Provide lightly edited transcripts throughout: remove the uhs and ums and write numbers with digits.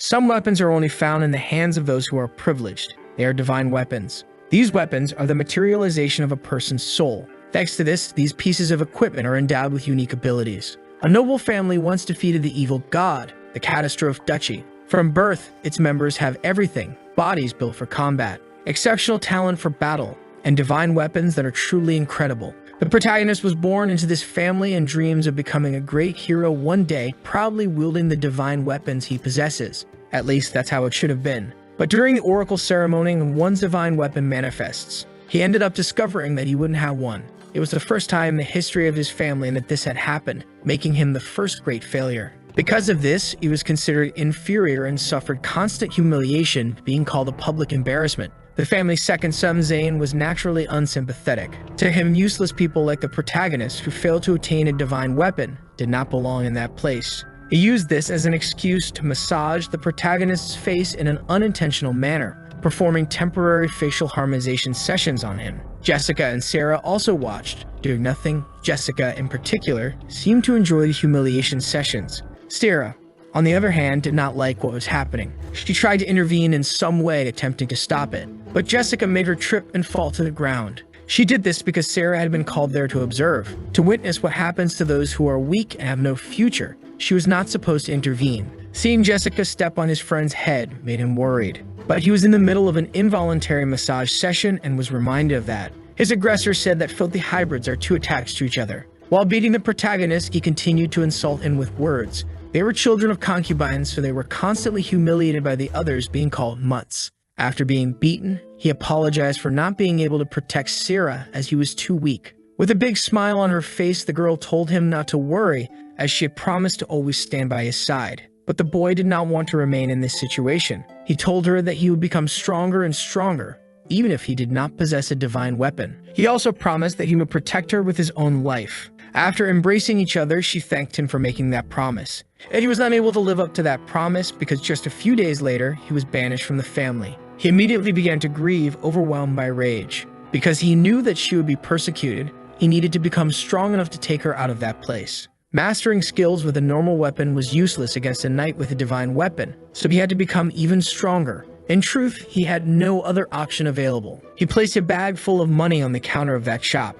Some weapons are only found in the hands of those who are privileged. They are divine weapons. These weapons are the materialization of a person's soul. Thanks to this, these pieces of equipment are endowed with unique abilities. A noble family once defeated the evil god, the Catastrophe Duchy. From birth, its members have everything: bodies built for combat, exceptional talent for battle, and divine weapons that are truly incredible. The protagonist was born into this family and dreams of becoming a great hero one day, proudly wielding the divine weapons he possesses. At least that's how it should have been. But during the oracle ceremony, when one's divine weapon manifests, he ended up discovering that he wouldn't have one. It was the first time in the history of his family that this had happened, making him the first great failure. Because of this, he was considered inferior and suffered constant humiliation, being called a public embarrassment. The family's second son, Zane, was naturally unsympathetic. To him, useless people like the protagonist who failed to attain a divine weapon did not belong in that place. He used this as an excuse to massage the protagonist's face in an unintentional manner, performing temporary facial harmonization sessions on him. Jessica and Sarah also watched, doing nothing. Jessica, in particular, seemed to enjoy the humiliation sessions. Sarah, on the other hand, did not like what was happening. She tried to intervene in some way, attempting to stop it, but Jessica made her trip and fall to the ground. She did this because Sarah had been called there to observe, to witness what happens to those who are weak and have no future. She was not supposed to intervene. Seeing Jessica step on his friend's head made him worried, but he was in the middle of an involuntary massage session and was reminded of that. His aggressor said that filthy hybrids are too attached to each other. While beating the protagonist, he continued to insult him with words. They were children of concubines, so they were constantly humiliated by the others, being called mutts. After being beaten, he apologized for not being able to protect Sarah as he was too weak. With a big smile on her face, the girl told him not to worry, as she had promised to always stand by his side. But the boy did not want to remain in this situation. He told her that he would become stronger and stronger, even if he did not possess a divine weapon. He also promised that he would protect her with his own life. After embracing each other, she thanked him for making that promise. And he was not able to live up to that promise because just a few days later, he was banished from the family. He immediately began to grieve, overwhelmed by rage. Because he knew that she would be persecuted, he needed to become strong enough to take her out of that place. Mastering skills with a normal weapon was useless against a knight with a divine weapon, so he had to become even stronger. In truth, he had no other option available. He placed a bag full of money on the counter of that shop.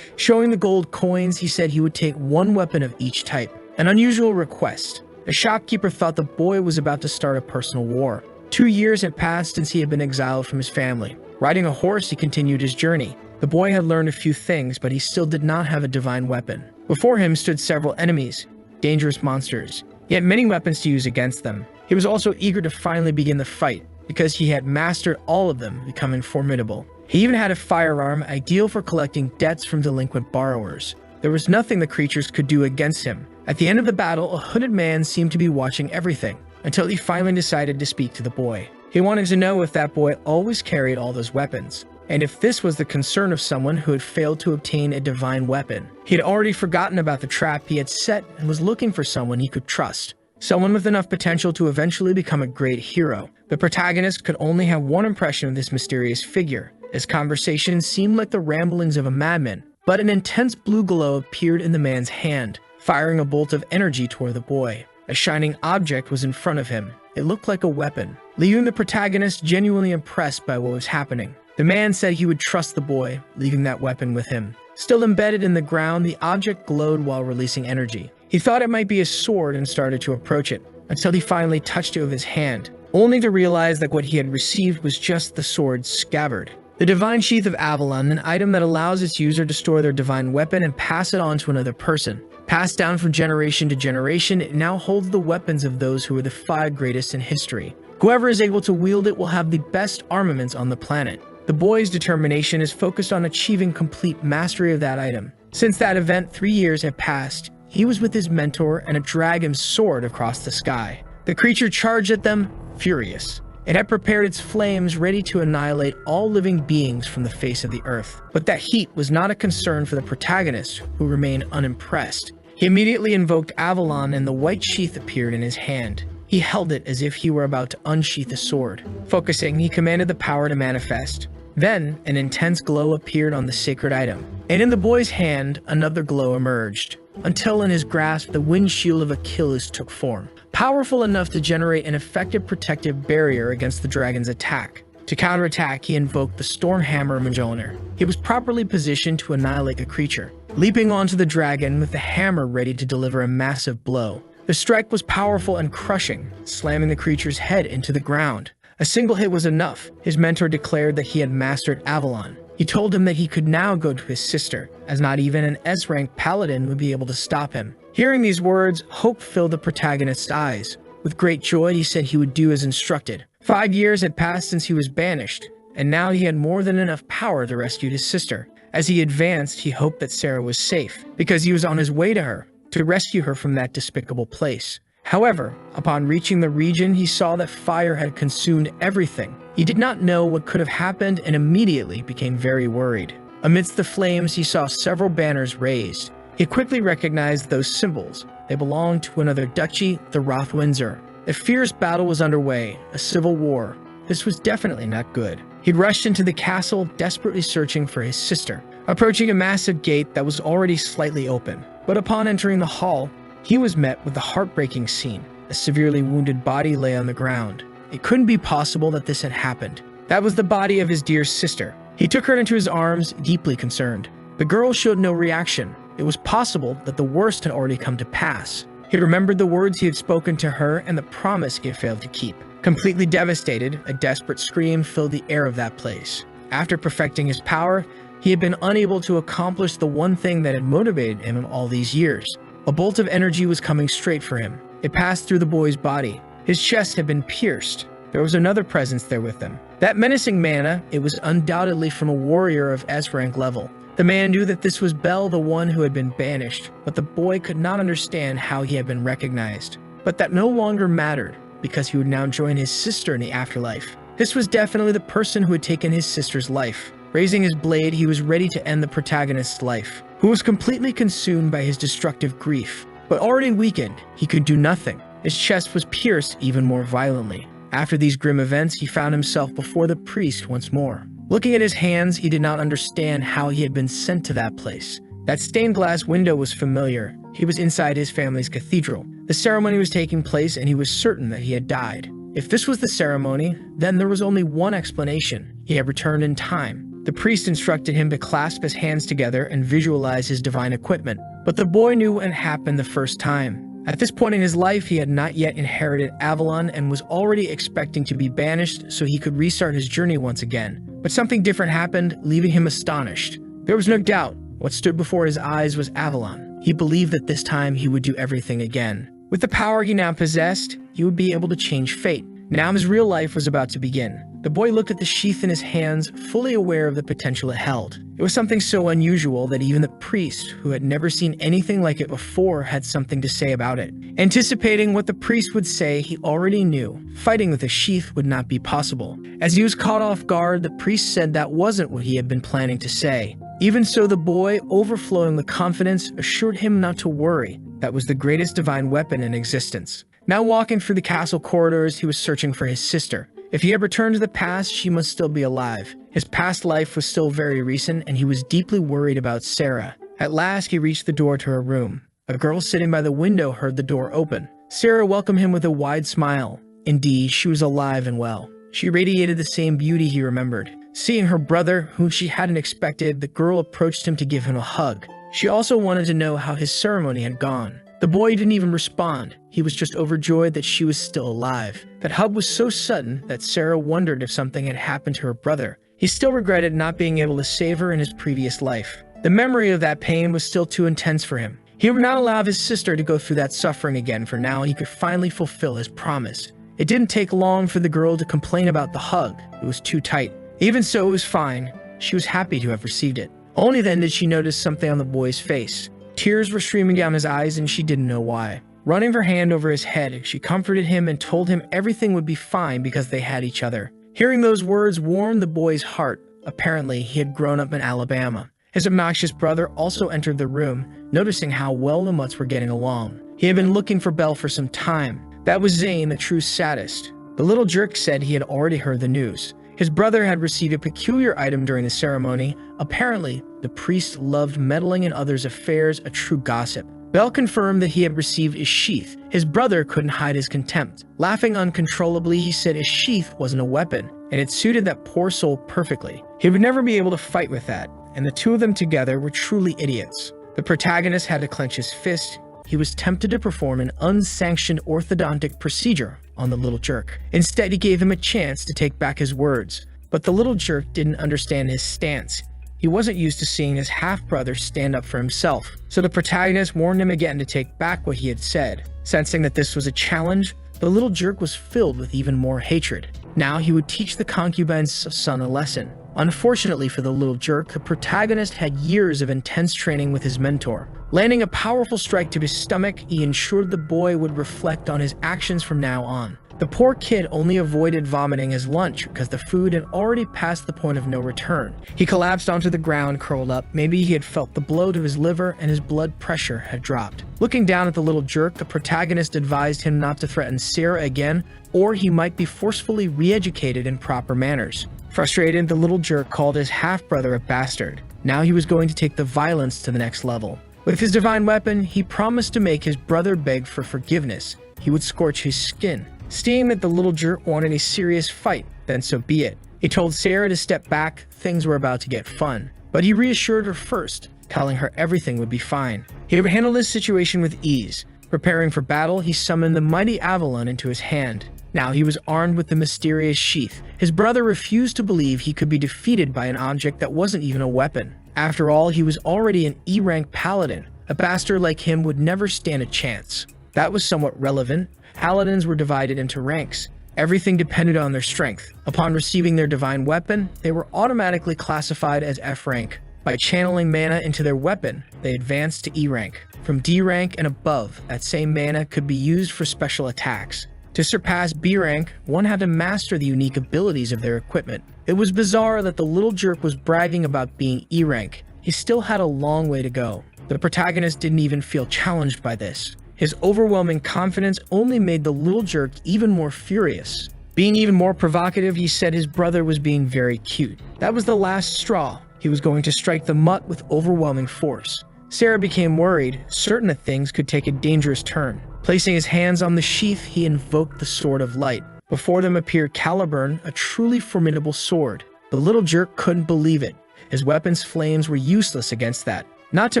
Showing the gold coins, he said he would take one weapon of each type, an unusual request. The shopkeeper thought the boy was about to start a personal war. 2 years had passed since he had been exiled from his family. Riding a horse, he continued his journey. The boy had learned a few things, but he still did not have a divine weapon. Before him stood several enemies, dangerous monsters. He had many weapons to use against them. He was also eager to finally begin the fight, because he had mastered all of them, becoming formidable. He even had a firearm, ideal for collecting debts from delinquent borrowers. There was nothing the creatures could do against him. At the end of the battle, a hooded man seemed to be watching everything, until he finally decided to speak to the boy. He wanted to know if that boy always carried all those weapons, and if this was the concern of someone who had failed to obtain a divine weapon. He had already forgotten about the trap he had set and was looking for someone he could trust. Someone with enough potential to eventually become a great hero. The protagonist could only have one impression of this mysterious figure. His conversation seemed like the ramblings of a madman, but an intense blue glow appeared in the man's hand, firing a bolt of energy toward the boy. A shining object was in front of him. It looked like a weapon, leaving the protagonist genuinely impressed by what was happening. The man said he would trust the boy, leaving that weapon with him. Still embedded in the ground, the object glowed while releasing energy. He thought it might be a sword and started to approach it, until he finally touched it with his hand, only to realize that what he had received was just the sword's scabbard. The Divine Sheath of Avalon, an item that allows its user to store their divine weapon and pass it on to another person. Passed down from generation to generation, it now holds the weapons of those who are the 5 greatest in history. Whoever is able to wield it will have the best armaments on the planet. The boy's determination is focused on achieving complete mastery of that item. Since that event, 3 years had passed. He was with his mentor and a dragon soared across the sky. The creature charged at them, furious. It had prepared its flames ready to annihilate all living beings from the face of the earth. But that heat was not a concern for the protagonist, who remained unimpressed. He immediately invoked Avalon and the white sheath appeared in his hand. He held it as if he were about to unsheath a sword. Focusing, he commanded the power to manifest. Then, an intense glow appeared on the sacred item, and in the boy's hand, another glow emerged, until in his grasp, the windshield of Achilles took form. powerful enough to generate an effective protective barrier against the dragon's attack. To counterattack, he invoked the Stormhammer Mjolnir. He was properly positioned to annihilate the creature, leaping onto the dragon with the hammer ready to deliver a massive blow. The strike was powerful and crushing, slamming the creature's head into the ground. A single hit was enough. His mentor declared that he had mastered Avalon. He told him that he could now go to his sister, as not even an S-rank paladin would be able to stop him. Hearing these words, hope filled the protagonist's eyes. With great joy, he said he would do as instructed. 5 years had passed since he was banished, and now he had more than enough power to rescue his sister. As he advanced, he hoped that Sarah was safe, because he was on his way to her, to rescue her from that despicable place. However, upon reaching the region, he saw that fire had consumed everything. He did not know what could have happened and immediately became very worried. Amidst the flames, he saw several banners raised. He quickly recognized those symbols. They belonged to another duchy, the Roth-Windsor. A fierce battle was underway, a civil war. This was definitely not good. He'd rushed into the castle, desperately searching for his sister, approaching a massive gate that was already slightly open. But upon entering the hall, he was met with a heartbreaking scene. A severely wounded body lay on the ground. It couldn't be possible that this had happened. That was the body of his dear sister. He took her into his arms, deeply concerned. The girl showed no reaction. It was possible that the worst had already come to pass. He remembered the words he had spoken to her and the promise he had failed to keep. Completely devastated, a desperate scream filled the air of that place. After perfecting his power, he had been unable to accomplish the one thing that had motivated him all these years. A bolt of energy was coming straight for him. It passed through the boy's body. His chest had been pierced. There was another presence there with him. That menacing mana, it was undoubtedly from a warrior of S-rank level. The man knew that this was Bel, the one who had been banished, but the boy could not understand how he had been recognized. But that no longer mattered, because he would now join his sister in the afterlife. This was definitely the person who had taken his sister's life. Raising his blade, he was ready to end the protagonist's life, who was completely consumed by his destructive grief. But already weakened, he could do nothing. His chest was pierced even more violently. After these grim events, he found himself before the priest once more. Looking at his hands, he did not understand how he had been sent to that place. That stained glass window was familiar. He was inside his family's cathedral. The ceremony was taking place, and he was certain that he had died. If this was the ceremony, then there was only one explanation. He had returned in time. The priest instructed him to clasp his hands together and visualize his divine equipment. But the boy knew what had happened the first time. At this point in his life, he had not yet inherited Avalon and was already expecting to be banished so he could restart his journey once again. But something different happened, leaving him astonished. There was no doubt. What stood before his eyes was Avalon. He believed that this time he would do everything again. With the power he now possessed, he would be able to change fate. Now his real life was about to begin. The boy looked at the sheath in his hands, fully aware of the potential it held. It was something so unusual that even the priest, who had never seen anything like it before, had something to say about it. Anticipating what the priest would say, he already knew fighting with a sheath would not be possible. As he was caught off guard, the priest said that wasn't what he had been planning to say. Even so, the boy, overflowing with confidence, assured him not to worry. That was the greatest divine weapon in existence. Now walking through the castle corridors, he was searching for his sister. If he had returned to the past, she must still be alive. His past life was still very recent, and he was deeply worried about Sarah. At last, he reached the door to her room. A girl sitting by the window heard the door open. Sarah welcomed him with a wide smile. Indeed, she was alive and well. She radiated the same beauty he remembered. Seeing her brother, whom she hadn't expected, the girl approached him to give him a hug. She also wanted to know how his ceremony had gone. The boy didn't even respond. He was just overjoyed that she was still alive. That hug was so sudden that Sarah wondered if something had happened to her brother. He still regretted not being able to save her in his previous life. The memory of that pain was still too intense for him. He would not allow his sister to go through that suffering again, for now he could finally fulfill his promise. It didn't take long for the girl to complain about the hug. It was too tight. Even so, it was fine. She was happy to have received it. Only then did she notice something on the boy's face. Tears were streaming down his eyes, and she didn't know why. Running her hand over his head, she comforted him and told him everything would be fine because they had each other. Hearing those words warmed the boy's heart. Apparently, he had grown up in Alabama. His obnoxious brother also entered the room, noticing how well the Mutts were getting along. He had been looking for Bel for some time. That was Zane, the true sadist. The little jerk said he had already heard the news. His brother had received a peculiar item during the ceremony. Apparently, the priest loved meddling in others' affairs, a true gossip. Bell confirmed that he had received his sheath. His brother couldn't hide his contempt. Laughing uncontrollably, he said his sheath wasn't a weapon, and it suited that poor soul perfectly. He would never be able to fight with that, and the two of them together were truly idiots. The protagonist had to clench his fist. He was tempted to perform an unsanctioned orthodontic procedure on the little jerk. Instead, he gave him a chance to take back his words, but the little jerk didn't understand his stance. He wasn't used to seeing his half-brother stand up for himself, so the protagonist warned him again to take back what he had said. Sensing that this was a challenge, the little jerk was filled with even more hatred. Now he would teach the concubine's son a lesson. Unfortunately for the little jerk, the protagonist had years of intense training with his mentor. Landing a powerful strike to his stomach, he ensured the boy would reflect on his actions from now on. The poor kid only avoided vomiting his lunch because the food had already passed the point of no return. He collapsed onto the ground, curled up. Maybe he had felt the blow to his liver and his blood pressure had dropped. Looking down at the little jerk, the protagonist advised him not to threaten Sarah again, or he might be forcefully re-educated in proper manners. Frustrated, the little jerk called his half-brother a bastard. Now he was going to take the violence to the next level. With his divine weapon, he promised to make his brother beg for forgiveness. He would scorch his skin. Seeing that the little jerk wanted a serious fight, then so be it. He told Sarah to step back, things were about to get fun. But he reassured her first, telling her everything would be fine. He would handle this situation with ease. Preparing for battle, he summoned the mighty Avalon into his hand. Now he was armed with the mysterious sheath. His brother refused to believe he could be defeated by an object that wasn't even a weapon. After all, he was already an E-rank paladin. A bastard like him would never stand a chance. That was somewhat relevant. Paladins were divided into ranks. Everything depended on their strength. Upon receiving their divine weapon, they were automatically classified as F rank. By channeling mana into their weapon, they advanced to E rank. From D rank and above, that same mana could be used for special attacks. To surpass B rank, one had to master the unique abilities of their equipment. It was bizarre that the little jerk was bragging about being E rank. He still had a long way to go. The protagonist didn't even feel challenged by this. His overwhelming confidence only made the little jerk even more furious. Being even more provocative, he said his brother was being very cute. That was the last straw. He was going to strike the mutt with overwhelming force. Sarah became worried, certain that things could take a dangerous turn. Placing his hands on the sheath, he invoked the Sword of Light. Before them appeared Caliburn, a truly formidable sword. The little jerk couldn't believe it. His weapon's flames were useless against that. Not to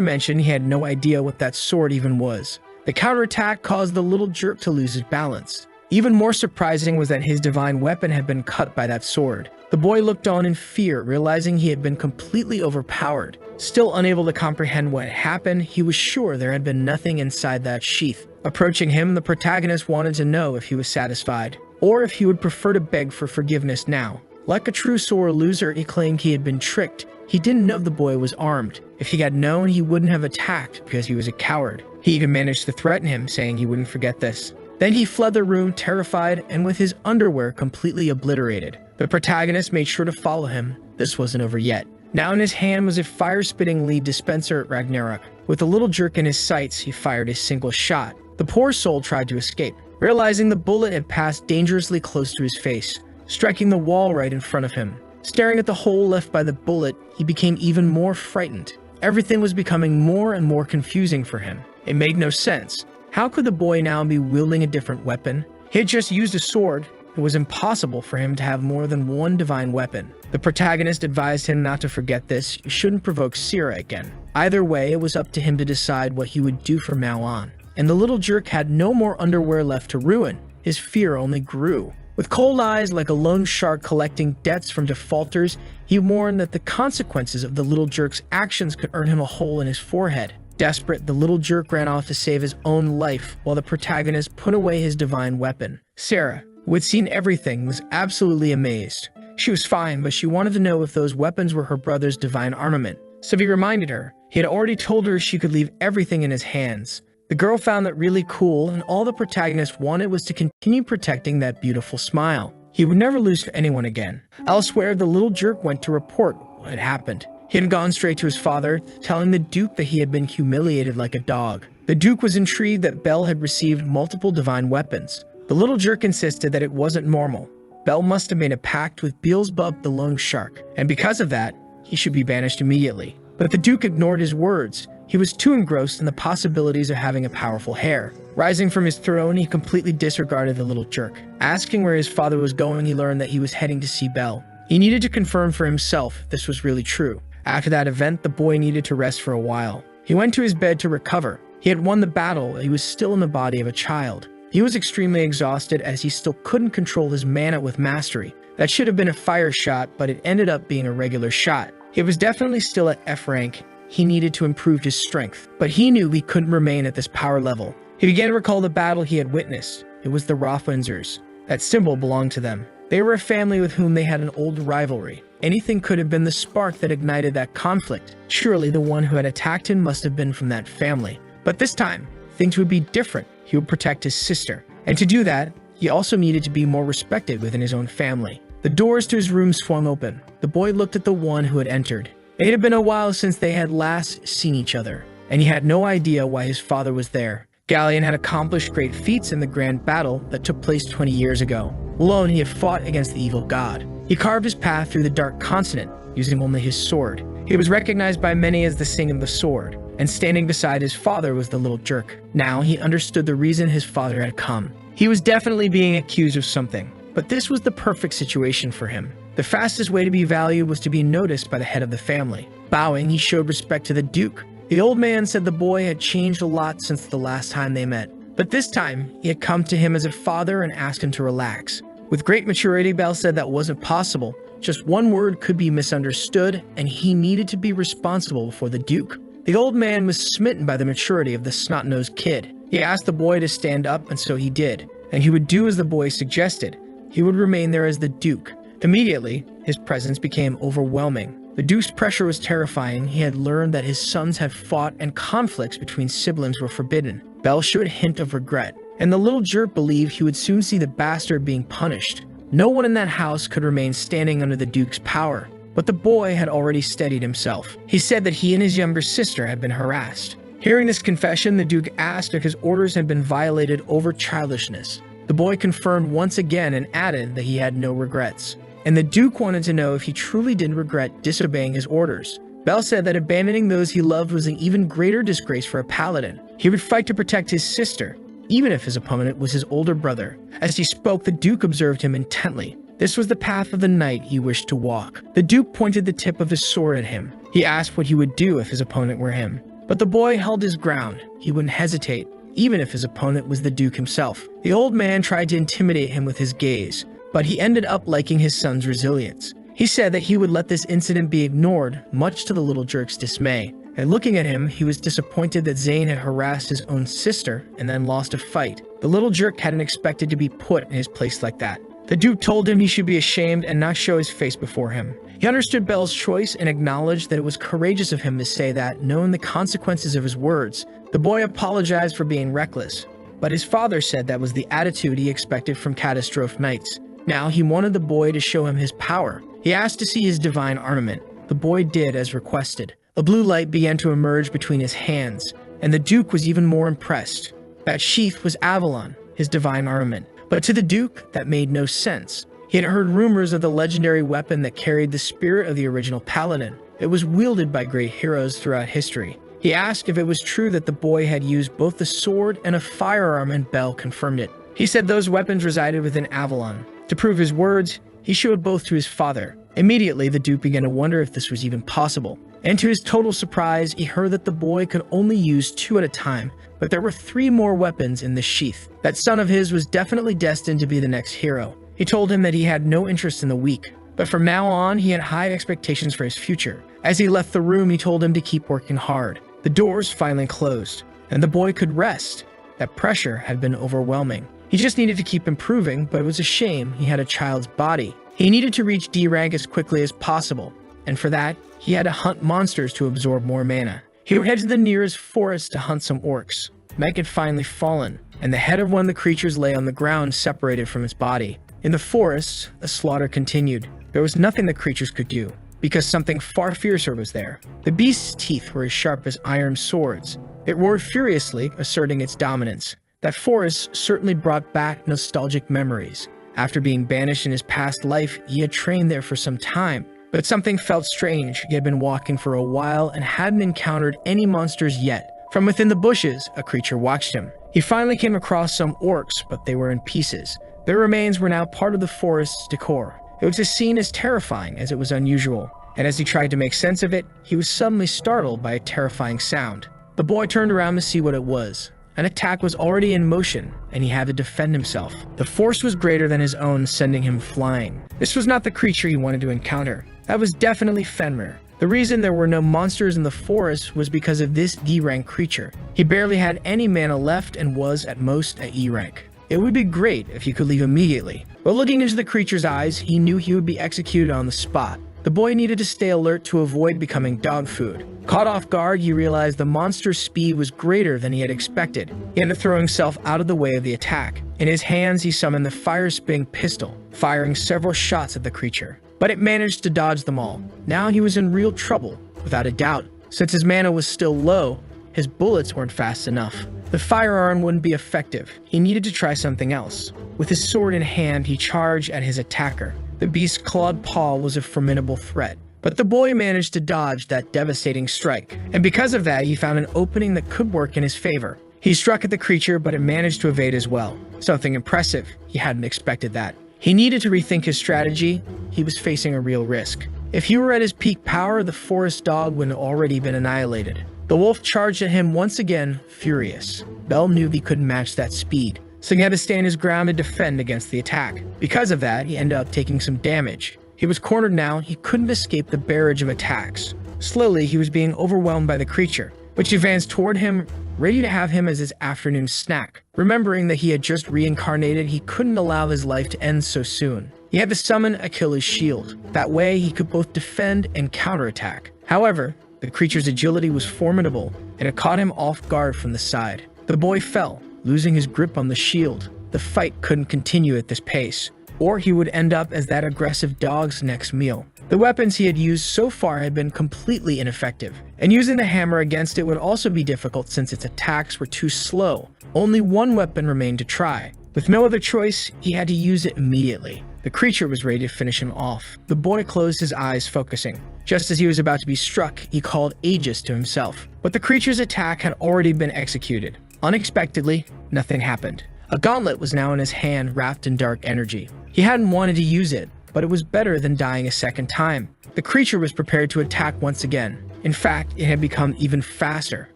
mention, he had no idea what that sword even was. The counterattack caused the little jerk to lose his balance. Even more surprising was that his divine weapon had been cut by that sword. The boy looked on in fear, realizing he had been completely overpowered. Still unable to comprehend what had happened, he was sure there had been nothing inside that sheath. Approaching him, the protagonist wanted to know if he was satisfied, or if he would prefer to beg for forgiveness now. Like a true sore loser, he claimed he had been tricked. He didn't know the boy was armed. If he had known, he wouldn't have attacked because he was a coward. He even managed to threaten him, saying he wouldn't forget this. Then he fled the room, terrified, and with his underwear completely obliterated. The protagonist made sure to follow him. This wasn't over yet. Now in his hand was a fire-spitting lead dispenser at Ragnarok. With the little jerk in his sights, he fired a single shot. The poor soul tried to escape, realizing the bullet had passed dangerously close to his face, striking the wall right in front of him. Staring at the hole left by the bullet, he became even more frightened. Everything was becoming more and more confusing for him. It made no sense. How could the boy now be wielding a different weapon? He had just used a sword. It was impossible for him to have more than one divine weapon. The protagonist advised him not to forget this. You shouldn't provoke Sira again. Either way, it was up to him to decide what he would do from now on. And the little jerk had no more underwear left to ruin. His fear only grew. With cold eyes like a lone shark collecting debts from defaulters, he warned that the consequences of the little jerk's actions could earn him a hole in his forehead. Desperate, the little jerk ran off to save his own life while the protagonist put away his divine weapon. Sarah, who had seen everything, was absolutely amazed. She was fine, but she wanted to know if those weapons were her brother's divine armament. So he reminded her. He had already told her she could leave everything in his hands. The girl found that really cool, and all the protagonist wanted was to continue protecting that beautiful smile. He would never lose to anyone again. Elsewhere, the little jerk went to report what had happened. He had gone straight to his father, telling the Duke that he had been humiliated like a dog. The Duke was intrigued that Bell had received multiple divine weapons. The little jerk insisted that it wasn't normal. Bell must have made a pact with Beelzebub the Lone Shark, and because of that, he should be banished immediately. But the Duke ignored his words. He was too engrossed in the possibilities of having a powerful heir. Rising from his throne, he completely disregarded the little jerk. Asking where his father was going, he learned that he was heading to see Belle. He needed to confirm for himself if this was really true. After that event, the boy needed to rest for a while. He went to his bed to recover. He had won the battle, he was still in the body of a child. He was extremely exhausted as he still couldn't control his mana with mastery. That should have been a fire shot, but it ended up being a regular shot. He was definitely still at F rank. He needed to improve his strength, but he knew he couldn't remain at this power level. He began to recall the battle he had witnessed. It was the Webtoons. That symbol belonged to them. They were a family with whom they had an old rivalry. Anything could have been the spark that ignited that conflict. Surely the one who had attacked him must have been from that family. But this time, things would be different. He would protect his sister. And to do that, he also needed to be more respected within his own family. The doors to his room swung open. The boy looked at the one who had entered. It had been a while since they had last seen each other, and he had no idea why his father was there. Galleon had accomplished great feats in the grand battle that took place 20 years ago. Alone, he had fought against the evil god. He carved his path through the dark continent, using only his sword. He was recognized by many as the Sing of the Sword, and standing beside his father was the little jerk. Now he understood the reason his father had come. He was definitely being accused of something, but this was the perfect situation for him. The fastest way to be valued was to be noticed by the head of the family. Bowing, he showed respect to the Duke. The old man said the boy had changed a lot since the last time they met, but this time he had come to him as a father and asked him to relax. With great maturity, Belle said that wasn't possible. Just one word could be misunderstood, and he needed to be responsible before the Duke. The old man was smitten by the maturity of the snot-nosed kid. He asked the boy to stand up, and so he did, and he would do as the boy suggested. He would remain there as the Duke. Immediately, his presence became overwhelming. The Duke's pressure was terrifying. He had learned that his sons had fought and conflicts between siblings were forbidden. Belle showed a hint of regret, and the little jerk believed he would soon see the bastard being punished. No one in that house could remain standing under the Duke's power, but the boy had already steadied himself. He said that he and his younger sister had been harassed. Hearing this confession, the Duke asked if his orders had been violated over childishness. The boy confirmed once again and added that he had no regrets. And the Duke wanted to know if he truly did regret disobeying his orders. Belle said that abandoning those he loved was an even greater disgrace for a paladin. He would fight to protect his sister, even if his opponent was his older brother. As he spoke, the Duke observed him intently. This was the path of the knight he wished to walk. The Duke pointed the tip of his sword at him. He asked what he would do if his opponent were him. But the boy held his ground. He wouldn't hesitate, even if his opponent was the Duke himself. The old man tried to intimidate him with his gaze, but he ended up liking his son's resilience. He said that he would let this incident be ignored, much to the little jerk's dismay. And looking at him, he was disappointed that Zane had harassed his own sister and then lost a fight. The little jerk hadn't expected to be put in his place like that. The Duke told him he should be ashamed and not show his face before him. He understood Belle's choice and acknowledged that it was courageous of him to say that, knowing the consequences of his words. The boy apologized for being reckless, but his father said that was the attitude he expected from catastrophe knights. Now he wanted the boy to show him his power. He asked to see his divine armament. The boy did as requested. A blue light began to emerge between his hands, and the Duke was even more impressed. That sheath was Avalon, his divine armament. But to the Duke, that made no sense. He had heard rumors of the legendary weapon that carried the spirit of the original paladin. It was wielded by great heroes throughout history. He asked if it was true that the boy had used both the sword and a firearm, and Belle confirmed it. He said those weapons resided within Avalon. To prove his words, he showed both to his father. Immediately, the Duke began to wonder if this was even possible. And to his total surprise, he heard that the boy could only use 2 at a time, but there were 3 more weapons in the sheath. That son of his was definitely destined to be the next hero. He told him that he had no interest in the weak, but from now on, he had high expectations for his future. As he left the room, he told him to keep working hard. The doors finally closed, and the boy could rest. That pressure had been overwhelming. He just needed to keep improving, but it was a shame he had a child's body. He needed to reach D rank as quickly as possible, and for that, he had to hunt monsters to absorb more mana. He would head to the nearest forest to hunt some orcs. Meg had finally fallen, and the head of one of the creatures lay on the ground separated from its body. In the forest, the slaughter continued. There was nothing the creatures could do, because something far fiercer was there. The beast's teeth were as sharp as iron swords. It roared furiously, asserting its dominance. That forest certainly brought back nostalgic memories. After being banished in his past life, he had trained there for some time. But something felt strange. He had been walking for a while and hadn't encountered any monsters yet. From within the bushes, a creature watched him. He finally came across some orcs, but they were in pieces. Their remains were now part of the forest's decor. It was a scene as terrifying as it was unusual, and as he tried to make sense of it, he was suddenly startled by a terrifying sound. The boy turned around to see what it was. An attack was already in motion, and he had to defend himself. The force was greater than his own, sending him flying. This was not the creature he wanted to encounter. That was definitely Fenrir. The reason there were no monsters in the forest was because of this D-rank creature. He barely had any mana left and was, at most, at E rank. It would be great if he could leave immediately. But looking into the creature's eyes, he knew he would be executed on the spot. The boy needed to stay alert to avoid becoming dog food. Caught off guard, he realized the monster's speed was greater than he had expected. He had to throw himself out of the way of the attack. In his hands, he summoned the fire-spitting pistol, firing several shots at the creature. But it managed to dodge them all. Now he was in real trouble, without a doubt. Since his mana was still low, his bullets weren't fast enough. The firearm wouldn't be effective. He needed to try something else. With his sword in hand, he charged at his attacker. The beast's clawed paw was a formidable threat, but the boy managed to dodge that devastating strike, and because of that, he found an opening that could work in his favor. He struck at the creature, but it managed to evade as well. Something impressive. He hadn't expected that. He needed to rethink his strategy. He was facing a real risk. If he were at his peak power, the forest dog would have already been annihilated. The wolf charged at him once again, furious. Bell knew he couldn't match that speed, so he had to stand his ground to defend against the attack. Because of that, he ended up taking some damage. He was cornered now. He couldn't escape the barrage of attacks. Slowly, he was being overwhelmed by the creature, which advanced toward him, ready to have him as his afternoon snack. Remembering that he had just reincarnated, he couldn't allow his life to end so soon. He had to summon Achilles' shield. That way, he could both defend and counterattack. However, the creature's agility was formidable, and it caught him off guard from the side. The boy fell, losing his grip on the shield. The fight couldn't continue at this pace, or he would end up as that aggressive dog's next meal. The weapons he had used so far had been completely ineffective, and using the hammer against it would also be difficult since its attacks were too slow. Only one weapon remained to try. With no other choice, he had to use it immediately. The creature was ready to finish him off. The boy closed his eyes, focusing. Just as he was about to be struck, he called Aegis to himself. But the creature's attack had already been executed. Unexpectedly, nothing happened. A gauntlet was now in his hand, wrapped in dark energy. He hadn't wanted to use it, but it was better than dying a second time. The creature was prepared to attack once again. In fact, it had become even faster.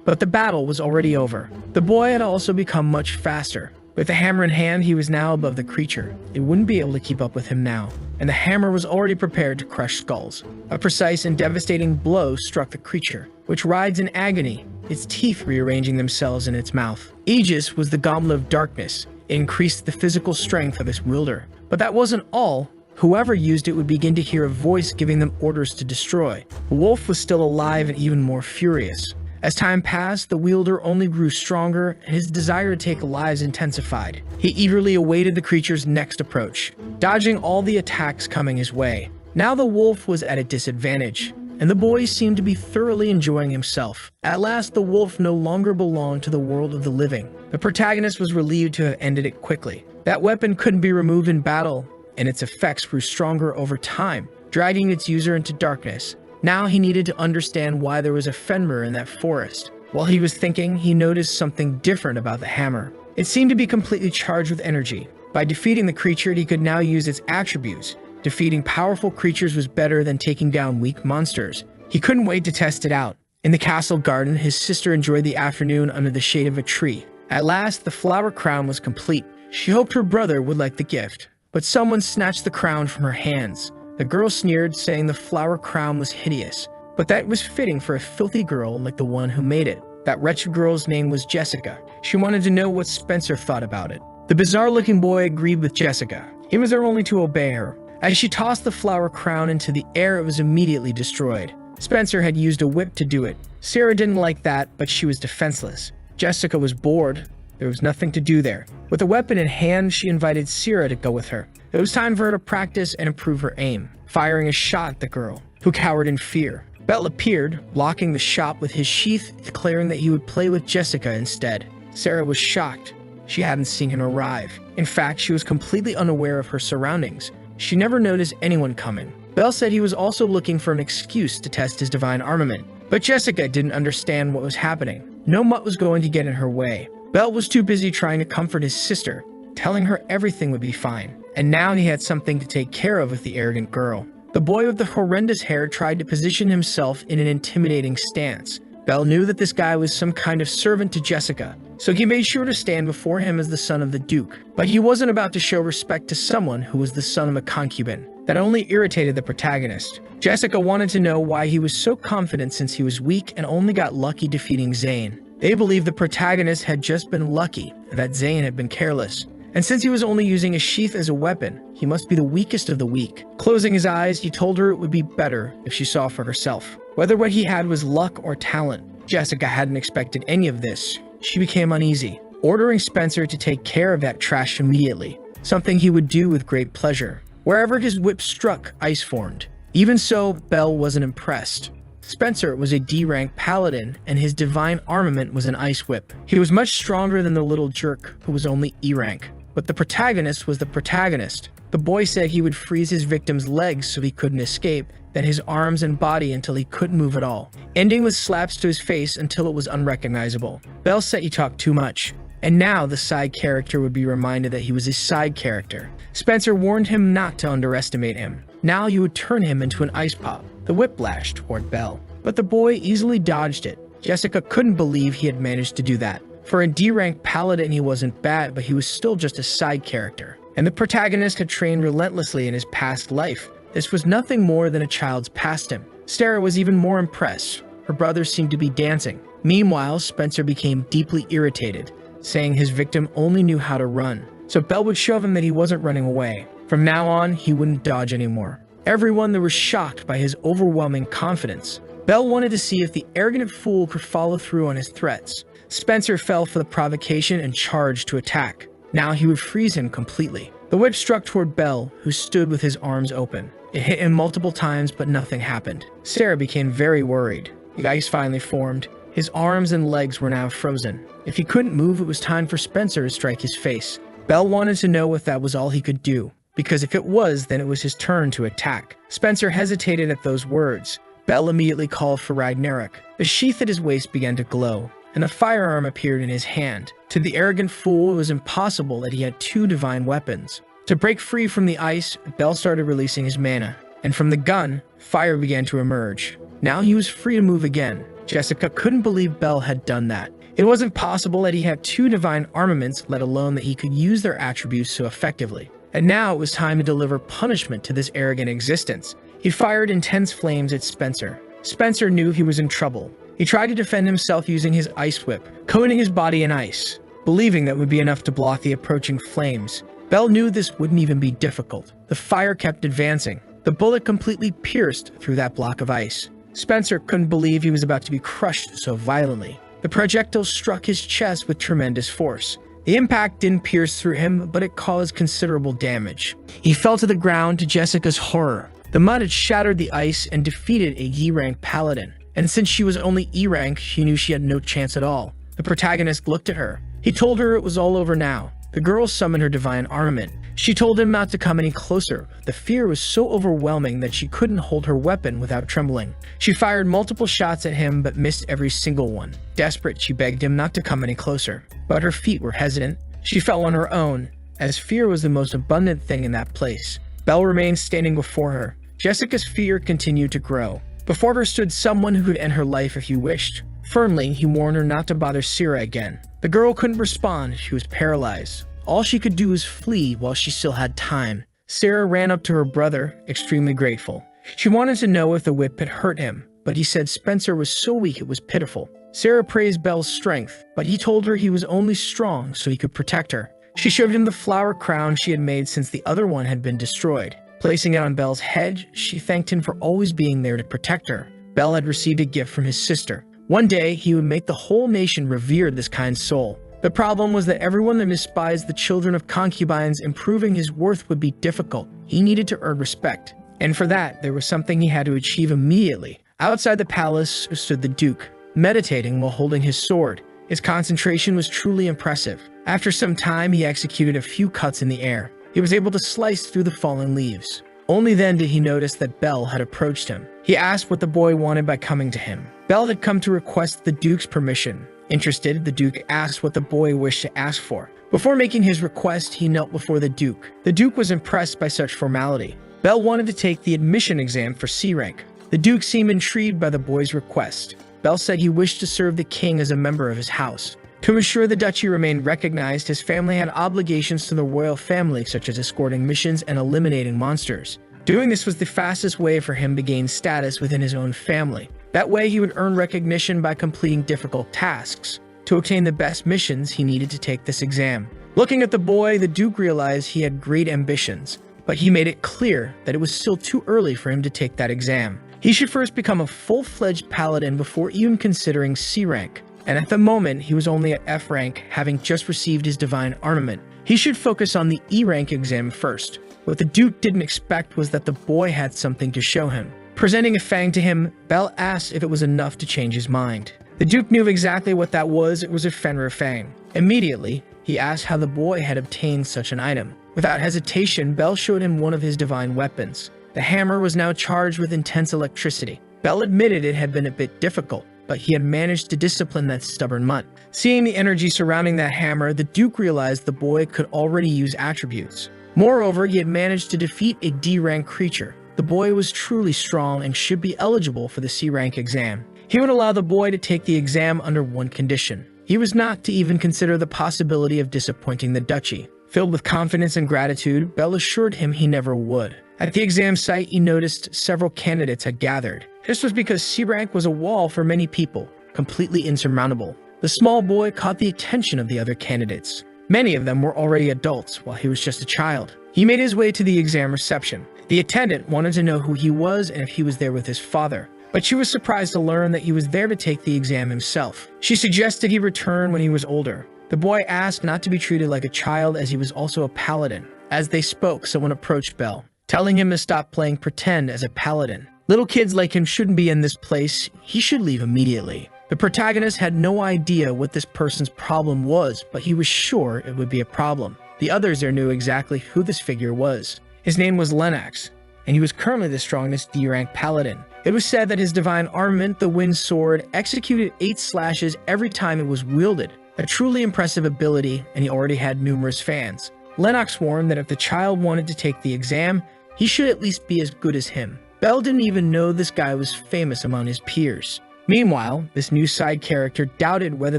But the battle was already over. The boy had also become much faster. With the hammer in hand, he was now above the creature. It wouldn't be able to keep up with him now, and the hammer was already prepared to crush skulls. A precise and devastating blow struck the creature, which writhed in agony, its teeth rearranging themselves in its mouth. Aegis was the goblet of darkness. It increased the physical strength of its wielder. But that wasn't all. Whoever used it would begin to hear a voice giving them orders to destroy. The wolf was still alive and even more furious. As time passed, the wielder only grew stronger, and his desire to take lives intensified. He eagerly awaited the creature's next approach, dodging all the attacks coming his way. Now the wolf was at a disadvantage, and the boy seemed to be thoroughly enjoying himself. At last, the wolf no longer belonged to the world of the living. The protagonist was relieved to have ended it quickly. That weapon couldn't be removed in battle, and its effects grew stronger over time, dragging its user into darkness. Now he needed to understand why there was a Fenrir in that forest. While he was thinking, he noticed something different about the hammer. It seemed to be completely charged with energy. By defeating the creature, he could now use its attributes. Defeating powerful creatures was better than taking down weak monsters. He couldn't wait to test it out. In the castle garden, his sister enjoyed the afternoon under the shade of a tree. At last, the flower crown was complete. She hoped her brother would like the gift, but someone snatched the crown from her hands. The girl sneered, saying the flower crown was hideous, but that was fitting for a filthy girl like the one who made it. That wretched girl's name was Jessica. She wanted to know what Spencer thought about it. The bizarre-looking boy agreed with Jessica. He was there only to obey her. As she tossed the flower crown into the air, it was immediately destroyed. Spencer had used a whip to do it. Sarah didn't like that, but she was defenseless. Jessica was bored. There was nothing to do there. With a weapon in hand, she invited Sarah to go with her. It was time for her to practice and improve her aim, firing a shot at the girl, who cowered in fear. Bell appeared, blocking the shot with his sheath, declaring that he would play with Jessica instead. Sarah was shocked. She hadn't seen him arrive. In fact, she was completely unaware of her surroundings. She never noticed anyone coming. Bell said he was also looking for an excuse to test his divine armament, but Jessica didn't understand what was happening. No mutt was going to get in her way. Bell was too busy trying to comfort his sister, telling her everything would be fine, and now he had something to take care of with the arrogant girl. The boy with the horrendous hair tried to position himself in an intimidating stance. Bell knew that this guy was some kind of servant to Jessica, so he made sure to stand before him as the son of the Duke. But he wasn't about to show respect to someone who was the son of a concubine. That only irritated the protagonist. Jessica wanted to know why he was so confident since he was weak and only got lucky defeating Zane. They believed the protagonist had just been lucky, and that Zane had been careless. And since he was only using a sheath as a weapon, he must be the weakest of the weak. Closing his eyes, he told her it would be better if she saw for herself. Whether what he had was luck or talent, Jessica hadn't expected any of this. She became uneasy, ordering Spencer to take care of that trash immediately, something he would do with great pleasure. Wherever his whip struck, ice formed. Even so, Bell wasn't impressed. Spencer was a D-rank paladin, and his divine armament was an ice whip. He was much stronger than the little jerk, who was only E-rank. But the protagonist was the protagonist. The boy said he would freeze his victim's legs so he couldn't escape, then his arms and body until he couldn't move at all, ending with slaps to his face until it was unrecognizable. Bell said he talked too much, and now the side character would be reminded that he was a side character. Spencer warned him not to underestimate him. Now he would turn him into an ice pop. The whiplash toward Bell, but the boy easily dodged it. Jessica couldn't believe he had managed to do that. For a D-rank paladin, he wasn't bad, but he was still just a side character. And the protagonist had trained relentlessly in his past life. This was nothing more than a child's pastime. Sarah was even more impressed. Her brothers seemed to be dancing. Meanwhile, Spencer became deeply irritated, saying his victim only knew how to run. So Bell would show him that he wasn't running away. From now on, he wouldn't dodge anymore. Everyone there was shocked by his overwhelming confidence. Bell wanted to see if the arrogant fool could follow through on his threats. Spencer fell for the provocation and charged to attack. Now he would freeze him completely. The whip struck toward Bell, who stood with his arms open. It hit him multiple times, but nothing happened. Sarah became very worried. The ice finally formed. His arms and legs were now frozen. If he couldn't move, it was time for Spencer to strike his face. Bell wanted to know if that was all he could do, because if it was, then it was his turn to attack. Spencer hesitated at those words. Bell immediately called for Ragnarok. The sheath at his waist began to glow, and a firearm appeared in his hand. To the arrogant fool, it was impossible that he had two divine weapons. To break free from the ice, Bell started releasing his mana, and from the gun, fire began to emerge. Now he was free to move again. Jessica couldn't believe Bell had done that. It wasn't possible that he had two divine armaments, let alone that he could use their attributes so effectively. And now it was time to deliver punishment to this arrogant existence. He fired intense flames at Spencer. Spencer knew he was in trouble. He tried to defend himself using his ice whip, coating his body in ice, believing that would be enough to block the approaching flames. Bell knew this wouldn't even be difficult. The fire kept advancing. The bullet completely pierced through that block of ice. Spencer couldn't believe he was about to be crushed so violently. The projectile struck his chest with tremendous force. The impact didn't pierce through him, but it caused considerable damage. He fell to the ground to Jessica's horror. The mud had shattered the ice and defeated a E-rank paladin. And since she was only E-rank, she knew she had no chance at all. The protagonist looked at her. He told her it was all over now. The girl summoned her divine armament. She told him not to come any closer. The fear was so overwhelming that she couldn't hold her weapon without trembling. She fired multiple shots at him but missed every single one. Desperate, she begged him not to come any closer. But her feet were hesitant. She fell on her own, as fear was the most abundant thing in that place. Bell remained standing before her. Jessica's fear continued to grow. Before her stood someone who could end her life if he wished. Firmly, he warned her not to bother Sarah again. The girl couldn't respond. She was paralyzed. All she could do was flee while she still had time. Sarah ran up to her brother, extremely grateful. She wanted to know if the whip had hurt him, but he said Spencer was so weak it was pitiful. Sarah praised Bell's strength, but he told her he was only strong so he could protect her. She showed him the flower crown she had made since the other one had been destroyed. Placing it on Bell's head, she thanked him for always being there to protect her. Bell had received a gift from his sister. One day, he would make the whole nation revere this kind soul. The problem was that everyone that despised the children of concubines, improving his worth would be difficult. He needed to earn respect. And for that, there was something he had to achieve immediately. Outside the palace stood the Duke, meditating while holding his sword. His concentration was truly impressive. After some time, he executed a few cuts in the air. He was able to slice through the fallen leaves. Only then did he notice that Bell had approached him. He asked what the boy wanted by coming to him. Bell had come to request the Duke's permission. Interested, the Duke asked what the boy wished to ask for. Before making his request, he knelt before the Duke. The Duke was impressed by such formality. Bell wanted to take the admission exam for C rank. The Duke seemed intrigued by the boy's request. Bell said he wished to serve the king as a member of his house. To ensure the duchy remained recognized, his family had obligations to the royal family, such as escorting missions and eliminating monsters. Doing this was the fastest way for him to gain status within his own family. That way, he would earn recognition by completing difficult tasks. To obtain the best missions, he needed to take this exam. Looking at the boy, the Duke realized he had great ambitions, but he made it clear that it was still too early for him to take that exam. He should first become a full-fledged paladin before even considering C rank. And at the moment, he was only at F rank, having just received his divine armament. He should focus on the E rank exam first. What the Duke didn't expect was that the boy had something to show him. Presenting a fang to him, Bell asked if it was enough to change his mind. The Duke knew exactly what that was. It was a Fenrir fang. Immediately, he asked how the boy had obtained such an item. Without hesitation, Bell showed him one of his divine weapons. The hammer was now charged with intense electricity. Bell admitted it had been a bit difficult, but he had managed to discipline that stubborn mutt. Seeing the energy surrounding that hammer, the Duke realized the boy could already use attributes. Moreover, he had managed to defeat a D-rank creature. The boy was truly strong and should be eligible for the C-rank exam. He would allow the boy to take the exam under one condition. He was not to even consider the possibility of disappointing the duchy. Filled with confidence and gratitude, Bell assured him he never would. At the exam site, he noticed several candidates had gathered. This was because C-rank was a wall for many people, completely insurmountable. The small boy caught the attention of the other candidates. Many of them were already adults, while he was just a child. He made his way to the exam reception. The attendant wanted to know who he was and if he was there with his father. But she was surprised to learn that he was there to take the exam himself. She suggested he return when he was older. The boy asked not to be treated like a child as he was also a paladin. As they spoke, someone approached Bell, telling him to stop playing pretend as a paladin. Little kids like him shouldn't be in this place. He should leave immediately. The protagonist had no idea what this person's problem was, but he was sure it would be a problem. The others there knew exactly who this figure was. His name was Lennox, and he was currently the strongest D-rank paladin. It was said that his divine armament, the Wind Sword, executed 8 slashes every time it was wielded. A truly impressive ability, and he already had numerous fans. Lennox warned that if the child wanted to take the exam, he should at least be as good as him. Bell didn't even know this guy was famous among his peers. Meanwhile, this new side character doubted whether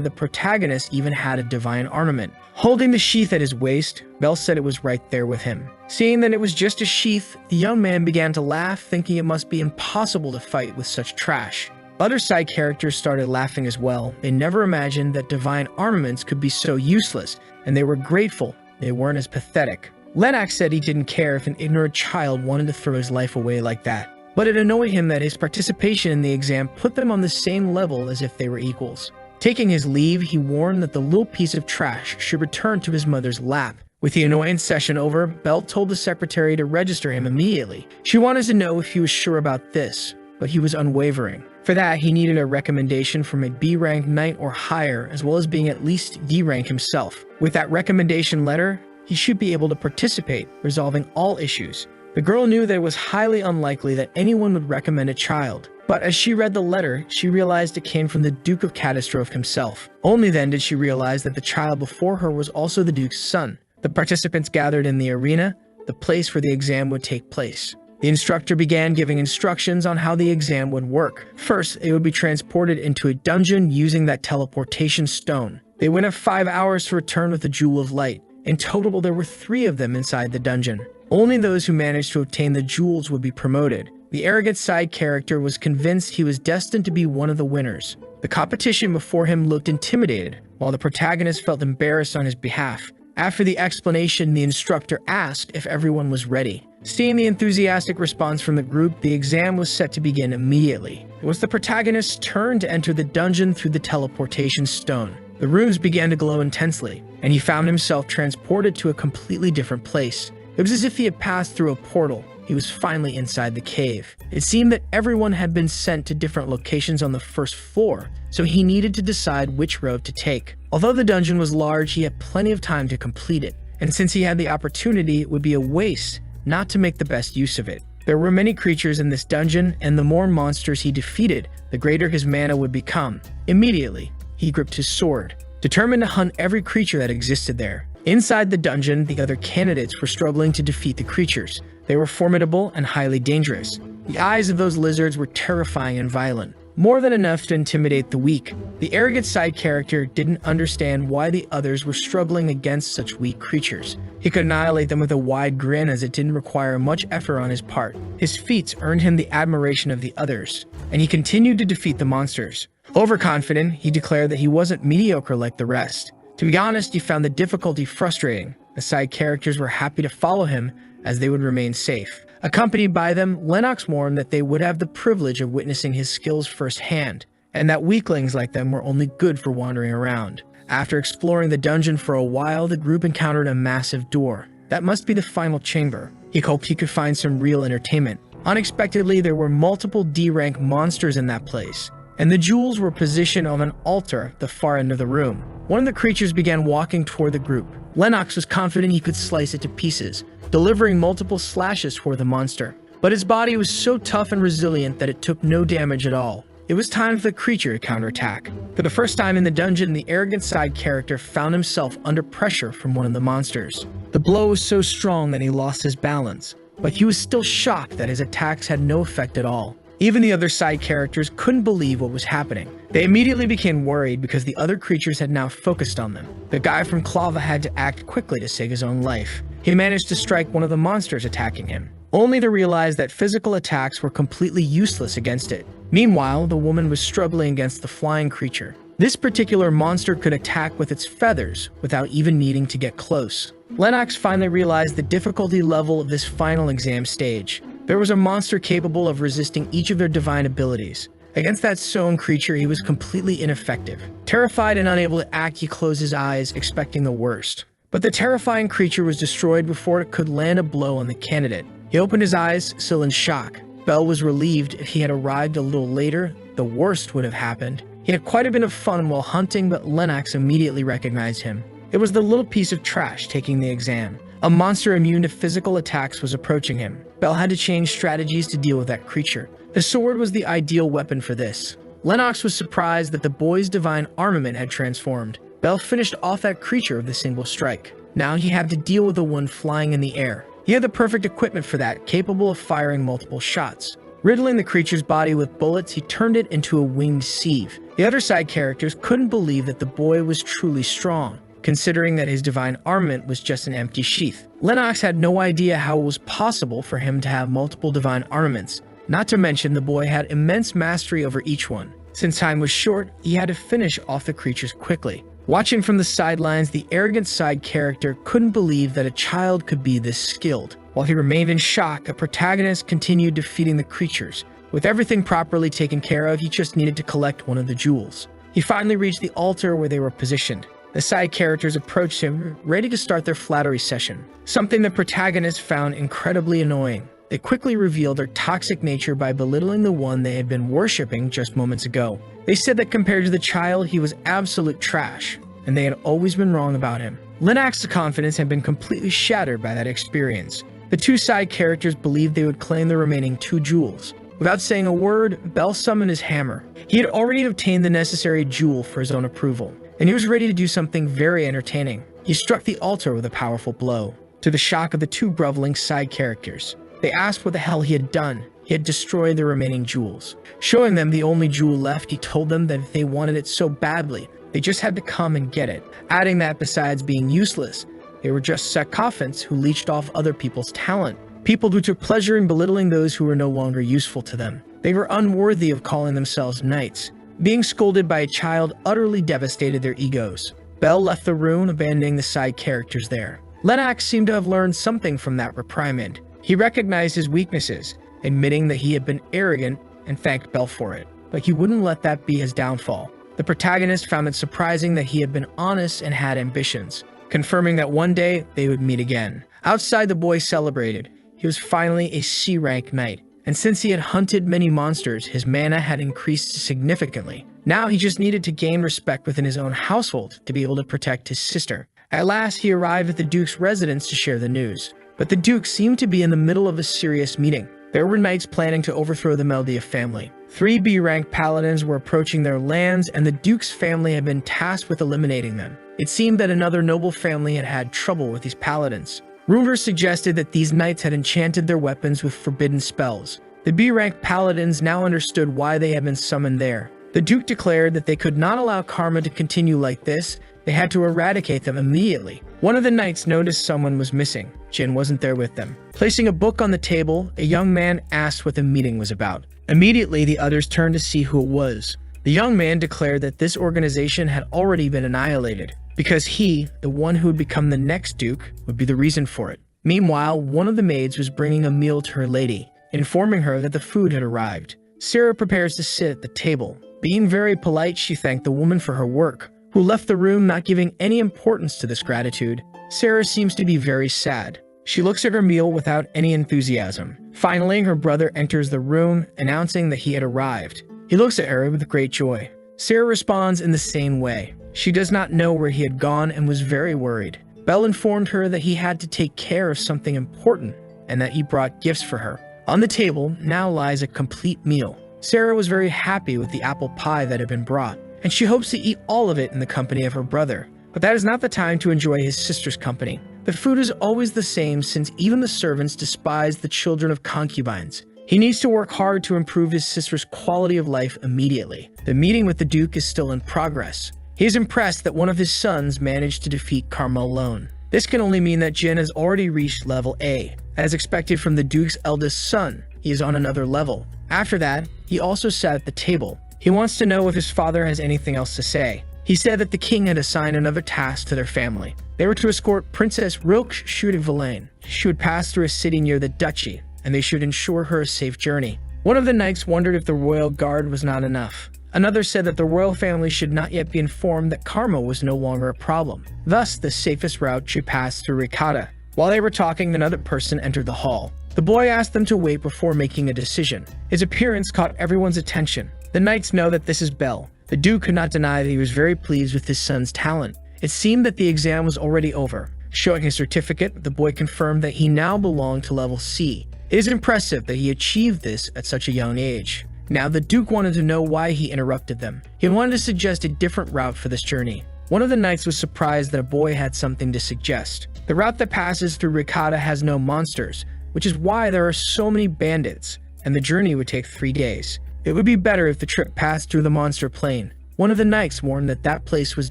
the protagonist even had a divine armament. Holding the sheath at his waist, Bell said it was right there with him. Seeing that it was just a sheath, the young man began to laugh, thinking it must be impossible to fight with such trash. Other side characters started laughing as well. They never imagined that divine armaments could be so useless, and they were grateful they weren't as pathetic. Lennox said he didn't care if an ignorant child wanted to throw his life away like that, but it annoyed him that his participation in the exam put them on the same level as if they were equals. Taking his leave, he warned that the little piece of trash should return to his mother's lap. With the annoyance session over, Bell told the secretary to register him immediately. She wanted to know if he was sure about this, but he was unwavering. For that, he needed a recommendation from a B-rank knight or higher, as well as being at least D-rank himself. With that recommendation letter, he should be able to participate, resolving all issues. The girl knew that it was highly unlikely that anyone would recommend a child. But as she read the letter, she realized it came from the Duke of Catastrophe himself. Only then did she realize that the child before her was also the Duke's son. The participants gathered in the arena, the place where the exam would take place. The instructor began giving instructions on how the exam would work. First, it would be transported into a dungeon using that teleportation stone. They would have 5 hours to return with the Jewel of Light. In total, there were 3 of them inside the dungeon. Only those who managed to obtain the jewels would be promoted. The arrogant side character was convinced he was destined to be one of the winners. The competition before him looked intimidated, while the protagonist felt embarrassed on his behalf. After the explanation, the instructor asked if everyone was ready. Seeing the enthusiastic response from the group, the exam was set to begin immediately. It was the protagonist's turn to enter the dungeon through the teleportation stone. The rooms began to glow intensely, and he found himself transported to a completely different place. It was as if he had passed through a portal. He was finally inside the cave. It seemed that everyone had been sent to different locations on the first floor, so he needed to decide which road to take. Although the dungeon was large, he had plenty of time to complete it, and since he had the opportunity, it would be a waste not to make the best use of it. There were many creatures in this dungeon, and the more monsters he defeated, the greater his mana would become. Immediately, he gripped his sword, determined to hunt every creature that existed there. Inside the dungeon, the other candidates were struggling to defeat the creatures. They were formidable and highly dangerous. The eyes of those lizards were terrifying and violent, more than enough to intimidate the weak. The arrogant side character didn't understand why the others were struggling against such weak creatures. He could annihilate them with a wide grin, as it didn't require much effort on his part. His feats earned him the admiration of the others, and he continued to defeat the monsters. Overconfident, he declared that he wasn't mediocre like the rest. To be honest, he found the difficulty frustrating. The side characters were happy to follow him, as they would remain safe. Accompanied by them, Lennox warned that they would have the privilege of witnessing his skills firsthand, and that weaklings like them were only good for wandering around. After exploring the dungeon for a while, the group encountered a massive door. That must be the final chamber. He hoped he could find some real entertainment. Unexpectedly, there were multiple D-rank monsters in that place, and the jewels were positioned on an altar at the far end of the room. One of the creatures began walking toward the group. Lennox was confident he could slice it to pieces, delivering multiple slashes toward the monster. But his body was so tough and resilient that it took no damage at all. It was time for the creature to counterattack. For the first time in the dungeon, the arrogant side character found himself under pressure from one of the monsters. The blow was so strong that he lost his balance, but he was still shocked that his attacks had no effect at all. Even the other side characters couldn't believe what was happening. They immediately became worried because the other creatures had now focused on them. The guy from Clava had to act quickly to save his own life. He managed to strike one of the monsters attacking him, only to realize that physical attacks were completely useless against it. Meanwhile, the woman was struggling against the flying creature. This particular monster could attack with its feathers without even needing to get close. Lennox finally realized the difficulty level of this final exam stage. There was a monster capable of resisting each of their divine abilities. Against that stone creature, he was completely ineffective. Terrified and unable to act, he closed his eyes, expecting the worst. But the terrifying creature was destroyed before it could land a blow on the candidate. He opened his eyes, still in shock. Bell was relieved. If he had arrived a little later, the worst would have happened. He had quite a bit of fun while hunting, but Lennox immediately recognized him. It was the little piece of trash taking the exam. A monster immune to physical attacks was approaching him. Bell had to change strategies to deal with that creature. The sword was the ideal weapon for this. Lennox was surprised that the boy's divine armament had transformed. Bell finished off that creature with a single strike. Now he had to deal with the one flying in the air. He had the perfect equipment for that, capable of firing multiple shots. Riddling the creature's body with bullets, he turned it into a winged sieve. The other side characters couldn't believe that the boy was truly strong, considering that his divine armament was just an empty sheath. Lennox had no idea how it was possible for him to have multiple divine armaments. Not to mention, the boy had immense mastery over each one. Since time was short, he had to finish off the creatures quickly. Watching from the sidelines, the arrogant side character couldn't believe that a child could be this skilled. While he remained in shock, the protagonist continued defeating the creatures. With everything properly taken care of, he just needed to collect one of the jewels. He finally reached the altar where they were positioned. The side characters approached him, ready to start their flattery session, something the protagonist found incredibly annoying. They quickly revealed their toxic nature by belittling the one they had been worshipping just moments ago. They said that compared to the child, he was absolute trash, and they had always been wrong about him. Lennox's confidence had been completely shattered by that experience. The two side characters believed they would claim the remaining 2 jewels. Without saying a word, Bell summoned his hammer. He had already obtained the necessary jewel for his own approval, and he was ready to do something very entertaining. He struck the altar with a powerful blow, to the shock of the 2 groveling side characters. They asked what the hell he had done. He had destroyed the remaining jewels. Showing them the only jewel left, he told them that if they wanted it so badly, they just had to come and get it, adding that besides being useless, they were just sycophants who leached off other people's talent, people who took pleasure in belittling those who were no longer useful to them. They were unworthy of calling themselves knights. Being scolded by a child utterly devastated their egos. Bell left the room, abandoning the side characters there. Lennox seemed to have learned something from that reprimand. He recognized his weaknesses, admitting that he had been arrogant, and thanked Bell for it. But he wouldn't let that be his downfall. The protagonist found it surprising that he had been honest and had ambitions, confirming that one day they would meet again. Outside, the boy celebrated. He was finally a C-rank knight, and since he had hunted many monsters, his mana had increased significantly. Now he just needed to gain respect within his own household to be able to protect his sister. At last, he arrived at the Duke's residence to share the news. but the Duke seemed to be in the middle of a serious meeting. There were knights planning to overthrow the Meldia family. 3 B-rank paladins were approaching their lands, and the Duke's family had been tasked with eliminating them. It seemed that another noble family had had trouble with these paladins. Rumors suggested that these knights had enchanted their weapons with forbidden spells. The B-rank paladins now understood why they had been summoned there. The Duke declared that they could not allow karma to continue like this. They had to eradicate them immediately. One of the knights noticed someone was missing. Jin wasn't there with them. Placing a book on the table, a young man asked what the meeting was about. Immediately, the others turned to see who it was. The young man declared that this organization had already been annihilated, because he, the one who would become the next Duke, would be the reason for it. Meanwhile, one of the maids was bringing a meal to her lady, informing her that the food had arrived. Sarah prepares to sit at the table. Being very polite, she thanked the woman for her work, who left the room not giving any importance to this gratitude. Sarah seems to be very sad. She looks at her meal without any enthusiasm. Finally, her brother enters the room, announcing that he had arrived. He looks at her with great joy. Sarah responds in the same way. She does not know where he had gone and was very worried. Belle informed her that he had to take care of something important and that he brought gifts for her. On the table now lies a complete meal. Sarah was very happy with the apple pie that had been brought, and she hopes to eat all of it in the company of her brother. But that is not the time to enjoy his sister's company. The food is always the same, since even the servants despise the children of concubines. He needs to work hard to improve his sister's quality of life immediately. The meeting with the Duke is still in progress. He is impressed that one of his sons managed to defeat Karma alone. This can only mean that Jin has already reached level A. As expected from the Duke's eldest son, he is on another level. After that, he also sat at the table. He wants to know if his father has anything else to say. He said that the king had assigned another task to their family. They were to escort Princess Rilke Schudevillain. She would pass through a city near the duchy, and they should ensure her a safe journey. One of the knights wondered if the royal guard was not enough. Another said that the royal family should not yet be informed that karma was no longer a problem. Thus, the safest route should pass through Rikata. While they were talking, another person entered the hall. The boy asked them to wait before making a decision. His appearance caught everyone's attention. The knights know that this is Belle. The Duke could not deny that he was very pleased with his son's talent. It seemed that the exam was already over. Showing his certificate, the boy confirmed that he now belonged to level C. It is impressive that he achieved this at such a young age. Now, the Duke wanted to know why he interrupted them. He wanted to suggest a different route for this journey. One of the knights was surprised that a boy had something to suggest. The route that passes through Rikata has no monsters, which is why there are so many bandits, and the journey would take 3 days. It would be better if the trip passed through the monster plain. One of the knights warned that that place was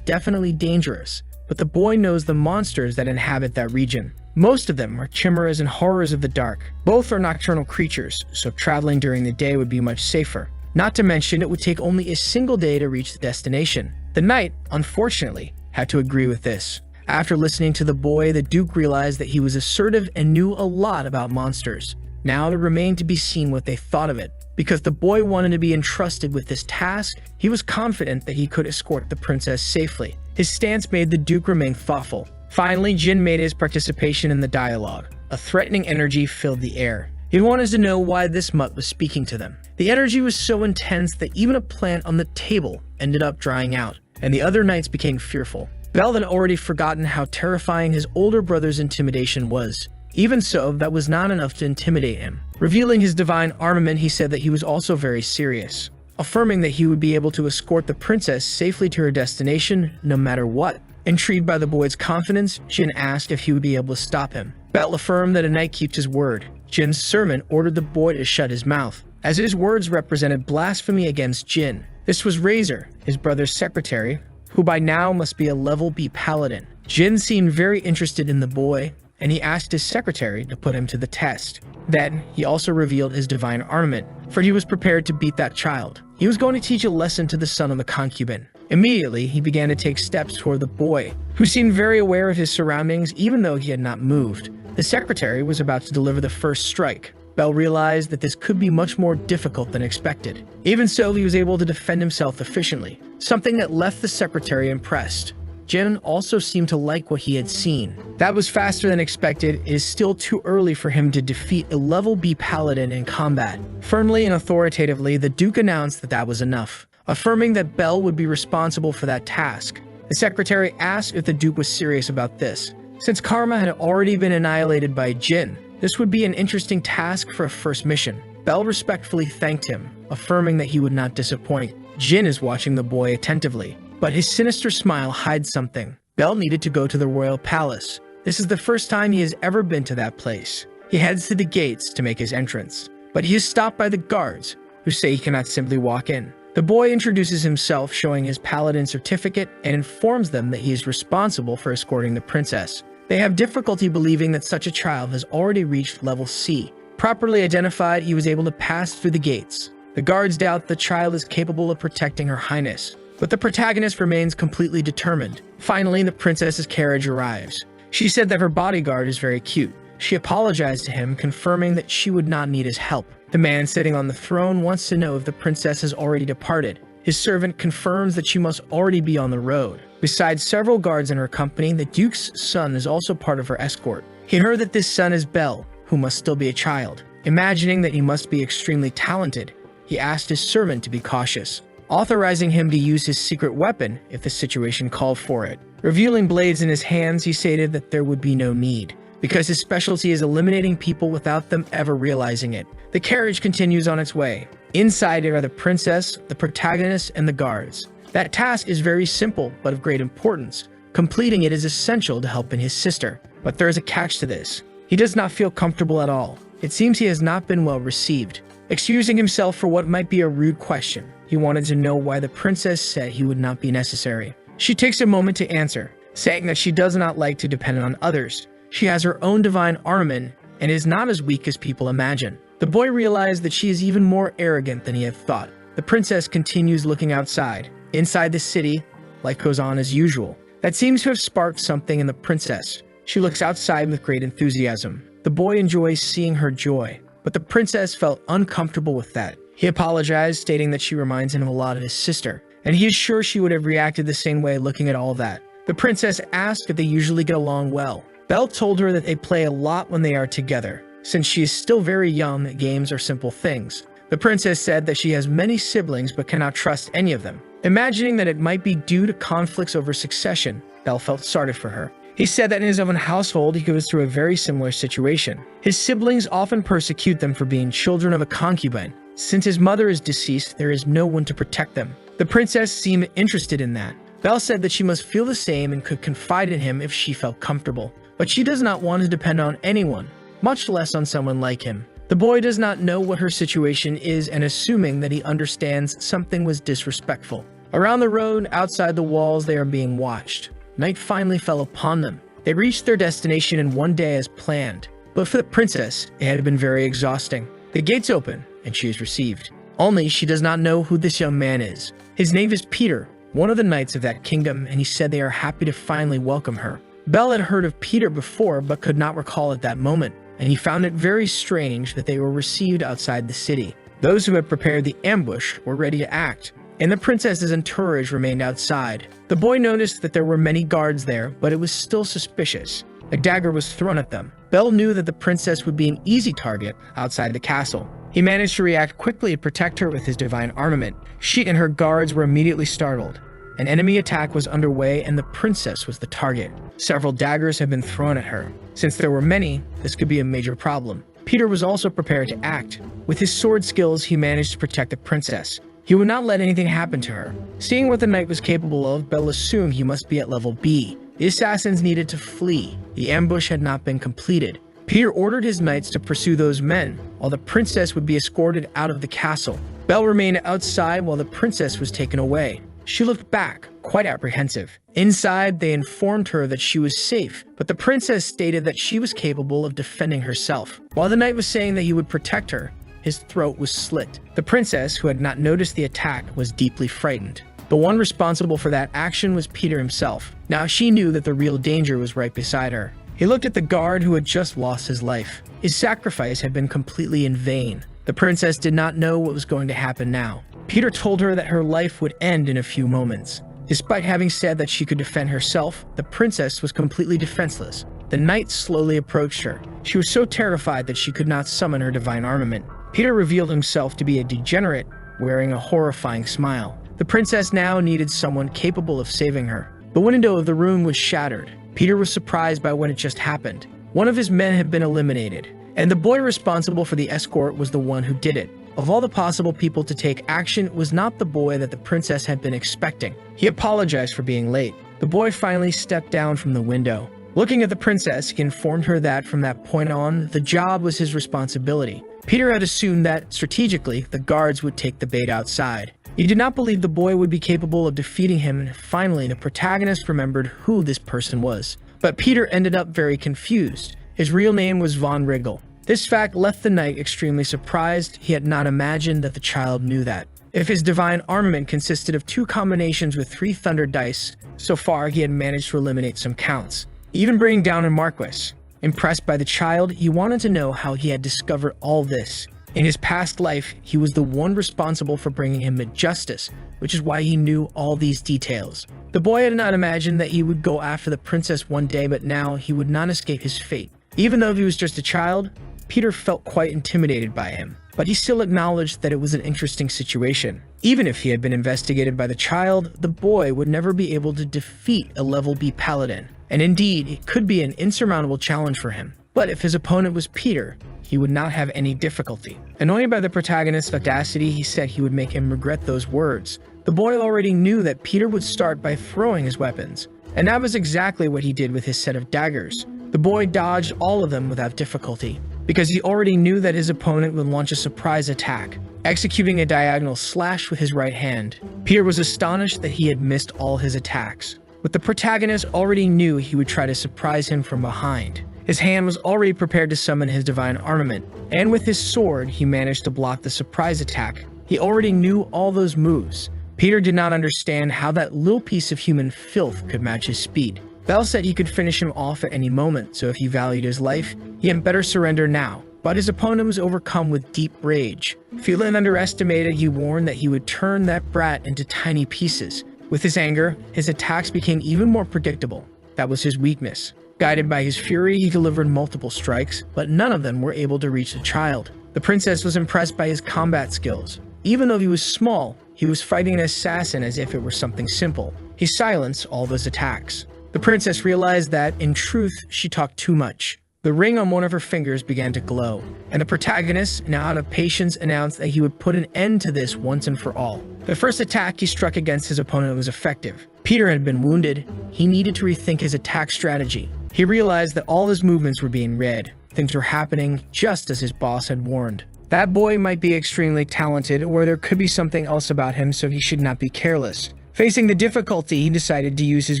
definitely dangerous, but the boy knows the monsters that inhabit that region. Most of them are chimeras and horrors of the dark. Both are nocturnal creatures, so traveling during the day would be much safer. Not to mention, it would take only a single day to reach the destination. The knight, unfortunately, had to agree with this. After listening to the boy, the Duke realized that he was assertive and knew a lot about monsters. Now it remained to be seen what they thought of it. Because the boy wanted to be entrusted with this task, he was confident that he could escort the princess safely. His stance made the Duke remain thoughtful. Finally, Jin made his participation in the dialogue. A threatening energy filled the air. He wanted to know why this mutt was speaking to them. The energy was so intense that even a plant on the table ended up drying out, and the other knights became fearful. Belle had already forgotten how terrifying his older brother's intimidation was. Even so, that was not enough to intimidate him. Revealing his divine armament, he said that he was also very serious, affirming that he would be able to escort the princess safely to her destination no matter what. Intrigued by the boy's confidence, Jin asked if he would be able to stop him. Belle affirmed that a knight keeps his word. Jin's servant ordered the boy to shut his mouth, as his words represented blasphemy against Jin. This was Razor, his brother's secretary, who by now must be a level B paladin. Jin seemed very interested in the boy, and he asked his secretary to put him to the test. Then, he also revealed his divine armament, for he was prepared to beat that child. He was going to teach a lesson to the son of the concubine. Immediately, he began to take steps toward the boy, who seemed very aware of his surroundings even though he had not moved. The secretary was about to deliver the first strike. Belle realized that this could be much more difficult than expected. Even so, he was able to defend himself efficiently, something that left the secretary impressed. Jin also seemed to like what he had seen. That was faster than expected. It is still too early for him to defeat a level B paladin in combat. Firmly and authoritatively, the Duke announced that that was enough, affirming that Belle would be responsible for that task. The secretary asked if the Duke was serious about this. Since Karma had already been annihilated by Jin, this would be an interesting task for a first mission. Belle respectfully thanked him, affirming that he would not disappoint. Jin is watching the boy attentively, but his sinister smile hides something. Belle needed to go to the royal palace. This is the first time he has ever been to that place. He heads to the gates to make his entrance, but he is stopped by the guards, who say he cannot simply walk in. The boy introduces himself, showing his paladin certificate, and informs them that he is responsible for escorting the princess. They have difficulty believing that such a child has already reached level C. Properly identified, he was able to pass through the gates. The guards doubt the child is capable of protecting her highness, but the protagonist remains completely determined. Finally, the princess's carriage arrives. She said that her bodyguard is very cute. She apologized to him, confirming that she would not need his help. The man sitting on the throne wants to know if the princess has already departed. His servant confirms that she must already be on the road. Besides several guards in her company, the duke's son is also part of her escort. He heard that this son is Belle, who must still be a child. Imagining that he must be extremely talented, he asked his servant to be cautious, authorizing him to use his secret weapon if the situation called for it. Revealing blades in his hands, he stated that there would be no need, because his specialty is eliminating people without them ever realizing it. The carriage continues on its way. Inside it are the princess, the protagonist, and the guards. That task is very simple, but of great importance. Completing it is essential to helping his sister. But there is a catch to this. He does not feel comfortable at all. It seems he has not been well received. Excusing himself for what might be a rude question, he wanted to know why the princess said he would not be necessary. She takes a moment to answer, saying that she does not like to depend on others. She has her own divine armament and is not as weak as people imagine. The boy realized that she is even more arrogant than he had thought. The princess continues looking outside. Inside the city, life goes on as usual. That seems to have sparked something in the princess. She looks outside with great enthusiasm. The boy enjoys seeing her joy, but the princess felt uncomfortable with that. He apologized, stating that she reminds him a lot of his sister, and he is sure she would have reacted the same way looking at all that. The princess asked if they usually get along well. Belle told her that they play a lot when they are together. Since she is still very young, games are simple things. The princess said that she has many siblings but cannot trust any of them. Imagining that it might be due to conflicts over succession, Belle felt sorry for her. He said that in his own household he goes through a very similar situation. His siblings often persecute them for being children of a concubine. Since his mother is deceased, there is no one to protect them. The princess seemed interested in that. Belle said that she must feel the same and could confide in him if she felt comfortable. But she does not want to depend on anyone, much less on someone like him. The boy does not know what her situation is, and assuming that he understands, something was disrespectful. Around the road, outside the walls, they are being watched. Night finally fell upon them. They reached their destination in one day as planned. But for the princess, it had been very exhausting. The gates open, and she is received. Only she does not know who this young man is. His name is Peter, one of the knights of that kingdom, and he said they are happy to finally welcome her. Belle had heard of Peter before, but could not recall at that moment, and he found it very strange that they were received outside the city. Those who had prepared the ambush were ready to act, and the princess's entourage remained outside. The boy noticed that there were many guards there, but it was still suspicious. A dagger was thrown at them. Belle knew that the princess would be an easy target outside the castle. He managed to react quickly and protect her with his divine armament. She and her guards were immediately startled. An enemy attack was underway and the princess was the target. Several daggers had been thrown at her. Since there were many, this could be a major problem. Peter was also prepared to act. With his sword skills, he managed to protect the princess. He would not let anything happen to her. Seeing what the knight was capable of, Belle assumed he must be at level B. The assassins needed to flee. The ambush had not been completed. Peter ordered his knights to pursue those men, while the princess would be escorted out of the castle. Belle remained outside while the princess was taken away. She looked back, quite apprehensive. Inside, they informed her that she was safe, but the princess stated that she was capable of defending herself. While the knight was saying that he would protect her, his throat was slit. The princess, who had not noticed the attack, was deeply frightened. The one responsible for that action was Peter himself. Now she knew that the real danger was right beside her. He looked at the guard who had just lost his life. His sacrifice had been completely in vain. The princess did not know what was going to happen now. Peter told her that her life would end in a few moments. Despite having said that she could defend herself, the princess was completely defenseless. The knight slowly approached her. She was so terrified that she could not summon her divine armament. Peter revealed himself to be a degenerate, wearing a horrifying smile. The princess now needed someone capable of saving her. The window of the room was shattered. Peter was surprised by what had just happened. One of his men had been eliminated, and the boy responsible for the escort was the one who did it. Of all the possible people to take action, it was not the boy that the princess had been expecting. He apologized for being late. The boy finally stepped down from the window. Looking at the princess, he informed her that from that point on, the job was his responsibility. Peter had assumed that, strategically, the guards would take the bait outside. He did not believe the boy would be capable of defeating him, and finally, the protagonist remembered who this person was. But Peter ended up very confused. His real name was Von Riggel. This fact left the knight extremely surprised. He had not imagined that the child knew that. If his divine armament consisted of 2 combinations with 3 thunder dice, so far he had managed to eliminate some counts, even bringing down a Marquis. Impressed by the child, he wanted to know how he had discovered all this. In his past life, he was the one responsible for bringing him justice, which is why he knew all these details. The boy had not imagined that he would go after the princess one day, but now he would not escape his fate. Even though he was just a child, Peter felt quite intimidated by him, but he still acknowledged that it was an interesting situation. Even if he had been investigated by the child, the boy would never be able to defeat a level B paladin, and indeed, it could be an insurmountable challenge for him. But if his opponent was Peter, he would not have any difficulty. Annoyed by the protagonist's audacity, he said he would make him regret those words. The boy already knew that Peter would start by throwing his weapons, and that was exactly what he did with his set of daggers. The boy dodged all of them without difficulty, because he already knew that his opponent would launch a surprise attack, executing a diagonal slash with his right hand. Peter was astonished that he had missed all his attacks, but the protagonist already knew he would try to surprise him from behind. His hand was already prepared to summon his divine armament, and with his sword, he managed to block the surprise attack. He already knew all those moves. Peter did not understand how that little piece of human filth could match his speed. Bell said he could finish him off at any moment, so if he valued his life, he had better surrender now. But his opponent was overcome with deep rage. Feeling underestimated, he warned that he would turn that brat into tiny pieces. With his anger, his attacks became even more predictable. That was his weakness. Guided by his fury, he delivered multiple strikes, but none of them were able to reach the child. The princess was impressed by his combat skills. Even though he was small, he was fighting an assassin as if it were something simple. He silenced all those attacks. The princess realized that, in truth, she talked too much. The ring on one of her fingers began to glow, and the protagonist, now out of patience, announced that he would put an end to this once and for all. The first attack he struck against his opponent was effective. Peter had been wounded. He needed to rethink his attack strategy. He realized that all his movements were being read. Things were happening just as his boss had warned. That boy might be extremely talented, or there could be something else about him, so he should not be careless. Facing the difficulty, he decided to use his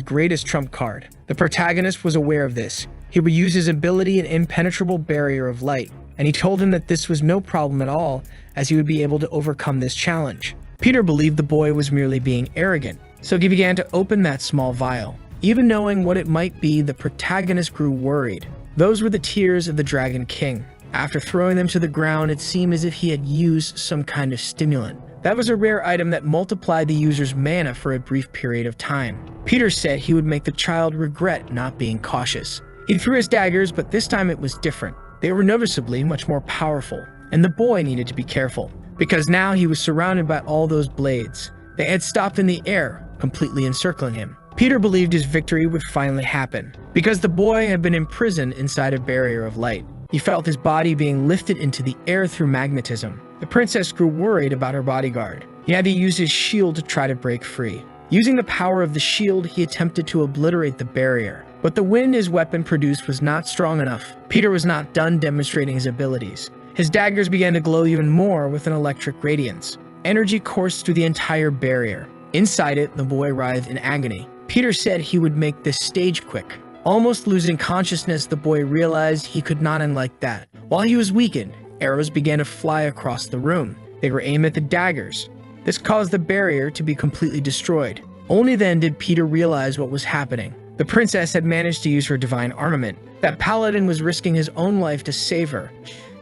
greatest trump card. The protagonist was aware of this. He would use his ability an impenetrable barrier of light, and he told him that this was no problem at all, as he would be able to overcome this challenge. Peter believed the boy was merely being arrogant, so he began to open that small vial. Even knowing what it might be, the protagonist grew worried. Those were the tears of the Dragon King. After throwing them to the ground, it seemed as if he had used some kind of stimulant. That was a rare item that multiplied the user's mana for a brief period of time. Peter said he would make the child regret not being cautious. He threw his daggers, but this time it was different. They were noticeably much more powerful, and the boy needed to be careful, because now he was surrounded by all those blades. They had stopped in the air, completely encircling him. Peter believed his victory would finally happen, because the boy had been imprisoned inside a barrier of light. He felt his body being lifted into the air through magnetism. The princess grew worried about her bodyguard. He had to use his shield to try to break free. Using the power of the shield, he attempted to obliterate the barrier. But the wind his weapon produced was not strong enough. Peter was not done demonstrating his abilities. His daggers began to glow even more with an electric radiance. Energy coursed through the entire barrier. Inside it, the boy writhed in agony. Peter said he would make this stage quick. Almost losing consciousness, the boy realized he could not end like that. While he was weakened, arrows began to fly across the room. They were aimed at the daggers. This caused the barrier to be completely destroyed. Only then did Peter realize what was happening. The princess had managed to use her divine armament. That paladin was risking his own life to save her.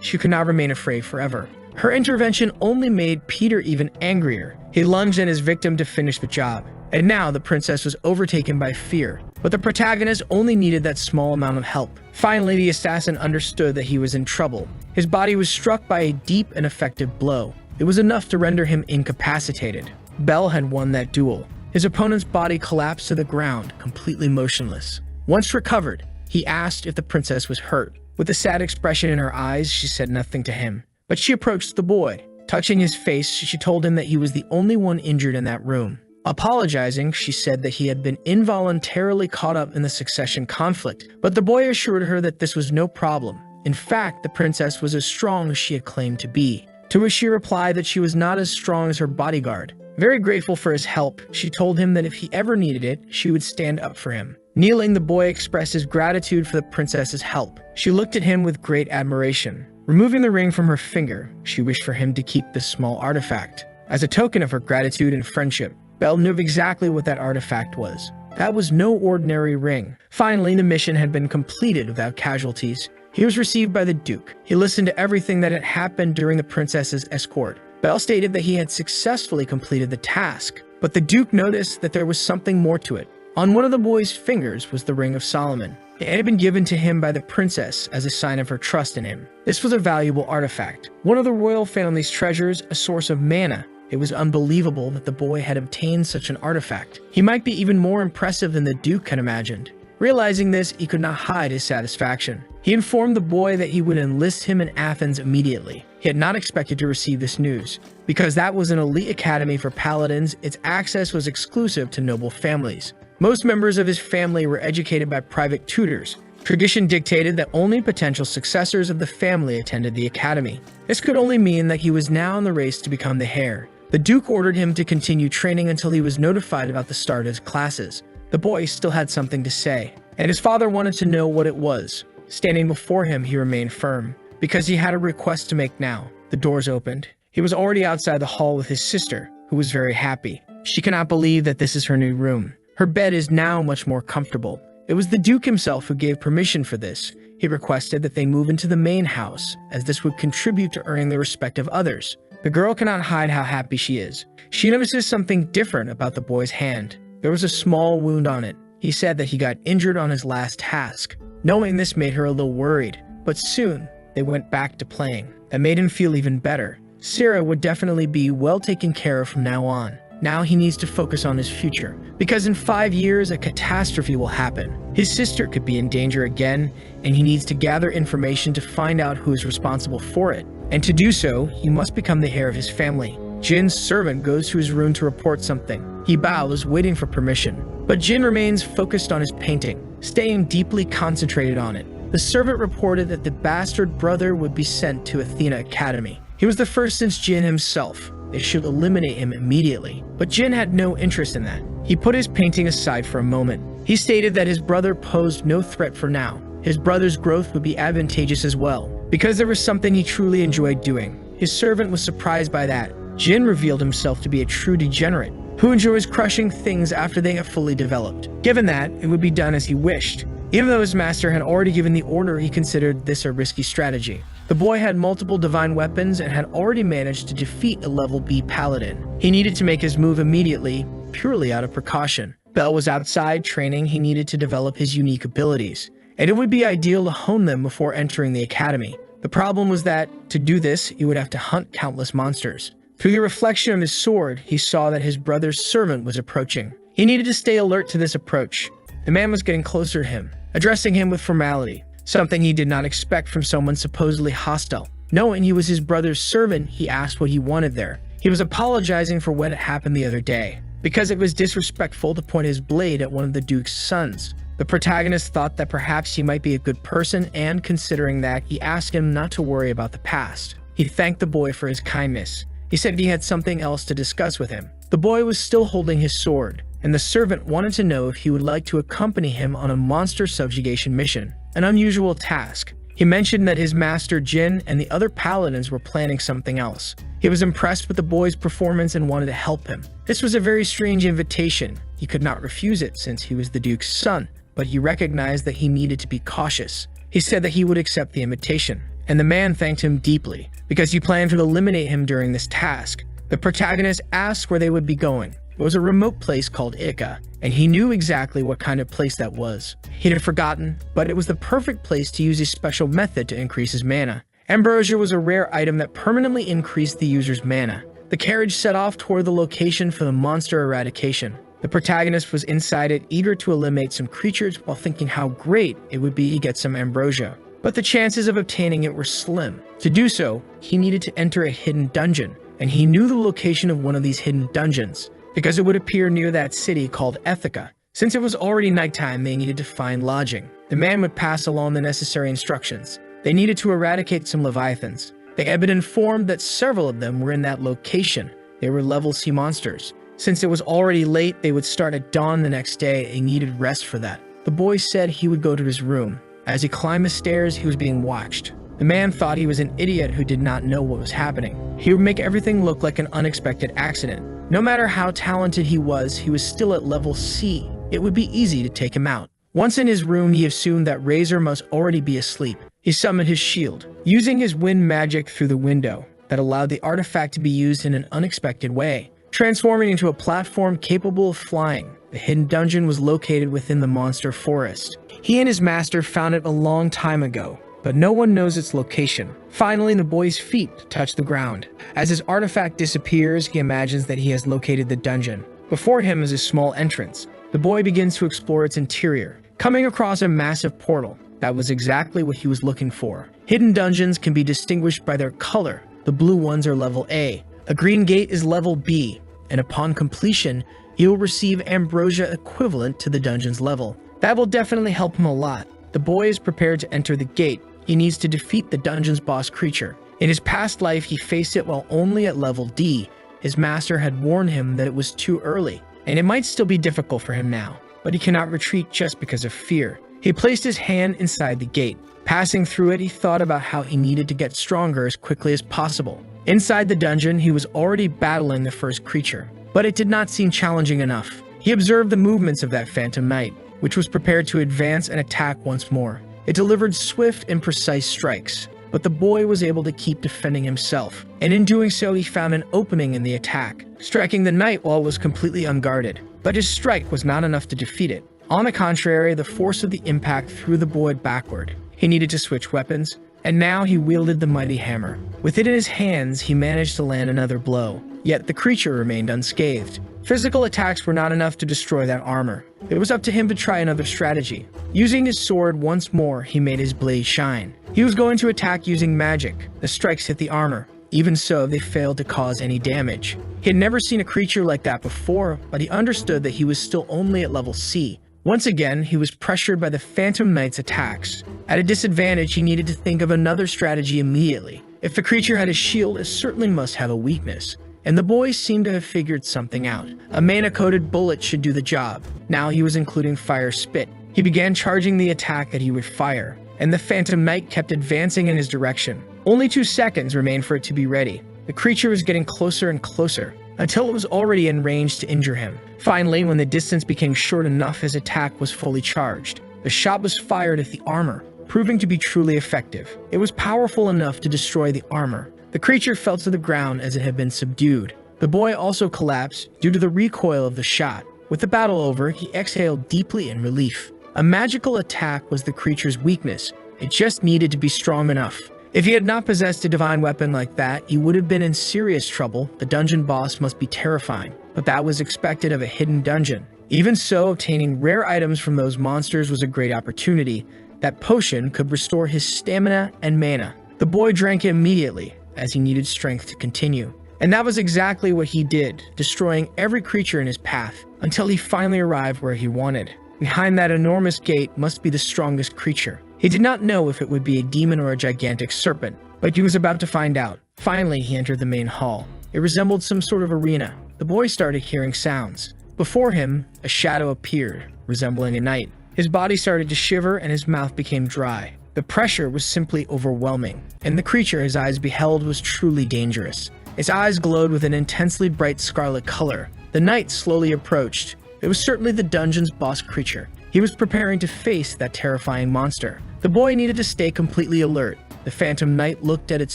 She could not remain afraid forever. Her intervention only made Peter even angrier. He lunged at his victim to finish the job. And now the princess was overtaken by fear. But the protagonist only needed that small amount of help. Finally, the assassin understood that he was in trouble. His body was struck by a deep and effective blow. It was enough to render him incapacitated. Bell had won that duel. His opponent's body collapsed to the ground, completely motionless. Once recovered, he asked if the princess was hurt. With a sad expression in her eyes, she said nothing to him. But she approached the boy. Touching his face, she told him that he was the only one injured in that room. Apologizing, she said that he had been involuntarily caught up in the succession conflict, but the boy assured her that this was no problem. In fact, the princess was as strong as she had claimed to be. To which she replied that she was not as strong as her bodyguard. Very grateful for his help, she told him that if he ever needed it, she would stand up for him. Kneeling, the boy expressed his gratitude for the princess's help. She looked at him with great admiration. Removing the ring from her finger, she wished for him to keep this small artifact. As a token of her gratitude and friendship, Belle knew exactly what that artifact was. That was no ordinary ring. Finally, the mission had been completed without casualties. He was received by the Duke. He listened to everything that had happened during the princess's escort. Belle stated that he had successfully completed the task, but the Duke noticed that there was something more to it. On one of the boy's fingers was the Ring of Solomon. It had been given to him by the princess as a sign of her trust in him. This was a valuable artifact, one of the royal family's treasures, a source of mana. It was unbelievable that the boy had obtained such an artifact. He might be even more impressive than the Duke had imagined. Realizing this, he could not hide his satisfaction. He informed the boy that he would enlist him in Athens immediately. He had not expected to receive this news. Because that was an elite academy for paladins, its access was exclusive to noble families. Most members of his family were educated by private tutors. Tradition dictated that only potential successors of the family attended the academy. This could only mean that he was now in the race to become the heir. The Duke ordered him to continue training until he was notified about the start of his classes. The boy still had something to say, and his father wanted to know what it was. Standing before him, he remained firm, because he had a request to make now. The doors opened. He was already outside the hall with his sister, who was very happy. She cannot believe that this is her new room. Her bed is now much more comfortable. It was the Duke himself who gave permission for this. He requested that they move into the main house, as this would contribute to earning the respect of others. The girl cannot hide how happy she is. She notices something different about the boy's hand. There was a small wound on it. He said that he got injured on his last task. Knowing this made her a little worried, but soon they went back to playing. That made him feel even better. Sarah would definitely be well taken care of from now on. Now he needs to focus on his future, because in 5 years a catastrophe will happen. His sister could be in danger again, and he needs to gather information to find out who is responsible for it. And to do so, he must become the heir of his family. Jin's servant goes to his room to report something. He bows, waiting for permission. But Jin remains focused on his painting, staying deeply concentrated on it. The servant reported that the bastard brother would be sent to Athena Academy. He was the first since Jin himself. They should eliminate him immediately. But Jin had no interest in that. He put his painting aside for a moment. He stated that his brother posed no threat for now. His brother's growth would be advantageous as well, because there was something he truly enjoyed doing. His servant was surprised by that. Jin revealed himself to be a true degenerate, who enjoys crushing things after they have fully developed. Given that, it would be done as he wished. Even though his master had already given the order, he considered this a risky strategy. The boy had multiple divine weapons and had already managed to defeat a level B paladin. He needed to make his move immediately, purely out of precaution. Belle was outside training. He needed to develop his unique abilities, and it would be ideal to hone them before entering the academy. The problem was that, to do this, he would have to hunt countless monsters. Through the reflection of his sword, he saw that his brother's servant was approaching. He needed to stay alert to this approach. The man was getting closer to him, addressing him with formality, something he did not expect from someone supposedly hostile. Knowing he was his brother's servant, he asked what he wanted there. He was apologizing for what had happened the other day, because it was disrespectful to point his blade at one of the Duke's sons. The protagonist thought that perhaps he might be a good person, and considering that, he asked him not to worry about the past. He thanked the boy for his kindness. He said he had something else to discuss with him. The boy was still holding his sword, and the servant wanted to know if he would like to accompany him on a monster subjugation mission, an unusual task. He mentioned that his master Jin and the other paladins were planning something else. He was impressed with the boy's performance and wanted to help him. This was a very strange invitation. He could not refuse it since he was the Duke's son, but he recognized that he needed to be cautious. He said that he would accept the invitation, and the man thanked him deeply, because he planned to eliminate him during this task. The protagonist asked where they would be going. It was a remote place called Ika, and he knew exactly what kind of place that was. He had forgotten, but it was the perfect place to use his special method to increase his mana. Ambrosia was a rare item that permanently increased the user's mana. The carriage set off toward the location for the monster eradication. The protagonist was inside it, eager to eliminate some creatures while thinking how great it would be to get some ambrosia. But the chances of obtaining it were slim. To do so, he needed to enter a hidden dungeon, and he knew the location of one of these hidden dungeons, because it would appear near that city called Ithaca. Since it was already nighttime, they needed to find lodging. The man would pass along the necessary instructions. They needed to eradicate some leviathans. They had been informed that several of them were in that location. They were level C monsters. Since it was already late, they would start at dawn the next day and needed rest for that. The boy said he would go to his room. As he climbed the stairs, he was being watched. The man thought he was an idiot who did not know what was happening. He would make everything look like an unexpected accident. No matter how talented he was still at level C. It would be easy to take him out. Once in his room, he assumed that Razor must already be asleep. He summoned his shield, using his wind magic through the window that allowed the artifact to be used in an unexpected way, transforming into a platform capable of flying. The hidden dungeon was located within the monster forest. He and his master found it a long time ago, but no one knows its location. Finally, the boy's feet touch the ground. As his artifact disappears, he imagines that he has located the dungeon. Before him is a small entrance. The boy begins to explore its interior, coming across a massive portal. That was exactly what he was looking for. Hidden dungeons can be distinguished by their color. The blue ones are level A. A green gate is level B, and upon completion, he will receive ambrosia equivalent to the dungeon's level. That will definitely help him a lot. The boy is prepared to enter the gate. He needs to defeat the dungeon's boss creature. In his past life, he faced it while only at level D. His master had warned him that it was too early, and it might still be difficult for him now, but he cannot retreat just because of fear. He placed his hand inside the gate. Passing through it, he thought about how he needed to get stronger as quickly as possible. Inside the dungeon, he was already battling the first creature, but it did not seem challenging enough. He observed the movements of that phantom knight, which was prepared to advance and attack once more. It delivered swift and precise strikes, but the boy was able to keep defending himself, and in doing so he found an opening in the attack, striking the knight while it was completely unguarded. But his strike was not enough to defeat it. On the contrary, the force of the impact threw the boy backward. He needed to switch weapons, and now he wielded the mighty hammer. With it in his hands, he managed to land another blow, yet the creature remained unscathed. Physical attacks were not enough to destroy that armor. It was up to him to try another strategy. Using his sword once more, he made his blade shine. He was going to attack using magic. The strikes hit the armor. Even so, they failed to cause any damage. He had never seen a creature like that before, but he understood that he was still only at level C. Once again, he was pressured by the Phantom Knight's attacks. At a disadvantage, he needed to think of another strategy immediately. If the creature had a shield, it certainly must have a weakness. And the boy seemed to have figured something out. A mana-coated bullet should do the job. Now he was including Fire Spit. He began charging the attack that he would fire, and the Phantom Knight kept advancing in his direction. Only 2 seconds remained for it to be ready. The creature was getting closer and closer, until it was already in range to injure him. Finally, when the distance became short enough, his attack was fully charged. The shot was fired at the armor, proving to be truly effective. It was powerful enough to destroy the armor. The creature fell to the ground as it had been subdued. The boy also collapsed due to the recoil of the shot. With the battle over, he exhaled deeply in relief. A magical attack was the creature's weakness. It just needed to be strong enough. If he had not possessed a divine weapon like that, he would have been in serious trouble. The dungeon boss must be terrifying, but that was expected of a hidden dungeon. Even so, obtaining rare items from those monsters was a great opportunity. That potion could restore his stamina and mana. The boy drank it immediately, as he needed strength to continue. And that was exactly what he did, destroying every creature in his path, until he finally arrived where he wanted. Behind that enormous gate must be the strongest creature. He did not know if it would be a demon or a gigantic serpent, but he was about to find out. Finally, he entered the main hall. It resembled some sort of arena. The boy started hearing sounds. Before him, a shadow appeared, resembling a knight. His body started to shiver and his mouth became dry. The pressure was simply overwhelming, and the creature his eyes beheld was truly dangerous. Its eyes glowed with an intensely bright scarlet color. The knight slowly approached. It was certainly the dungeon's boss creature. He was preparing to face that terrifying monster. The boy needed to stay completely alert. The Phantom Knight looked at its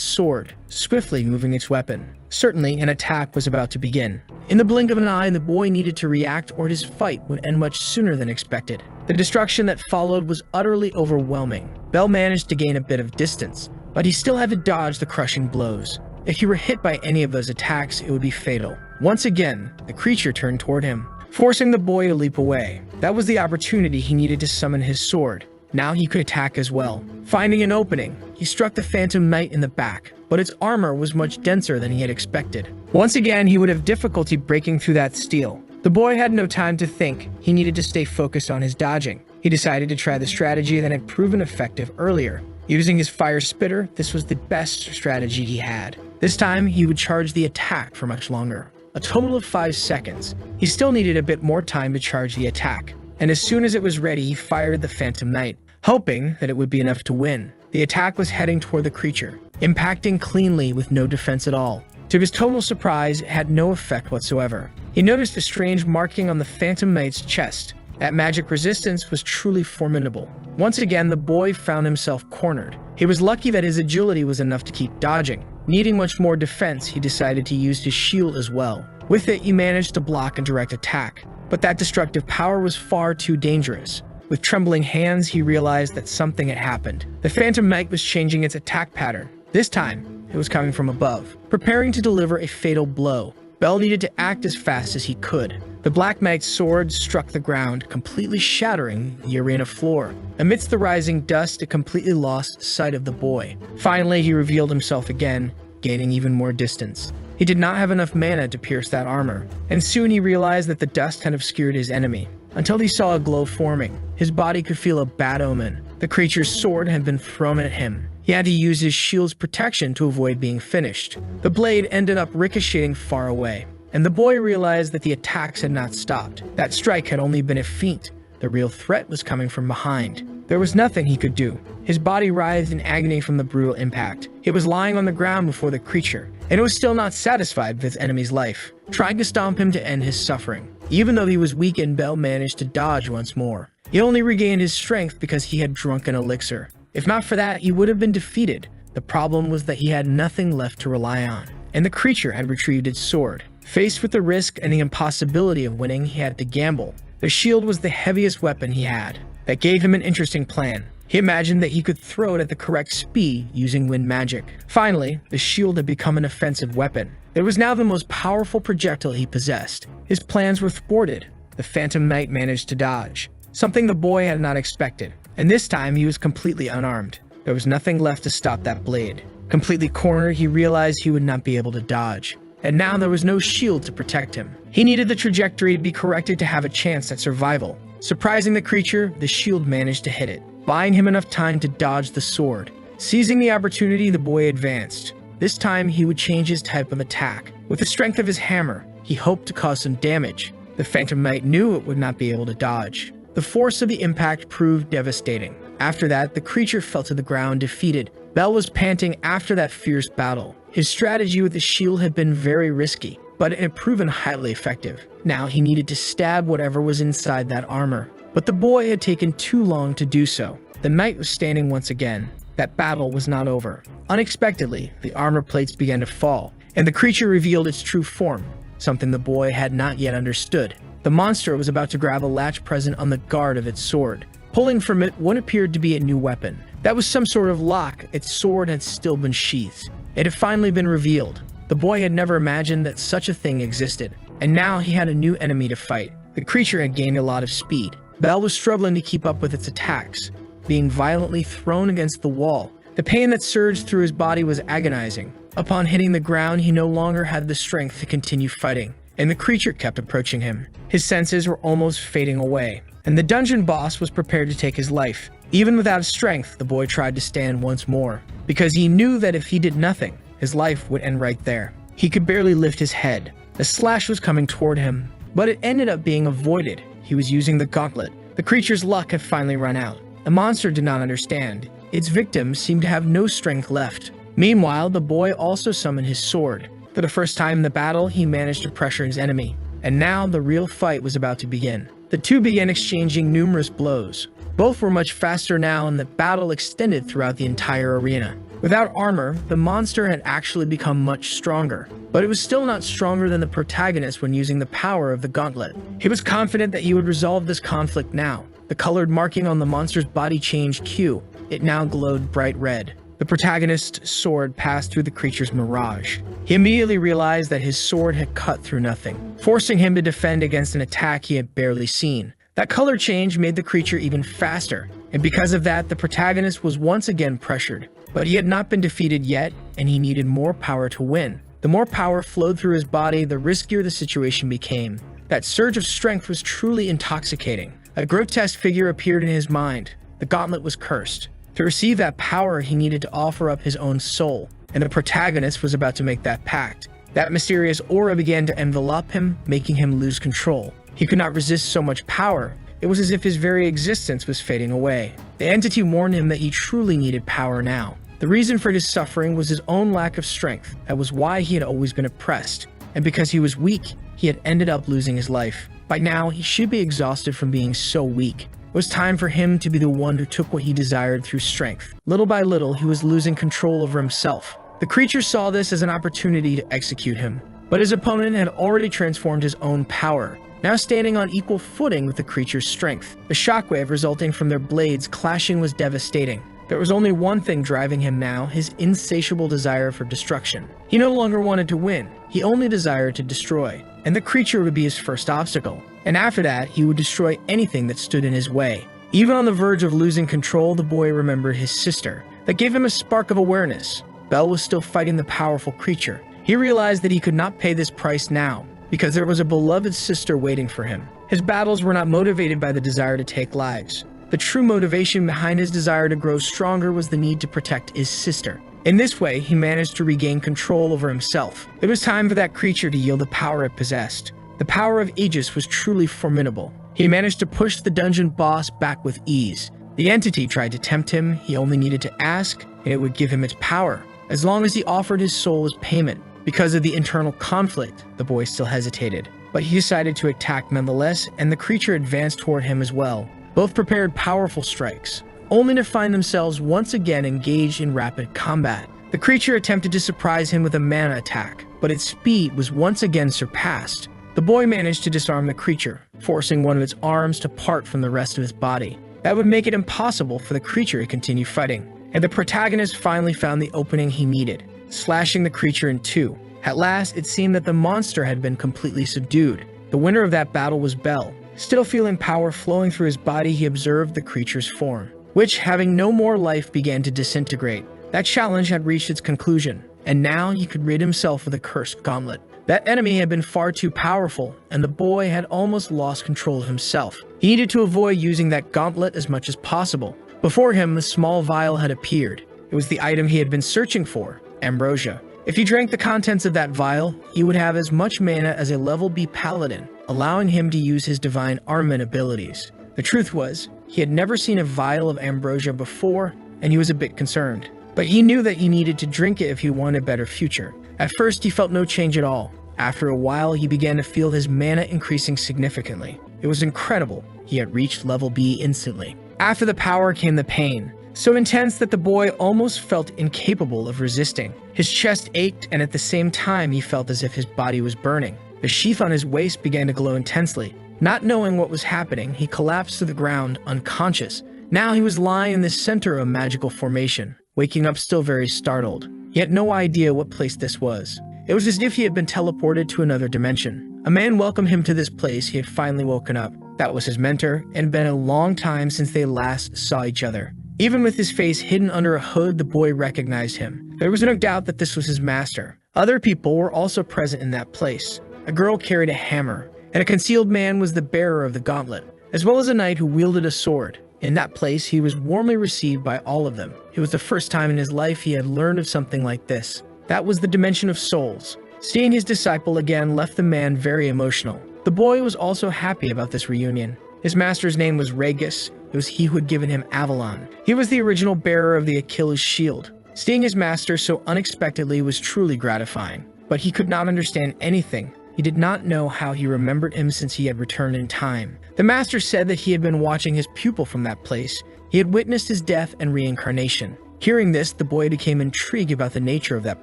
sword, swiftly moving its weapon. Certainly, an attack was about to begin. In the blink of an eye, the boy needed to react or his fight would end much sooner than expected. The destruction that followed was utterly overwhelming. Bell managed to gain a bit of distance, but he still had to dodge the crushing blows. If he were hit by any of those attacks, it would be fatal. Once again, the creature turned toward him. forcing the boy to leap away. That was the opportunity he needed to summon his sword. Now he could attack as well. Finding an opening, he struck the Phantom Knight in the back, but its armor was much denser than he had expected. Once again, he would have difficulty breaking through that steel. The boy had no time to think. He needed to stay focused on his dodging. He decided to try the strategy that had proven effective earlier. Using his fire spitter, this was the best strategy he had. This time, he would charge the attack for much longer. A total of 5 seconds. He still needed a bit more time to charge the attack. And as soon as it was ready, he fired the Phantom Knight, hoping that it would be enough to win. The attack was heading toward the creature, impacting cleanly with no defense at all. To his total surprise, it had no effect whatsoever. He noticed a strange marking on the Phantom Knight's chest. That magic resistance was truly formidable. Once again, the boy found himself cornered. He was lucky that his agility was enough to keep dodging. Needing much more defense, he decided to use his shield as well. With it, he managed to block a direct attack. But that destructive power was far too dangerous. With trembling hands, he realized that something had happened. The Phantom Knight was changing its attack pattern. This time, it was coming from above, preparing to deliver a fatal blow. Bell needed to act as fast as he could. The Black Knight's sword struck the ground, completely shattering the arena floor. Amidst the rising dust, it completely lost sight of the boy. Finally, he revealed himself again, gaining even more distance. He did not have enough mana to pierce that armor, and soon he realized that the dust had obscured his enemy, until he saw a glow forming. His body could feel a bad omen. The creature's sword had been thrown at him. He had to use his shield's protection to avoid being finished. The blade ended up ricocheting far away, and the boy realized that the attacks had not stopped. That strike had only been a feint. The real threat was coming from behind. There was nothing he could do. His body writhed in agony from the brutal impact. It was lying on the ground before the creature, and it was still not satisfied with its enemy's life, trying to stomp him to end his suffering. Even though he was weakened, Bell managed to dodge once more. He only regained his strength because he had drunk an elixir. If not for that, he would have been defeated. The problem was that he had nothing left to rely on, and the creature had retrieved its sword. Faced with the risk and the impossibility of winning, he had to gamble. The shield was the heaviest weapon he had. That gave him an interesting plan. He imagined that he could throw it at the correct speed using wind magic. Finally, the shield had become an offensive weapon. It was now the most powerful projectile he possessed. His plans were thwarted. The Phantom Knight managed to dodge, something the boy had not expected. And this time, he was completely unarmed. There was nothing left to stop that blade. Completely cornered, he realized he would not be able to dodge. And now there was no shield to protect him. He needed the trajectory to be corrected to have a chance at survival. Surprising the creature, the shield managed to hit it, buying him enough time to dodge the sword. Seizing the opportunity, the boy advanced. This time, he would change his type of attack. With the strength of his hammer, he hoped to cause some damage. The Phantom Knight knew it would not be able to dodge. The force of the impact proved devastating. After that, the creature fell to the ground defeated. Bell was panting after that fierce battle. His strategy with the shield had been very risky, but it had proven highly effective. Now he needed to stab whatever was inside that armor. But the boy had taken too long to do so. The knight was standing once again. That battle was not over. Unexpectedly, the armor plates began to fall, and the creature revealed its true form, something the boy had not yet understood. The monster was about to grab a latch present on the guard of its sword, pulling from it what appeared to be a new weapon. That was some sort of lock. Its sword had still been sheathed. It had finally been revealed. The boy had never imagined that such a thing existed, and now he had a new enemy to fight. The creature had gained a lot of speed. Bell was struggling to keep up with its attacks, being violently thrown against the wall. The pain that surged through his body was agonizing. Upon hitting the ground, he no longer had the strength to continue fighting, and the creature kept approaching him. His senses were almost fading away, and the dungeon boss was prepared to take his life. Even without strength, the boy tried to stand once more, because he knew that if he did nothing, his life would end right there. He could barely lift his head. The slash was coming toward him, but it ended up being avoided. He was using the gauntlet. The creature's luck had finally run out. The monster did not understand. Its victims seemed to have no strength left. Meanwhile, the boy also summoned his sword. For the first time in the battle, he managed to pressure his enemy. And now the real fight was about to begin. The two began exchanging numerous blows. Both were much faster now, and the battle extended throughout the entire arena. Without armor, the monster had actually become much stronger, but it was still not stronger than the protagonist when using the power of the gauntlet. He was confident that he would resolve this conflict now. The colored marking on the monster's body changed hue. It now glowed bright red. The The protagonist's sword passed through the creature's mirage. He immediately realized that his sword had cut through nothing, forcing him to defend against an attack he had barely seen. That color change made the creature even faster, and because of that, the protagonist was once again pressured. But he had not been defeated yet, and he needed more power to win. The more power flowed through his body, the riskier the situation became. That surge of strength was truly intoxicating. A grotesque figure appeared in his mind. The gauntlet was cursed. To receive that power, he needed to offer up his own soul, and the protagonist was about to make that pact. That mysterious aura began to envelop him, making him lose control. He could not resist so much power. It was as if his very existence was fading away. The entity warned him that he truly needed power now. The reason for his suffering was his own lack of strength. That was why he had always been oppressed. And because he was weak, he had ended up losing his life. By now, he should be exhausted from being so weak. It was time for him to be the one who took what he desired through strength. Little by little, he was losing control over himself. The creature saw this as an opportunity to execute him. But his opponent had already transformed his own power, now standing on equal footing with the creature's strength. The shockwave resulting from their blades clashing was devastating. There was only one thing driving him now, his insatiable desire for destruction. He no longer wanted to win, he only desired to destroy. And the creature would be his first obstacle. And after that, he would destroy anything that stood in his way. Even on the verge of losing control, the boy remembered his sister. That gave him a spark of awareness. Belle was still fighting the powerful creature. He realized that he could not pay this price now, because there was a beloved sister waiting for him. His battles were not motivated by the desire to take lives. The true motivation behind his desire to grow stronger was the need to protect his sister. In this way, he managed to regain control over himself. It was time for that creature to yield the power it possessed. The power of Aegis was truly formidable. He managed to push the dungeon boss back with ease. The entity tried to tempt him, he only needed to ask, and it would give him its power, as long as he offered his soul as payment. Because of the internal conflict, the boy still hesitated. But he decided to attack nonetheless, and the creature advanced toward him as well. Both prepared powerful strikes, only to find themselves once again engaged in rapid combat. The creature attempted to surprise him with a mana attack, but its speed was once again surpassed. The boy managed to disarm the creature, forcing one of its arms to part from the rest of its body. That would make it impossible for the creature to continue fighting, and the protagonist finally found the opening he needed, slashing the creature in two. At last, it seemed that the monster had been completely subdued. The winner of that battle was Belle. Still feeling power flowing through his body, he observed the creature's form, which, having no more life, began to disintegrate. That challenge had reached its conclusion, and now he could rid himself of the cursed gauntlet. That enemy had been far too powerful, and the boy had almost lost control of himself. He needed to avoid using that gauntlet as much as possible. Before him, a small vial had appeared. It was the item he had been searching for, ambrosia. If he drank the contents of that vial, he would have as much mana as a level B paladin, allowing him to use his divine armament abilities. The truth was, he had never seen a vial of ambrosia before, and he was a bit concerned. But he knew that he needed to drink it if he wanted a better future. At first, he felt no change at all. After a while, he began to feel his mana increasing significantly. It was incredible. He had reached level B instantly. After the power came the pain, so intense that the boy almost felt incapable of resisting. His chest ached, and at the same time, he felt as if his body was burning. The sheath on his waist began to glow intensely. Not knowing what was happening, he collapsed to the ground, unconscious. Now he was lying in the center of a magical formation, waking up still very startled. He had no idea what place this was. It was as if he had been teleported to another dimension. A man welcomed him to this place. He had finally woken up. That was his mentor, and it had been a long time since they last saw each other. Even with his face hidden under a hood, the boy recognized him. There was no doubt that this was his master. Other people were also present in that place. A girl carried a hammer, and a concealed man was the bearer of the gauntlet, as well as a knight who wielded a sword. In that place, he was warmly received by all of them. It was the first time in his life he had learned of something like this. That was the dimension of souls. Seeing his disciple again left the man very emotional. The boy was also happy about this reunion. His master's name was Regis. It was he who had given him Avalon. He was the original bearer of the Achilles shield. Seeing his master so unexpectedly was truly gratifying. But he could not understand anything. He did not know how he remembered him since he had returned in time. The master said that he had been watching his pupil from that place. He had witnessed his death and reincarnation. Hearing this, the boy became intrigued about the nature of that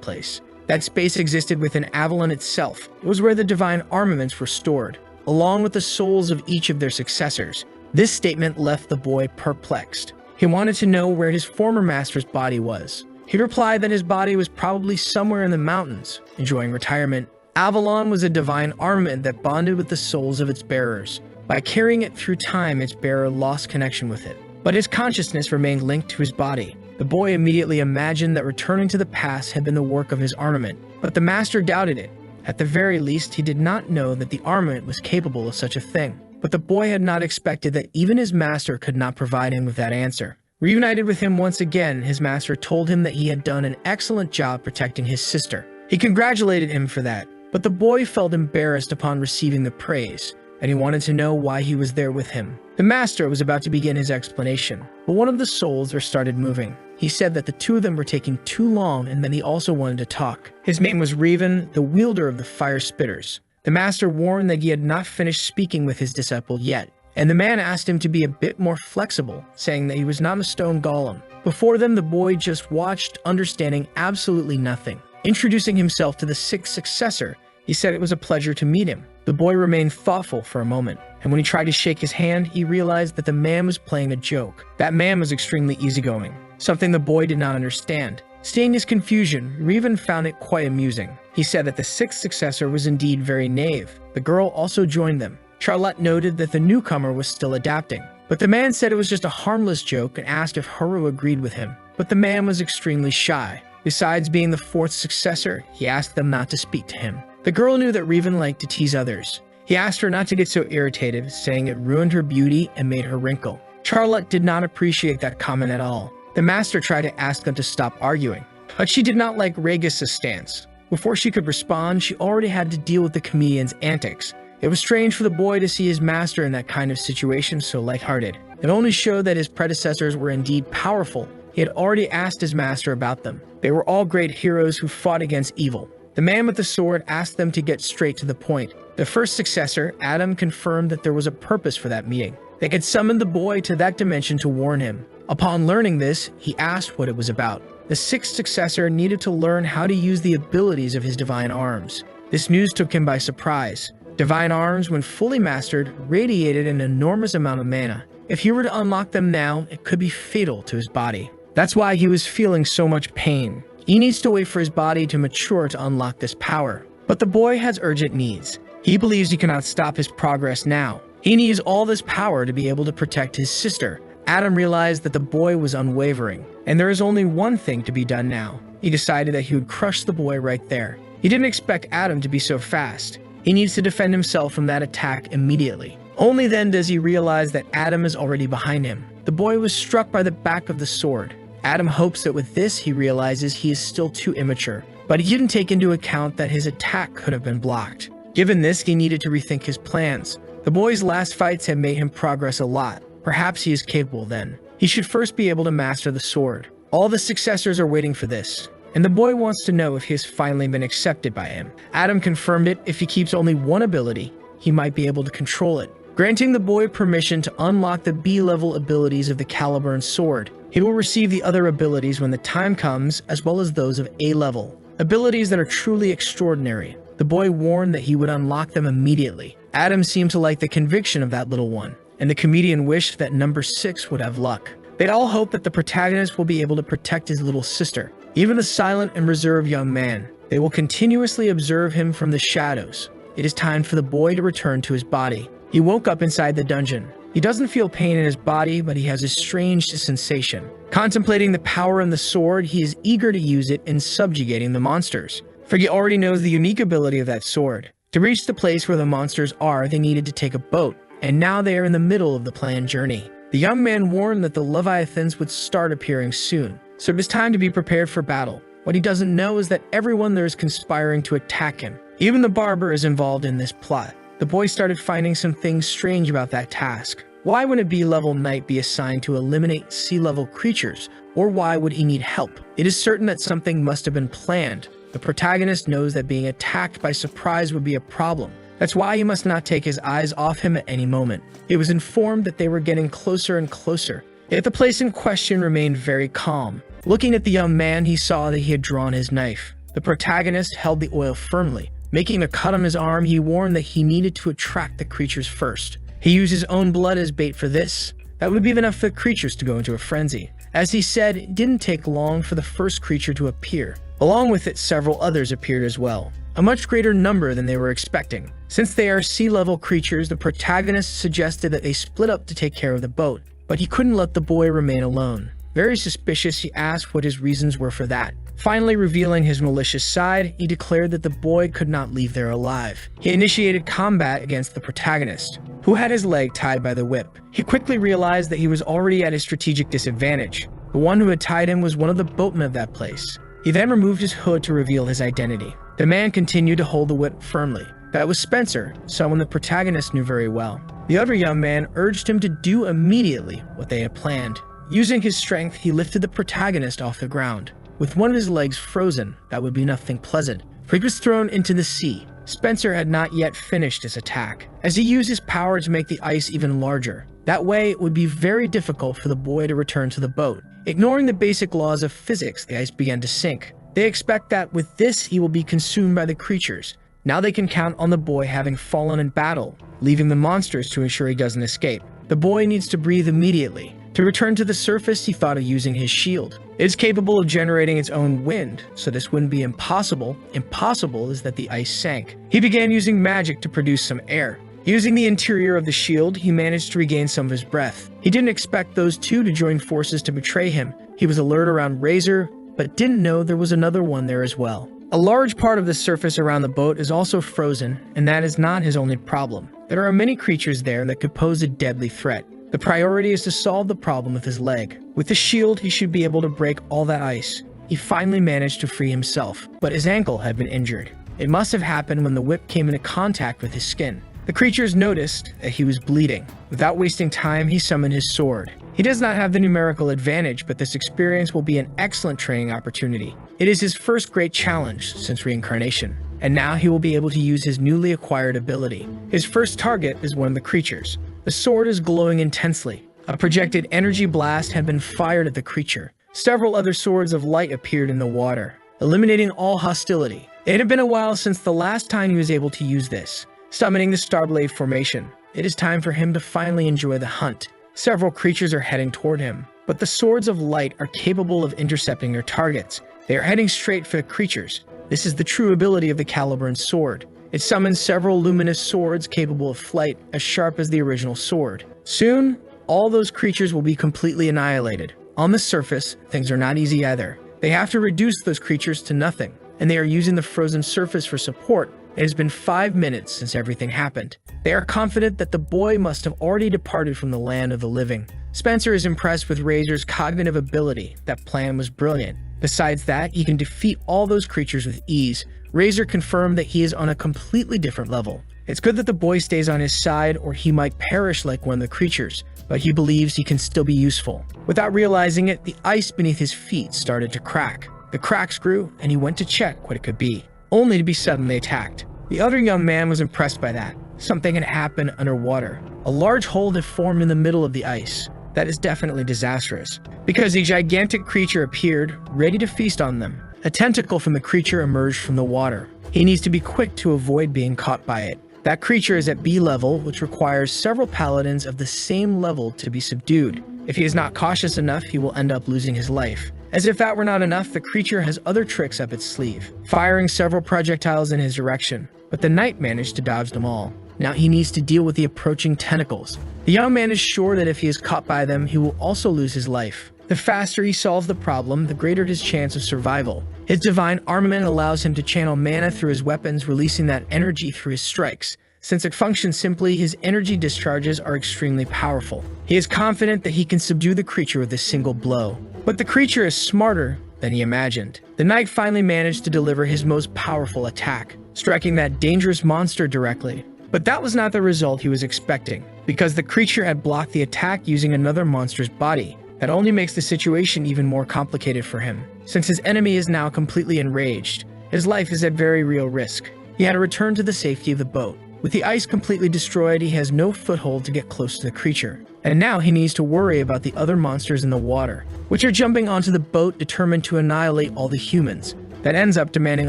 place. That space existed within Avalon itself. It was where the divine armaments were stored, along with the souls of each of their successors. This statement left the boy perplexed. He wanted to know where his former master's body was. He replied that his body was probably somewhere in the mountains, enjoying retirement. Avalon was a divine armament that bonded with the souls of its bearers. By carrying it through time, its bearer lost connection with it, but his consciousness remained linked to his body. The boy immediately imagined that returning to the past had been the work of his armament, but the master doubted it. At the very least, he did not know that the armament was capable of such a thing. But the boy had not expected that even his master could not provide him with that answer. Reunited with him once again, his master told him that he had done an excellent job protecting his sister. He congratulated him for that, but the boy felt embarrassed upon receiving the praise, and he wanted to know why he was there with him. The master was about to begin his explanation, but one of the souls started moving. He said that the two of them were taking too long and that he also wanted to talk. His name was Revan, the wielder of the fire spitters. The master warned that he had not finished speaking with his disciple yet, and the man asked him to be a bit more flexible, saying that he was not a stone golem. Before them, the boy just watched, understanding absolutely nothing. Introducing himself to the sixth successor, he said it was a pleasure to meet him. The boy remained thoughtful for a moment, and when he tried to shake his hand, he realized that the man was playing a joke. That man was extremely easygoing, something the boy did not understand. Seeing his confusion, Revan found it quite amusing. He said that the sixth successor was indeed very naive. The girl also joined them. Charlotte noted that the newcomer was still adapting, but the man said it was just a harmless joke and asked if Haru agreed with him. But the man was extremely shy. Besides being the fourth successor, he asked them not to speak to him. The girl knew that Revan liked to tease others. He asked her not to get so irritated, saying it ruined her beauty and made her wrinkle. Charlotte did not appreciate that comment at all. The master tried to ask them to stop arguing, but she did not like Regis' stance. Before she could respond, she already had to deal with the comedian's antics. It was strange for the boy to see his master in that kind of situation so lighthearted. It only showed that his predecessors were indeed powerful. He had already asked his master about them. They were all great heroes who fought against evil. The man with the sword asked them to get straight to the point. The first successor, Adam, confirmed that there was a purpose for that meeting. They had summoned the boy to that dimension to warn him. Upon learning this, he asked what it was about. The sixth successor needed to learn how to use the abilities of his divine arms. This news took him by surprise. Divine arms, when fully mastered, radiated an enormous amount of mana. If he were to unlock them now, it could be fatal to his body. That's why he was feeling so much pain. He needs to wait for his body to mature to unlock this power. But the boy has urgent needs. He believes he cannot stop his progress now. He needs all this power to be able to protect his sister. Adam realized that the boy was unwavering, and there is only one thing to be done now. He decided that he would crush the boy right there. He didn't expect Adam to be so fast. He needs to defend himself from that attack immediately. Only then does he realize that Adam is already behind him. The boy was struck by the back of the sword. Adam hopes that with this he realizes he is still too immature, but he didn't take into account that his attack could have been blocked. Given this, he needed to rethink his plans. The boy's last fights had made him progress a lot. Perhaps he is capable then. He should first be able to master the sword. All the successors are waiting for this, and the boy wants to know if he has finally been accepted by him. Adam confirmed it. If he keeps only one ability, he might be able to control it, granting the boy permission to unlock the B-level abilities of the Caliburn sword. He will receive the other abilities when the time comes, as well as those of A-level, abilities that are truly extraordinary. The boy warned that he would unlock them immediately. Adam seemed to like the conviction of that little one, and the comedian wished that number 6 would have luck. They'd all hope that the protagonist will be able to protect his little sister. Even the silent and reserved young man, they will continuously observe him from the shadows. It is time for the boy to return to his body. He woke up inside the dungeon. He doesn't feel pain in his body, but he has a strange sensation. Contemplating the power in the sword, he is eager to use it in subjugating the monsters, for he already knows the unique ability of that sword. To reach the place where the monsters are, they needed to take a boat, and now they are in the middle of the planned journey. The young man warned that the Leviathans would start appearing soon, so it was time to be prepared for battle. What he doesn't know is that everyone there is conspiring to attack him. Even the barber is involved in this plot. The boy started finding some things strange about that task. Why would a B-level knight be assigned to eliminate C-level creatures, or why would he need help? It is certain that something must have been planned. The protagonist knows that being attacked by surprise would be a problem. That's why he must not take his eyes off him at any moment. He was informed that they were getting closer and closer, yet the place in question remained very calm. Looking at the young man, he saw that he had drawn his knife. The protagonist held the oil firmly. Making a cut on his arm, he warned that he needed to attract the creatures first. He used his own blood as bait for this. That would be enough for the creatures to go into a frenzy. As he said, it didn't take long for the first creature to appear. Along with it, several others appeared as well, a much greater number than they were expecting. Since they are sea-level creatures, the protagonist suggested that they split up to take care of the boat, but he couldn't let the boy remain alone. Very suspicious, he asked what his reasons were for that. Finally revealing his malicious side, he declared that the boy could not leave there alive. He initiated combat against the protagonist, who had his leg tied by the whip. He quickly realized that he was already at a strategic disadvantage. The one who had tied him was one of the boatmen of that place. He then removed his hood to reveal his identity. The man continued to hold the whip firmly. That was Spencer, someone the protagonist knew very well. The other young man urged him to do immediately what they had planned. Using his strength, he lifted the protagonist off the ground. With one of his legs frozen, that would be nothing pleasant, for he was thrown into the sea. Spencer had not yet finished his attack, as he used his power to make the ice even larger. That way, it would be very difficult for the boy to return to the boat. Ignoring the basic laws of physics, the ice began to sink. They expect that with this, he will be consumed by the creatures. Now they can count on the boy having fallen in battle, leaving the monsters to ensure he doesn't escape. The boy needs to breathe immediately. To return to the surface, he thought of using his shield. It is capable of generating its own wind, so this wouldn't be impossible. Impossible is that the ice sank. He began using magic to produce some air. Using the interior of the shield, he managed to regain some of his breath. He didn't expect those two to join forces to betray him. He was alert around Razor, but didn't know there was another one there as well. A large part of the surface around the boat is also frozen, and that is not his only problem. There are many creatures there that could pose a deadly threat. The priority is to solve the problem with his leg. With the shield, he should be able to break all that ice. He finally managed to free himself, but his ankle had been injured. It must have happened when the whip came into contact with his skin. The creatures noticed that he was bleeding. Without wasting time, he summoned his sword. He does not have the numerical advantage, but this experience will be an excellent training opportunity. It is his first great challenge since reincarnation, and now he will be able to use his newly acquired ability. His first target is one of the creatures. The sword is glowing intensely. A projected energy blast had been fired at the creature. Several other swords of light appeared in the water, eliminating all hostility. It had been a while since the last time he was able to use this. Summoning the Starblade formation, it is time for him to finally enjoy the hunt. Several creatures are heading toward him, but the swords of light are capable of intercepting their targets. They are heading straight for the creatures. This is the true ability of the Caliburn sword. It summons several luminous swords capable of flight as sharp as the original sword. Soon, all those creatures will be completely annihilated. On the surface, things are not easy either. They have to reduce those creatures to nothing, and they are using the frozen surface for support. It has been 5 minutes since everything happened. They are confident that the boy must have already departed from the land of the living. Spencer is impressed with Razor's cognitive ability. That plan was brilliant. Besides that, he can defeat all those creatures with ease. Razor confirmed that he is on a completely different level. It's good that the boy stays on his side, or he might perish like one of the creatures, but he believes he can still be useful. Without realizing it, the ice beneath his feet started to crack. The cracks grew, and he went to check what it could be, only to be suddenly attacked. The other young man was impressed by that. Something had happened underwater. A large hole had formed in the middle of the ice. That is definitely disastrous, because a gigantic creature appeared, ready to feast on them. A tentacle from the creature emerged from the water. He needs to be quick to avoid being caught by it. That creature is at B level, which requires several paladins of the same level to be subdued. If he is not cautious enough, he will end up losing his life. As if that were not enough, the creature has other tricks up its sleeve, firing several projectiles in his direction, but the knight managed to dodge them all. Now he needs to deal with the approaching tentacles. The young man is sure that if he is caught by them, he will also lose his life. The faster he solves the problem, the greater his chance of survival. His divine armament allows him to channel mana through his weapons, releasing that energy through his strikes. Since it functions simply, his energy discharges are extremely powerful. He is confident that he can subdue the creature with a single blow. But the creature is smarter than he imagined. The knight finally managed to deliver his most powerful attack, striking that dangerous monster directly. But that was not the result he was expecting, because the creature had blocked the attack using another monster's body. That only makes the situation even more complicated for him. Since his enemy is now completely enraged, his life is at very real risk. He had to return to the safety of the boat. With the ice completely destroyed, he has no foothold to get close to the creature. And now he needs to worry about the other monsters in the water, which are jumping onto the boat determined to annihilate all the humans. That ends up demanding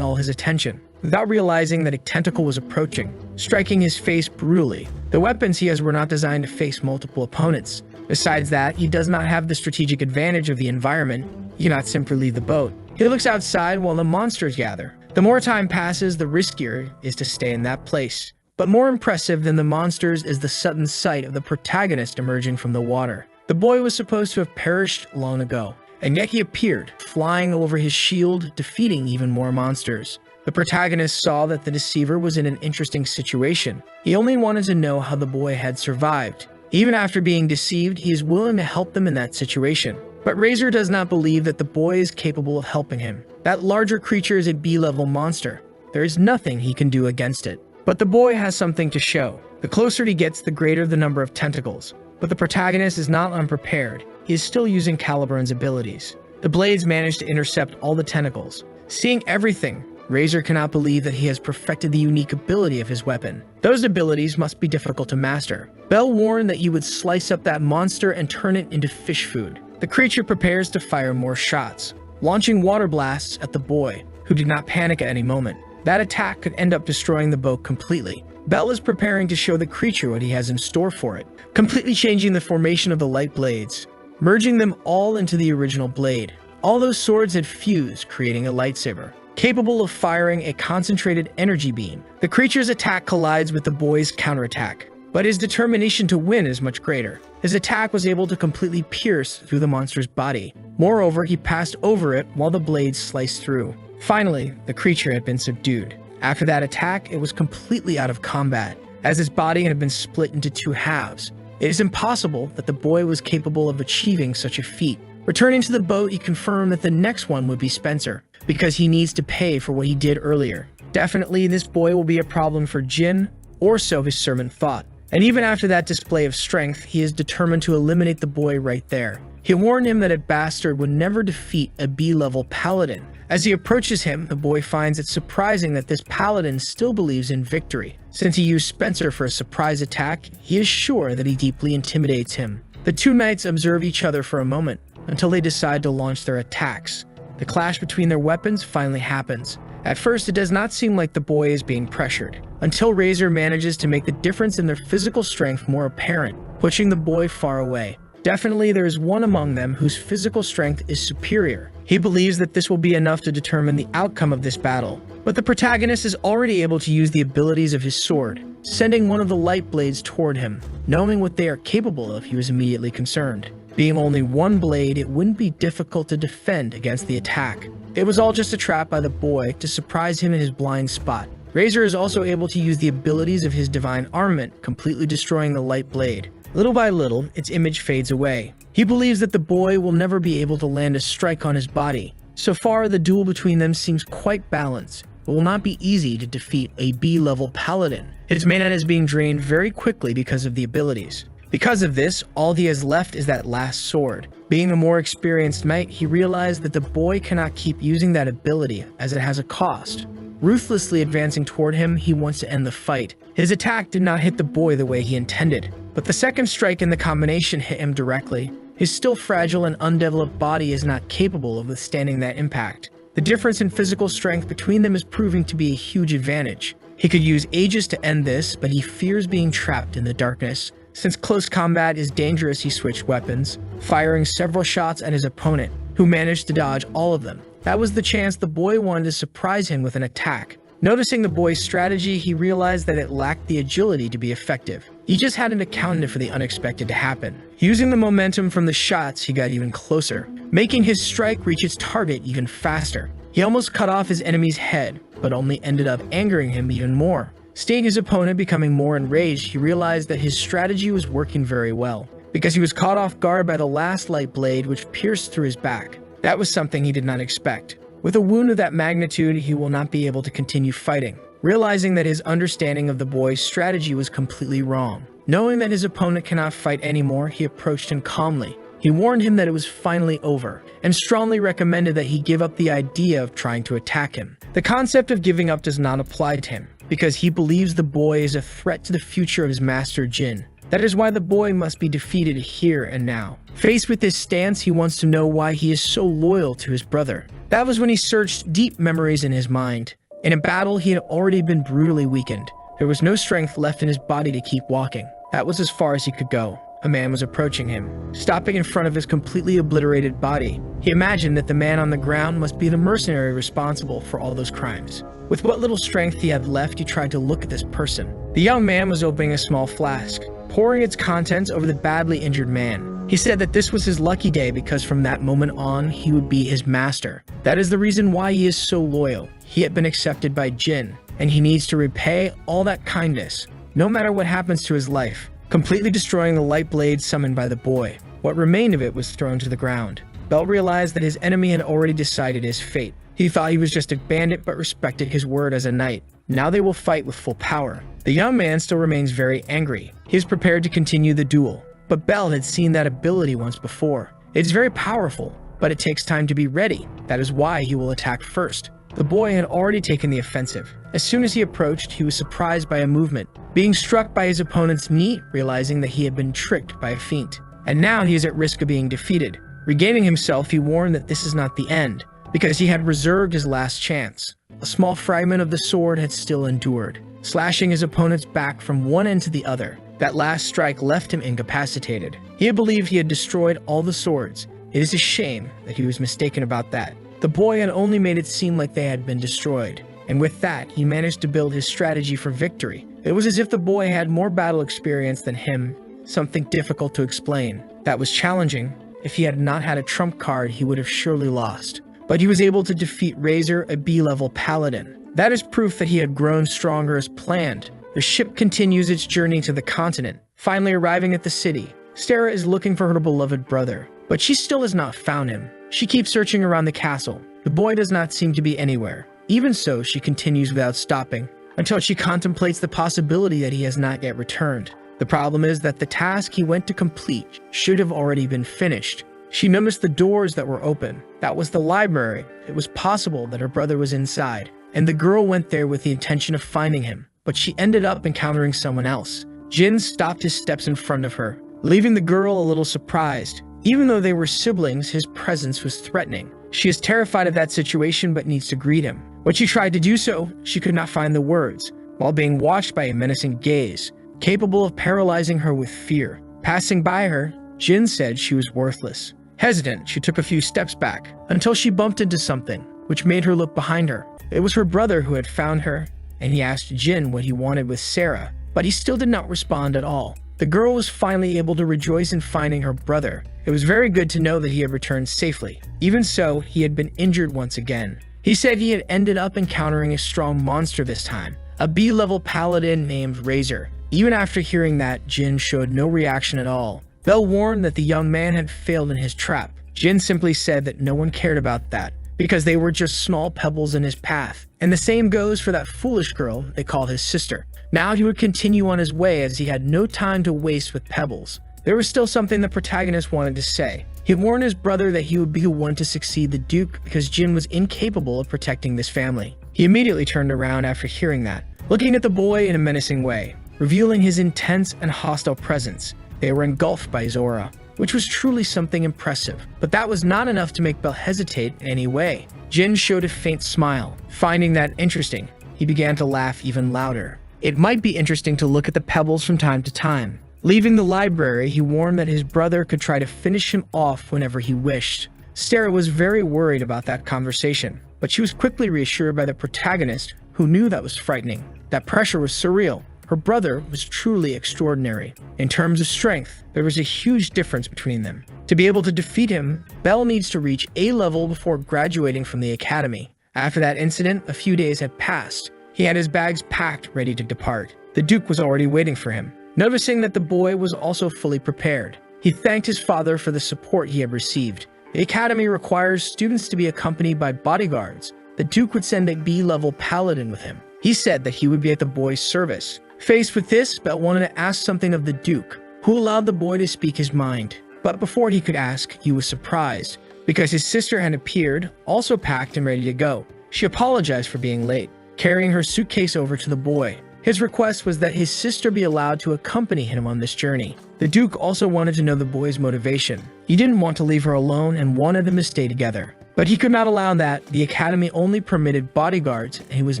all his attention. Without realizing that a tentacle was approaching, striking his face brutally. The weapons he has were not designed to face multiple opponents. Besides that, he does not have the strategic advantage of the environment. He cannot simply leave the boat. He looks outside while the monsters gather. The more time passes, the riskier is to stay in that place. But more impressive than the monsters is the sudden sight of the protagonist emerging from the water. The boy was supposed to have perished long ago, and yet he appeared, flying over his shield, defeating even more monsters. The protagonist saw that the deceiver was in an interesting situation. He only wanted to know how the boy had survived. Even after being deceived, he is willing to help them in that situation. But Razor does not believe that the boy is capable of helping him. That larger creature is a B-level monster. There is nothing he can do against it. But the boy has something to show. The closer he gets, the greater the number of tentacles. But the protagonist is not unprepared. He is still using Caliburne's abilities. The blades manage to intercept all the tentacles. Seeing everything, Razor cannot believe that he has perfected the unique ability of his weapon. Those abilities must be difficult to master. Bell warned that you would slice up that monster and turn it into fish food. The creature prepares to fire more shots, launching water blasts at the boy, who did not panic at any moment. That attack could end up destroying the boat completely. Bell is preparing to show the creature what he has in store for it, completely changing the formation of the light blades, merging them all into the original blade. All those swords had fused, creating a lightsaber, capable of firing a concentrated energy beam. The creature's attack collides with the boy's counterattack, but his determination to win is much greater. His attack was able to completely pierce through the monster's body. Moreover, he passed over it while the blades sliced through. Finally, the creature had been subdued. After that attack, it was completely out of combat, as its body had been split into two halves. It is impossible that the boy was capable of achieving such a feat. Returning to the boat, he confirmed that the next one would be Spencer, because he needs to pay for what he did earlier. Definitely, this boy will be a problem for Jin, or so his servant thought. And even after that display of strength, he is determined to eliminate the boy right there. He warned him that a bastard would never defeat a B-level paladin. As he approaches him, the boy finds it surprising that this paladin still believes in victory. Since he used Spencer for a surprise attack, he is sure that he deeply intimidates him. The two knights observe each other for a moment, until they decide to launch their attacks. The clash between their weapons finally happens. At first, it does not seem like the boy is being pressured, until Razor manages to make the difference in their physical strength more apparent, pushing the boy far away. Definitely, there is one among them whose physical strength is superior. He believes that this will be enough to determine the outcome of this battle. But the protagonist is already able to use the abilities of his sword, sending one of the light blades toward him. Knowing what they are capable of, he was immediately concerned. Being only one blade, it wouldn't be difficult to defend against the attack. It was all just a trap by the boy to surprise him in his blind spot. Razor is also able to use the abilities of his divine armament, completely destroying the light blade. Little by little, its image fades away. He believes that the boy will never be able to land a strike on his body. So far, the duel between them seems quite balanced. It will not be easy to defeat a B-level paladin. His mana is being drained very quickly because of the abilities. Because of this, all he has left is that last sword. Being a more experienced knight, he realized that the boy cannot keep using that ability as it has a cost. Ruthlessly advancing toward him, he wants to end the fight. His attack did not hit the boy the way he intended, but the second strike in the combination hit him directly. His still fragile and undeveloped body is not capable of withstanding that impact. The difference in physical strength between them is proving to be a huge advantage. He could use Aegis to end this, but he fears being trapped in the darkness. Since close combat is dangerous, he switched weapons, firing several shots at his opponent, who managed to dodge all of them. That was the chance the boy wanted to surprise him with an attack. Noticing the boy's strategy, he realized that it lacked the agility to be effective. He just hadn't accounted for the unexpected to happen. Using the momentum from the shots, he got even closer, making his strike reach its target even faster. He almost cut off his enemy's head, but only ended up angering him even more. Seeing his opponent becoming more enraged, he realized that his strategy was working very well, because he was caught off guard by the last light blade which pierced through his back. That was something he did not expect. With a wound of that magnitude, he will not be able to continue fighting. Realizing that his understanding of the boy's strategy was completely wrong. Knowing that his opponent cannot fight anymore, he approached him calmly. He warned him that it was finally over, and strongly recommended that he give up the idea of trying to attack him. The concept of giving up does not apply to him, because he believes the boy is a threat to the future of his master Jin. That is why the boy must be defeated here and now. Faced with this stance, he wants to know why he is so loyal to his brother. That was when he searched deep memories in his mind. In a battle, he had already been brutally weakened. There was no strength left in his body to keep walking. That was as far as he could go. a man was approaching him, stopping in front of his completely obliterated body. He imagined that the man on the ground must be the mercenary responsible for all those crimes. With what little strength he had left, he tried to look at this person. The young man was opening a small flask, pouring its contents over the badly injured man. He said that this was his lucky day because from that moment on, he would be his master. That is the reason why he is so loyal. He had been accepted by Jin, and he needs to repay all that kindness, no matter what happens to his life, completely destroying the light blade summoned by the boy. What remained of it was thrown to the ground. Bell realized that his enemy had already decided his fate. He thought he was just a bandit but respected his word as a knight. Now they will fight with full power. The young man still remains very angry. He is prepared to continue the duel. But Bell had seen that ability once before. It is very powerful, but it takes time to be ready. That is why he will attack first. The boy had already taken the offensive. As soon as he approached, he was surprised by a movement, being struck by his opponent's knee, realizing that he had been tricked by a feint. And now he is at risk of being defeated. Regaining himself, he warned that this is not the end, because he had reserved his last chance. A small fragment of the sword had still endured, slashing his opponent's back from one end to the other. That last strike left him incapacitated. He had believed he had destroyed all the swords. It is a shame that he was mistaken about that. The boy had only made it seem like they had been destroyed. And with that, he managed to build his strategy for victory. It was as if the boy had more battle experience than him, something difficult to explain. That was challenging. If he had not had a trump card, he would have surely lost. But he was able to defeat Razor, a B-level paladin. That is proof that he had grown stronger as planned. The ship continues its journey to the continent, finally arriving at the city. Sarah is looking for her beloved brother, but she still has not found him. She keeps searching around the castle. The boy does not seem to be anywhere. Even so, she continues without stopping, until she contemplates the possibility that he has not yet returned. The problem is that the task he went to complete should have already been finished. She noticed the doors that were open. That was the library. It was possible that her brother was inside, and the girl went there with the intention of finding him. But she ended up encountering someone else. Jin stopped his steps in front of her, leaving the girl a little surprised. Even though they were siblings, his presence was threatening. She is terrified of that situation but needs to greet him. When she tried to do so, she could not find the words, while being watched by a menacing gaze, capable of paralyzing her with fear. Passing by her, Jin said she was worthless. Hesitant, she took a few steps back, until she bumped into something, which made her look behind her. It was her brother who had found her, and he asked Jin what he wanted with Sarah, but he still did not respond at all. The girl was finally able to rejoice in finding her brother. It was very good to know that he had returned safely. Even so, he had been injured once again. He said he had ended up encountering a strong monster this time, a B-level paladin named Razor. Even after hearing that, Jin showed no reaction at all. Bell warned that the young man had failed in his trap. Jin simply said that no one cared about that, because they were just small pebbles in his path. And the same goes for that foolish girl they called his sister. Now he would continue on his way as he had no time to waste with pebbles. There was still something the protagonist wanted to say. He warned his brother that he would be the one to succeed the Duke because Jin was incapable of protecting this family. He immediately turned around after hearing that, looking at the boy in a menacing way, revealing his intense and hostile presence. They were engulfed by his aura, which was truly something impressive. But that was not enough to make Bell hesitate in any way. Jin showed a faint smile. Finding that interesting, he began to laugh even louder. It might be interesting to look at the pebbles from time to time. Leaving the library, he warned that his brother could try to finish him off whenever he wished. Sarah was very worried about that conversation, but she was quickly reassured by the protagonist, who knew that was frightening. That pressure was surreal. Her brother was truly extraordinary. In terms of strength, there was a huge difference between them. To be able to defeat him, Bell needs to reach A level before graduating from the academy. After that incident, a few days had passed. He had his bags packed, ready to depart. The Duke was already waiting for him. Noticing that the boy was also fully prepared, he thanked his father for the support he had received. The academy requires students to be accompanied by bodyguards. The Duke would send a B-level paladin with him. He said that he would be at the boy's service. Faced with this, Bell wanted to ask something of the Duke, who allowed the boy to speak his mind. But before he could ask, he was surprised, because his sister had appeared, also packed and ready to go. She apologized for being late, carrying her suitcase over to the boy. His request was that his sister be allowed to accompany him on this journey. The Duke also wanted to know the boy's motivation. He didn't want to leave her alone and wanted them to stay together. But he could not allow that. The academy only permitted bodyguards, and he was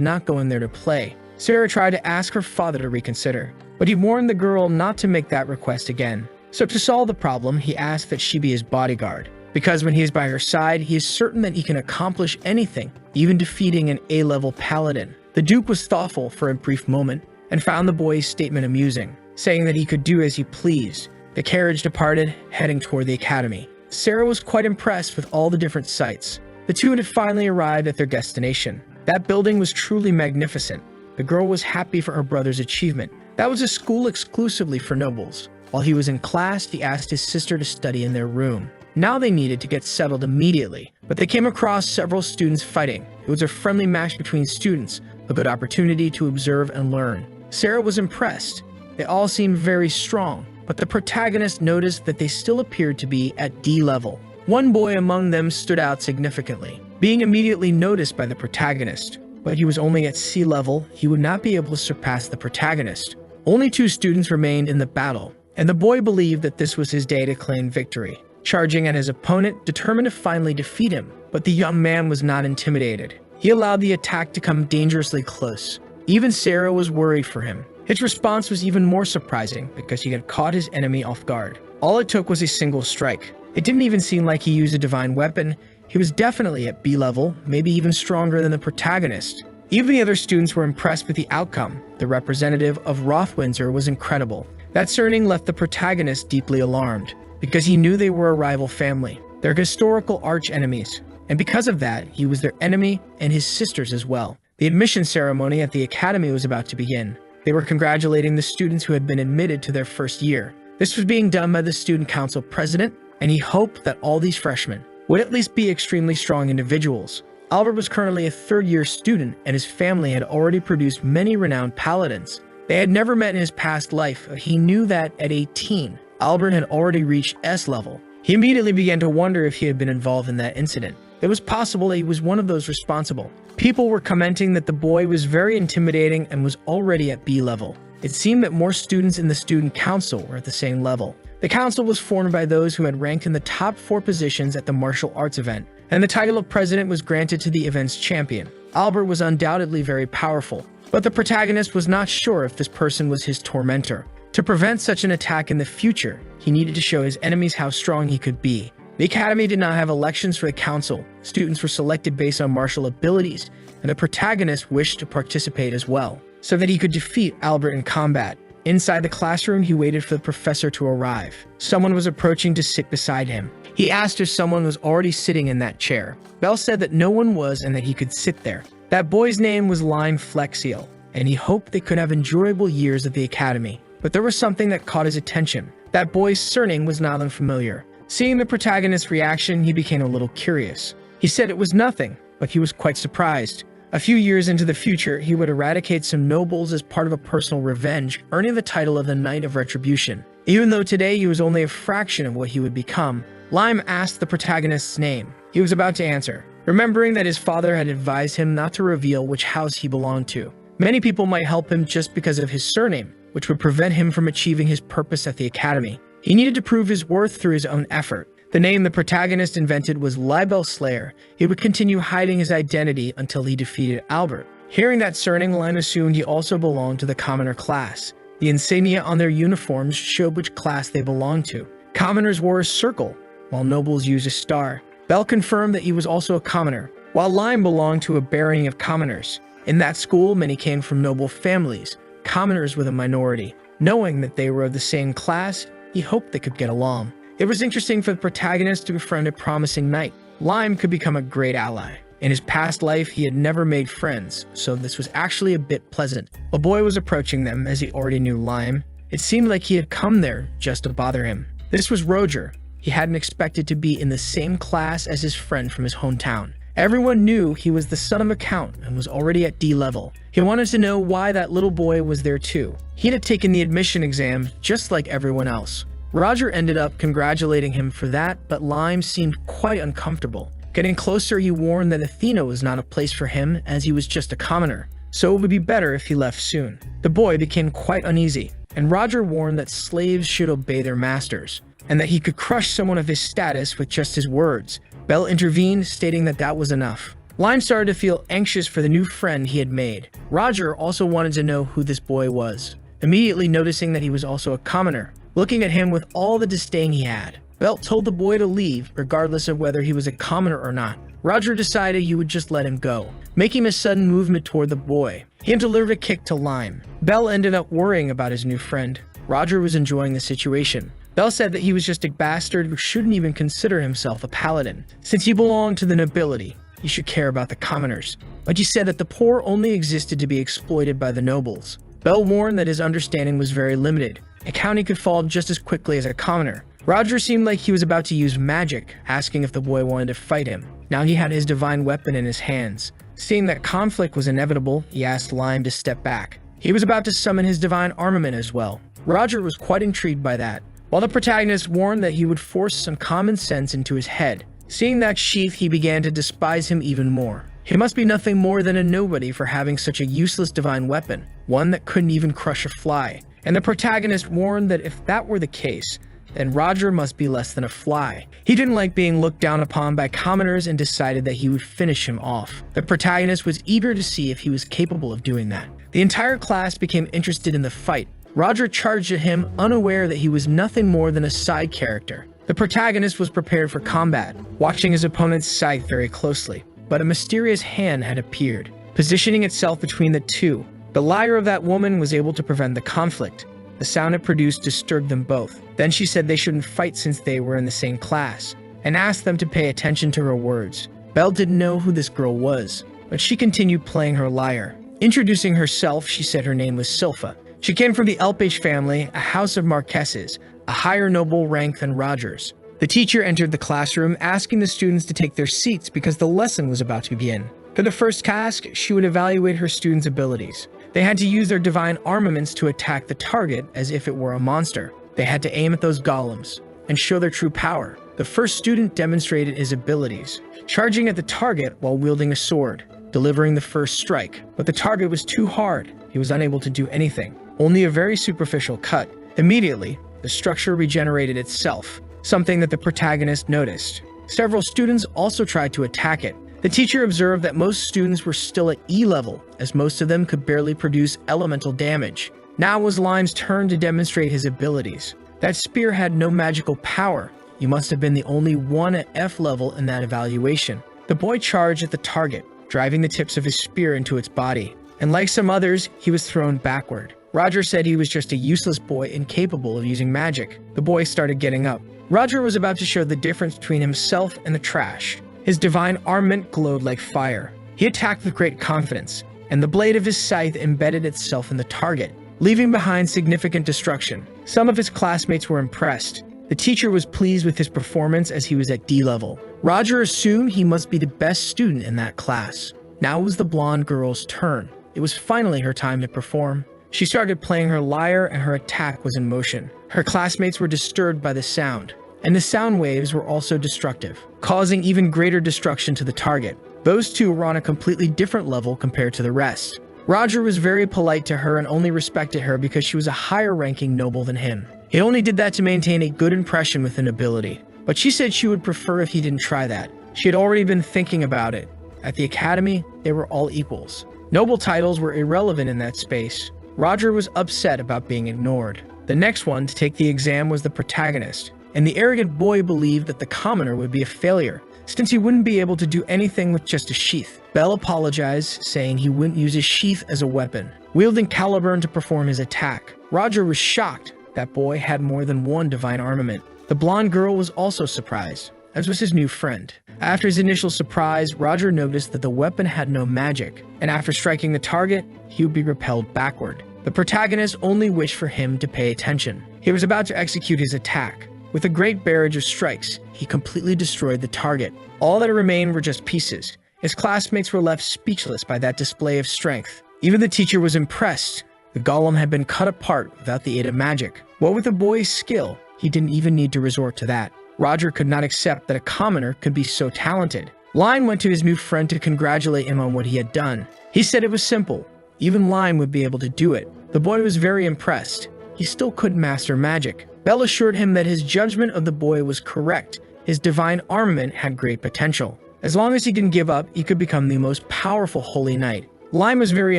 not going there to play. Sarah tried to ask her father to reconsider, but he warned the girl not to make that request again. So to solve the problem, he asked that she be his bodyguard, because when he is by her side, he is certain that he can accomplish anything, even defeating an A-level paladin. The Duke was thoughtful for a brief moment and found the boy's statement amusing, saying that he could do as he pleased. The carriage departed, heading toward the academy. Sarah was quite impressed with all the different sights. The two had finally arrived at their destination. That building was truly magnificent. The girl was happy for her brother's achievement. That was a school exclusively for nobles. While he was in class, he asked his sister to study in their room. Now they needed to get settled immediately, but they came across several students fighting. It was a friendly match between students, a good opportunity to observe and learn. Sarah was impressed. They all seemed very strong, but the protagonist noticed that they still appeared to be at D level. One boy among them stood out significantly, being immediately noticed by the protagonist. But he was only at C level, he would not be able to surpass the protagonist. Only 2 students remained in the battle, and the boy believed that this was his day to claim victory. Charging at his opponent, determined to finally defeat him, but the young man was not intimidated. He allowed the attack to come dangerously close. Even Sarah was worried for him. His response was even more surprising because he had caught his enemy off guard. All it took was a single strike. It didn't even seem like he used a divine weapon. He was definitely at B level, maybe even stronger than the protagonist. Even the other students were impressed with the outcome. The representative of Rothwindsor was incredible. That surname left the protagonist deeply alarmed, because he knew they were a rival family. They're historical arch-enemies, and because of that, he was their enemy and his sisters as well. The admission ceremony at the academy was about to begin. They were congratulating the students who had been admitted to their first year. This was being done by the student council president, and he hoped that all these freshmen would at least be extremely strong individuals. Albert was currently a third-year student, and his family had already produced many renowned paladins. They had never met in his past life, but he knew that at 18, Albert had already reached S level. He immediately began to wonder if he had been involved in that incident. It was possible that he was one of those responsible. People were commenting that the boy was very intimidating and was already at B level. It seemed that more students in the student council were at the same level. The council was formed by those who had ranked in the top 4 positions at the martial arts event, and the title of president was granted to the event's champion. Albert was undoubtedly very powerful, but the protagonist was not sure if this person was his tormentor. To prevent such an attack in the future, he needed to show his enemies how strong he could be. The academy did not have elections for the council. Students were selected based on martial abilities, and the protagonist wished to participate as well, so that he could defeat Albert in combat. Inside the classroom, he waited for the professor to arrive. Someone was approaching to sit beside him. He asked if someone was already sitting in that chair. Bell said that no one was and that he could sit there. That boy's name was Lime Flexiel, and he hoped they could have enjoyable years at the academy. But there was something that caught his attention. That boy's surname was not unfamiliar. Seeing the protagonist's reaction, he became a little curious. He said it was nothing, but he was quite surprised. A few years into the future, he would eradicate some nobles as part of a personal revenge, earning the title of the Knight of Retribution. Even though today he was only a fraction of what he would become, Lime asked the protagonist's name. He was about to answer, remembering that his father had advised him not to reveal which house he belonged to. Many people might help him just because of his surname, which would prevent him from achieving his purpose at the academy. He needed to prove his worth through his own effort. The name the protagonist invented was Libel Slayer. He would continue hiding his identity until he defeated Albert. Hearing that surname, Lime assumed he also belonged to the commoner class. The insignia on their uniforms showed which class they belonged to. Commoners wore a circle, while nobles used a star. Bell confirmed that he was also a commoner, while Lime belonged to a barony of commoners. In that school, many came from noble families. Commoners were the minority. Knowing that they were of the same class, he hoped they could get along. It was interesting for the protagonist to befriend a promising knight. Lime could become a great ally. In his past life, he had never made friends, so this was actually a bit pleasant. A boy was approaching them as he already knew Lime. It seemed like he had come there just to bother him. This was Roger. He hadn't expected to be in the same class as his friend from his hometown. Everyone knew he was the son of a count and was already at D level. He wanted to know why that little boy was there too. He had taken the admission exam just like everyone else. Roger ended up congratulating him for that, but Lime seemed quite uncomfortable. Getting closer, he warned that Athena was not a place for him as he was just a commoner, so it would be better if he left soon. The boy became quite uneasy, and Roger warned that slaves should obey their masters, and that he could crush someone of his status with just his words. Bell intervened, stating that that was enough. Lime started to feel anxious for the new friend he had made. Roger also wanted to know who this boy was. Immediately noticing that he was also a commoner, looking at him with all the disdain he had. Belt told the boy to leave, regardless of whether he was a commoner or not. Roger decided he would just let him go, making a sudden movement toward the boy. He delivered a kick to Lime. Bell ended up worrying about his new friend. Roger was enjoying the situation. Bell said that he was just a bastard who shouldn't even consider himself a paladin. Since he belonged to the nobility, he should care about the commoners. But he said that the poor only existed to be exploited by the nobles. Bell warned that his understanding was very limited. A county could fall just as quickly as a commoner. Roger seemed like he was about to use magic, asking if the boy wanted to fight him. Now he had his divine weapon in his hands. Seeing that conflict was inevitable, he asked Lime to step back. He was about to summon his divine armament as well. Roger was quite intrigued by that, while the protagonist warned that he would force some common sense into his head. Seeing that sheath, he began to despise him even more. He must be nothing more than a nobody for having such a useless divine weapon, one that couldn't even crush a fly. And the protagonist warned that if that were the case, then Roger must be less than a fly. He didn't like being looked down upon by commoners and decided that he would finish him off. The protagonist was eager to see if he was capable of doing that. The entire class became interested in the fight. Roger charged at him, unaware that he was nothing more than a side character. The protagonist was prepared for combat, watching his opponent's scythe very closely. But a mysterious hand had appeared, positioning itself between the two. The liar of that woman was able to prevent the conflict. The sound it produced disturbed them both. Then she said they shouldn't fight since they were in the same class, and asked them to pay attention to her words. Belle didn't know who this girl was, but she continued playing her lyre. Introducing herself, she said her name was Sylpha. She came from the Elpage family, a house of Marquesses, a higher noble rank than Roger's. The teacher entered the classroom, asking the students to take their seats because the lesson was about to begin. For the first task, she would evaluate her students' abilities. They had to use their divine armaments to attack the target as if it were a monster. They had to aim at those golems and show their true power. The first student demonstrated his abilities, charging at the target while wielding a sword, delivering the first strike. But the target was too hard. He was unable to do anything, only a very superficial cut. Immediately, the structure regenerated itself, something that the protagonist noticed. Several students also tried to attack it. The teacher observed that most students were still at E level, as most of them could barely produce elemental damage. Now was Lime's turn to demonstrate his abilities. That spear had no magical power. You must have been the only one at F level in that evaluation. The boy charged at the target, driving the tips of his spear into its body. And like some others, he was thrown backward. Roger said he was just a useless boy incapable of using magic. The boy started getting up. Roger was about to show the difference between himself and the trash. His divine armament glowed like fire. He attacked with great confidence, and the blade of his scythe embedded itself in the target, leaving behind significant destruction. Some of his classmates were impressed. The teacher was pleased with his performance as he was at D level. Roger assumed he must be the best student in that class. Now it was the blonde girl's turn. It was finally her time to perform. She started playing her lyre and her attack was in motion. Her classmates were disturbed by the sound, and the sound waves were also destructive, causing even greater destruction to the target. Those two were on a completely different level compared to the rest. Roger was very polite to her and only respected her because she was a higher-ranking noble than him. He only did that to maintain a good impression with the nobility, but she said she would prefer if he didn't try that. She had already been thinking about it. At the academy, they were all equals. Noble titles were irrelevant in that space. Roger was upset about being ignored. The next one to take the exam was the protagonist, and the arrogant boy believed that the commoner would be a failure, since he wouldn't be able to do anything with just a sheath. Bell apologized, saying he wouldn't use his sheath as a weapon, wielding Caliburn to perform his attack. Roger was shocked that boy had more than one divine armament. The blonde girl was also surprised, as was his new friend. After his initial surprise, Roger noticed that the weapon had no magic, and after striking the target, he would be repelled backward. The protagonist only wished for him to pay attention. He was about to execute his attack. With a great barrage of strikes, he completely destroyed the target. All that remained were just pieces. His classmates were left speechless by that display of strength. Even the teacher was impressed. The golem had been cut apart without the aid of magic. What with the boy's skill, he didn't even need to resort to that. Roger could not accept that a commoner could be so talented. Lime went to his new friend to congratulate him on what he had done. He said it was simple. Even Lime would be able to do it. The boy was very impressed. He still couldn't master magic. Bell assured him that his judgment of the boy was correct. His divine armament had great potential. As long as he didn't give up, he could become the most powerful holy knight. Lime was very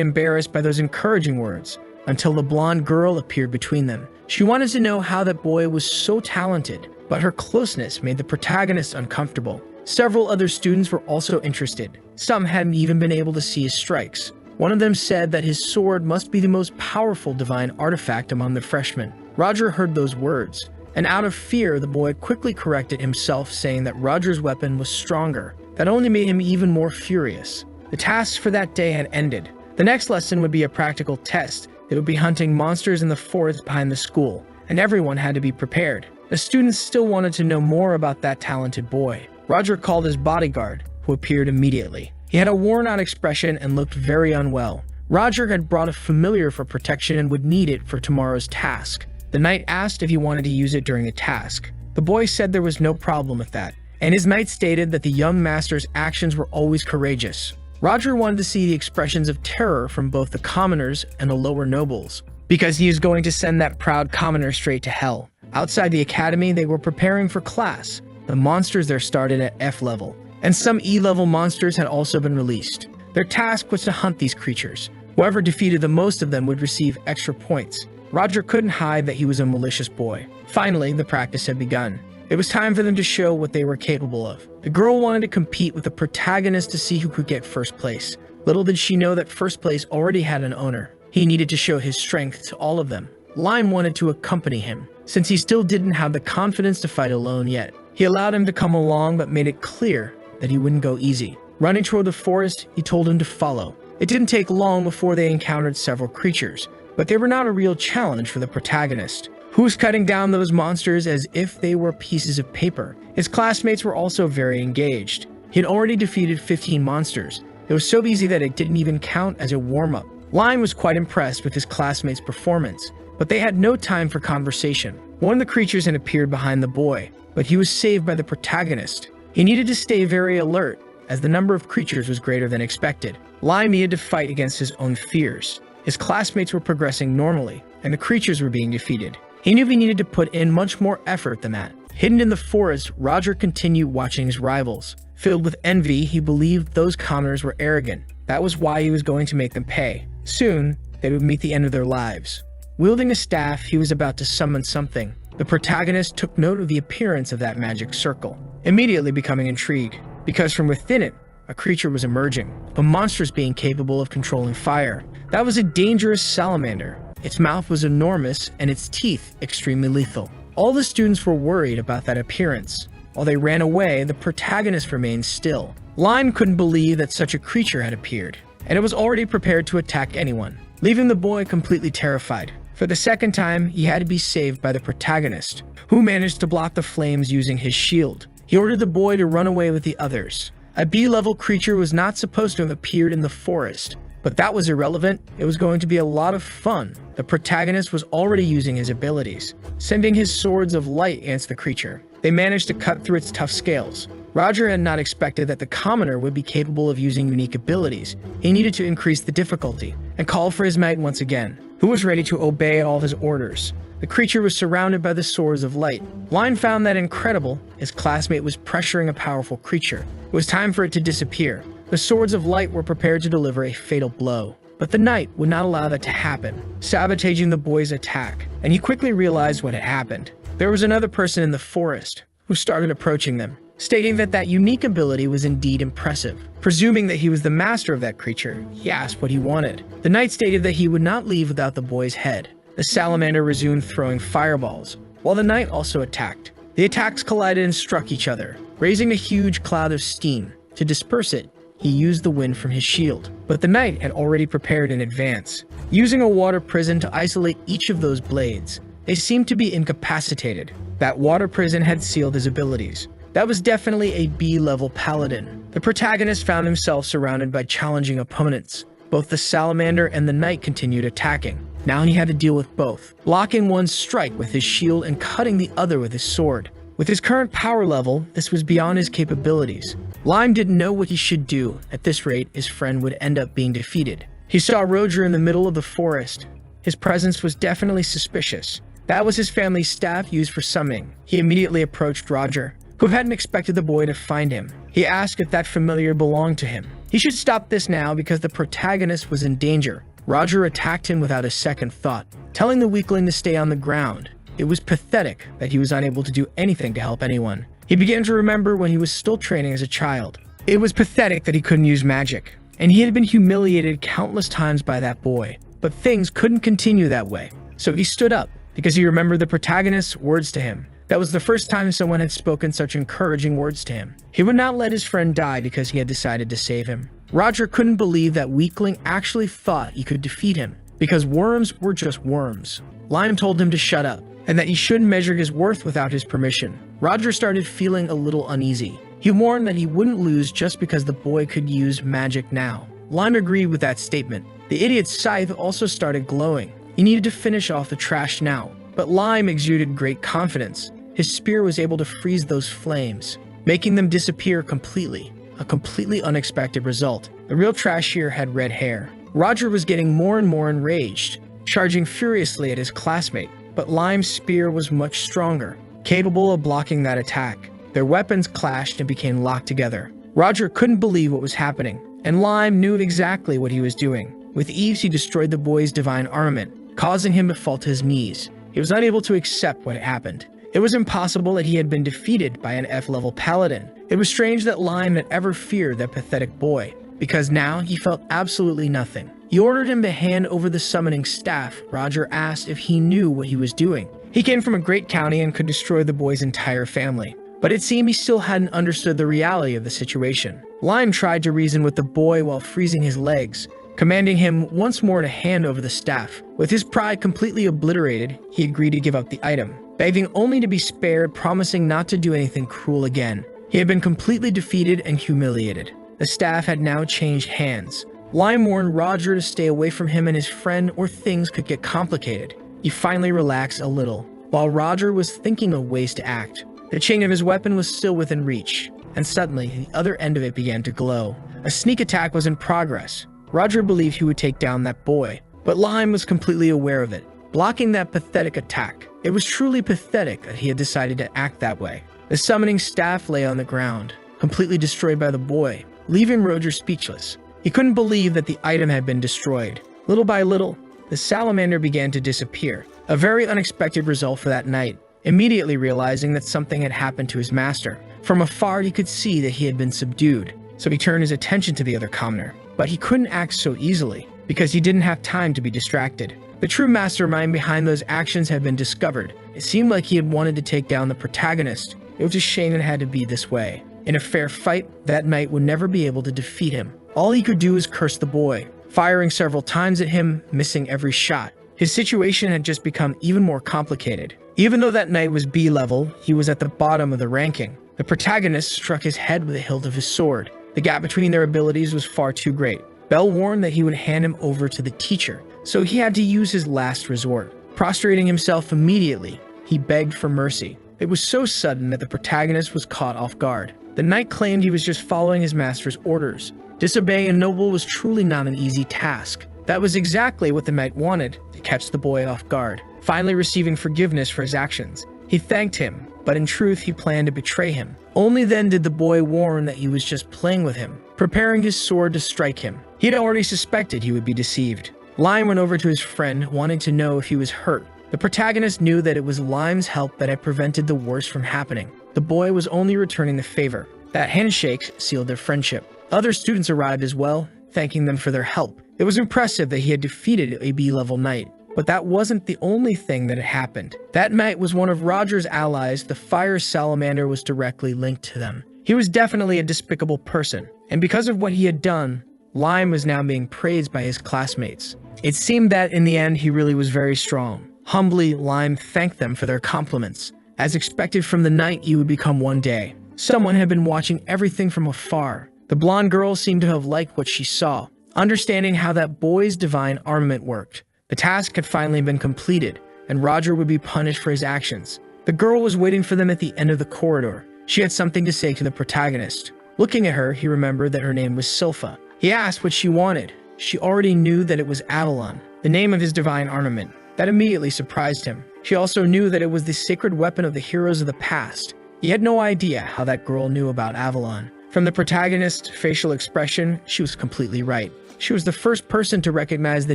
embarrassed by those encouraging words, until the blonde girl appeared between them. She wanted to know how that boy was so talented, but her closeness made the protagonist uncomfortable. Several other students were also interested. Some hadn't even been able to see his strikes. One of them said that his sword must be the most powerful divine artifact among the freshmen. Roger heard those words, and out of fear, the boy quickly corrected himself, saying that Roger's weapon was stronger. That only made him even more furious. The tasks for that day had ended. The next lesson would be a practical test. They would be hunting monsters in the forest behind the school, and everyone had to be prepared. The students still wanted to know more about that talented boy. Roger called his bodyguard, who appeared immediately. He had a worn-out expression and looked very unwell. Roger had brought a familiar for protection and would need it for tomorrow's task. The knight asked if he wanted to use it during the task. The boy said there was no problem with that, and his knight stated that the young master's actions were always courageous. Roger wanted to see the expressions of terror from both the commoners and the lower nobles, because he is going to send that proud commoner straight to hell. Outside the academy, they were preparing for class. The monsters there started at F level, and some E-level monsters had also been released. Their task was to hunt these creatures. Whoever defeated the most of them would receive extra points. Roger couldn't hide that he was a malicious boy. Finally, the practice had begun. It was time for them to show what they were capable of. The girl wanted to compete with the protagonist to see who could get first place. Little did she know that first place already had an owner. He needed to show his strength to all of them. Lime wanted to accompany him, since he still didn't have the confidence to fight alone yet. He allowed him to come along, but made it clear that he wouldn't go easy. Running toward the forest, he told him to follow. It didn't take long before they encountered several creatures, but they were not a real challenge for the protagonist, who was cutting down those monsters as if they were pieces of paper. His classmates were also very engaged. He had already defeated 15 monsters. It was so easy that it didn't even count as a warm-up. Lime was quite impressed with his classmates' performance, but they had no time for conversation. One of the creatures had appeared behind the boy, but he was saved by the protagonist. He needed to stay very alert, as the number of creatures was greater than expected. Lime needed to fight against his own fears. His classmates were progressing normally, and the creatures were being defeated. He knew he needed to put in much more effort than that. Hidden in the forest, Roger continued watching his rivals. Filled with envy, he believed those commoners were arrogant. That was why he was going to make them pay. Soon, they would meet the end of their lives. Wielding a staff, he was about to summon something. The protagonist took note of the appearance of that magic circle, immediately becoming intrigued, because from within it, a creature was emerging, the monsters being capable of controlling fire. That was a dangerous salamander. Its mouth was enormous and its teeth extremely lethal. All the students were worried about that appearance. While they ran away, the protagonist remained still. Lime couldn't believe that such a creature had appeared, and it was already prepared to attack anyone, leaving the boy completely terrified. For the second time, he had to be saved by the protagonist, who managed to block the flames using his shield. He ordered the boy to run away with the others. A B-level creature was not supposed to have appeared in the forest, but that was irrelevant. It was going to be a lot of fun. The protagonist was already using his abilities, sending his swords of light against the creature. They managed to cut through its tough scales. Roger had not expected that the commoner would be capable of using unique abilities. He needed to increase the difficulty, and called for his knight once again, who was ready to obey all his orders. The creature was surrounded by the swords of light. Lime found that incredible. His classmate was pressuring a powerful creature. It was time for it to disappear. The swords of light were prepared to deliver a fatal blow, but the knight would not allow that to happen, sabotaging the boy's attack, and he quickly realized what had happened. There was another person in the forest who started approaching them, stating that that unique ability was indeed impressive. Presuming that he was the master of that creature, he asked what he wanted. The knight stated that he would not leave without the boy's head. The salamander resumed throwing fireballs, while the knight also attacked. The attacks collided and struck each other, raising a huge cloud of steam. To disperse it, he used the wind from his shield, but the knight had already prepared in advance, using a water prison to isolate each of those blades. They seemed to be incapacitated. That water prison had sealed his abilities. That was definitely a B-level paladin. The protagonist found himself surrounded by challenging opponents. Both the salamander and the knight continued attacking. Now he had to deal with both, blocking one's strike with his shield and cutting the other with his sword. With his current power level, this was beyond his capabilities. Lime didn't know what he should do. At this rate, his friend would end up being defeated. He saw Roger in the middle of the forest. His presence was definitely suspicious. That was his family's staff used for summoning. He immediately approached Roger, who hadn't expected the boy to find him. He asked if that familiar belonged to him. He should stop this now because the protagonist was in danger. Roger attacked him without a second thought, telling the weakling to stay on the ground. It was pathetic that he was unable to do anything to help anyone. He began to remember when he was still training as a child. It was pathetic that he couldn't use magic, and he had been humiliated countless times by that boy. But things couldn't continue that way. So he stood up, because he remembered the protagonist's words to him. That was the first time someone had spoken such encouraging words to him. He would not let his friend die because he had decided to save him. Roger couldn't believe that weakling actually thought he could defeat him, because worms were just worms. Lime told him to shut up, and that he shouldn't measure his worth without his permission. Roger started feeling a little uneasy. He warned that he wouldn't lose just because the boy could use magic now. Lime agreed with that statement. The idiot's scythe also started glowing. He needed to finish off the trash now, but Lime exuded great confidence. His spear was able to freeze those flames, making them disappear completely. A completely unexpected result. The real trash here had red hair. Roger was getting more and more enraged, charging furiously at his classmate, but Lime's spear was much stronger, capable of blocking that attack. Their weapons clashed and became locked together. Roger couldn't believe what was happening, and Lime knew exactly what he was doing. With ease, he destroyed the boy's divine armament, causing him to fall to his knees. He was unable to accept what had happened. It was impossible that he had been defeated by an F-level paladin. It was strange that Lime had ever feared that pathetic boy, because now he felt absolutely nothing. He ordered him to hand over the summoning staff. Roger asked if he knew what he was doing. He came from a great county and could destroy the boy's entire family, but it seemed he still hadn't understood the reality of the situation. Lime tried to reason with the boy while freezing his legs, commanding him once more to hand over the staff. With his pride completely obliterated, he agreed to give up the item, begging only to be spared, promising not to do anything cruel again. He had been completely defeated and humiliated. The staff had now changed hands. Lime warned Roger to stay away from him and his friend, or things could get complicated. He finally relaxed a little, while Roger was thinking of ways to act. The chain of his weapon was still within reach, and suddenly the other end of it began to glow. A sneak attack was in progress. Roger believed he would take down that boy, but Lime was completely aware of it, blocking that pathetic attack. It was truly pathetic that he had decided to act that way. The summoning staff lay on the ground, completely destroyed by the boy, leaving Roger speechless. He couldn't believe that the item had been destroyed. Little by little, the salamander began to disappear, a very unexpected result for that night. Immediately realizing that something had happened to his master, from afar he could see that he had been subdued, so he turned his attention to the other commoner. But he couldn't act so easily, because he didn't have time to be distracted. The true mastermind behind those actions had been discovered. It seemed like he had wanted to take down the protagonist. It was a shame it had to be this way. In a fair fight, that knight would never be able to defeat him. All he could do was curse the boy, firing several times at him, missing every shot. His situation had just become even more complicated. Even though that knight was B-level, he was at the bottom of the ranking. The protagonist struck his head with the hilt of his sword. The gap between their abilities was far too great. Bell warned that he would hand him over to the teacher, so he had to use his last resort. Prostrating himself immediately, he begged for mercy. It was so sudden that the protagonist was caught off guard. The knight claimed he was just following his master's orders. Disobeying a noble was truly not an easy task. That was exactly what the knight wanted, to catch the boy off guard. Finally receiving forgiveness for his actions, he thanked him, but in truth he planned to betray him. Only then did the boy warn that he was just playing with him, preparing his sword to strike him. He had already suspected he would be deceived. Lime went over to his friend, wanting to know if he was hurt. The protagonist knew that it was Lime's help that had prevented the worst from happening. The boy was only returning the favor. That handshake sealed their friendship. Other students arrived as well, thanking them for their help. It was impressive that he had defeated a B-level knight. But that wasn't the only thing that had happened. That knight was one of Roger's allies. The fire salamander was directly linked to them. He was definitely a despicable person, and because of what he had done, Lime was now being praised by his classmates. It seemed that in the end he really was very strong. Humbly, Lime thanked them for their compliments. As expected from the knight he would become one day. Someone had been watching everything from afar. The blonde girl seemed to have liked what she saw, understanding how that boy's divine armament worked. The task had finally been completed, and Roger would be punished for his actions. The girl was waiting for them at the end of the corridor. She had something to say to the protagonist. Looking at her, he remembered that her name was Sylpha. He asked what she wanted. She already knew that it was Avalon, the name of his divine armament. That immediately surprised him. She also knew that it was the sacred weapon of the heroes of the past. He had no idea how that girl knew about Avalon. From the protagonist's facial expression, she was completely right. She was the first person to recognize the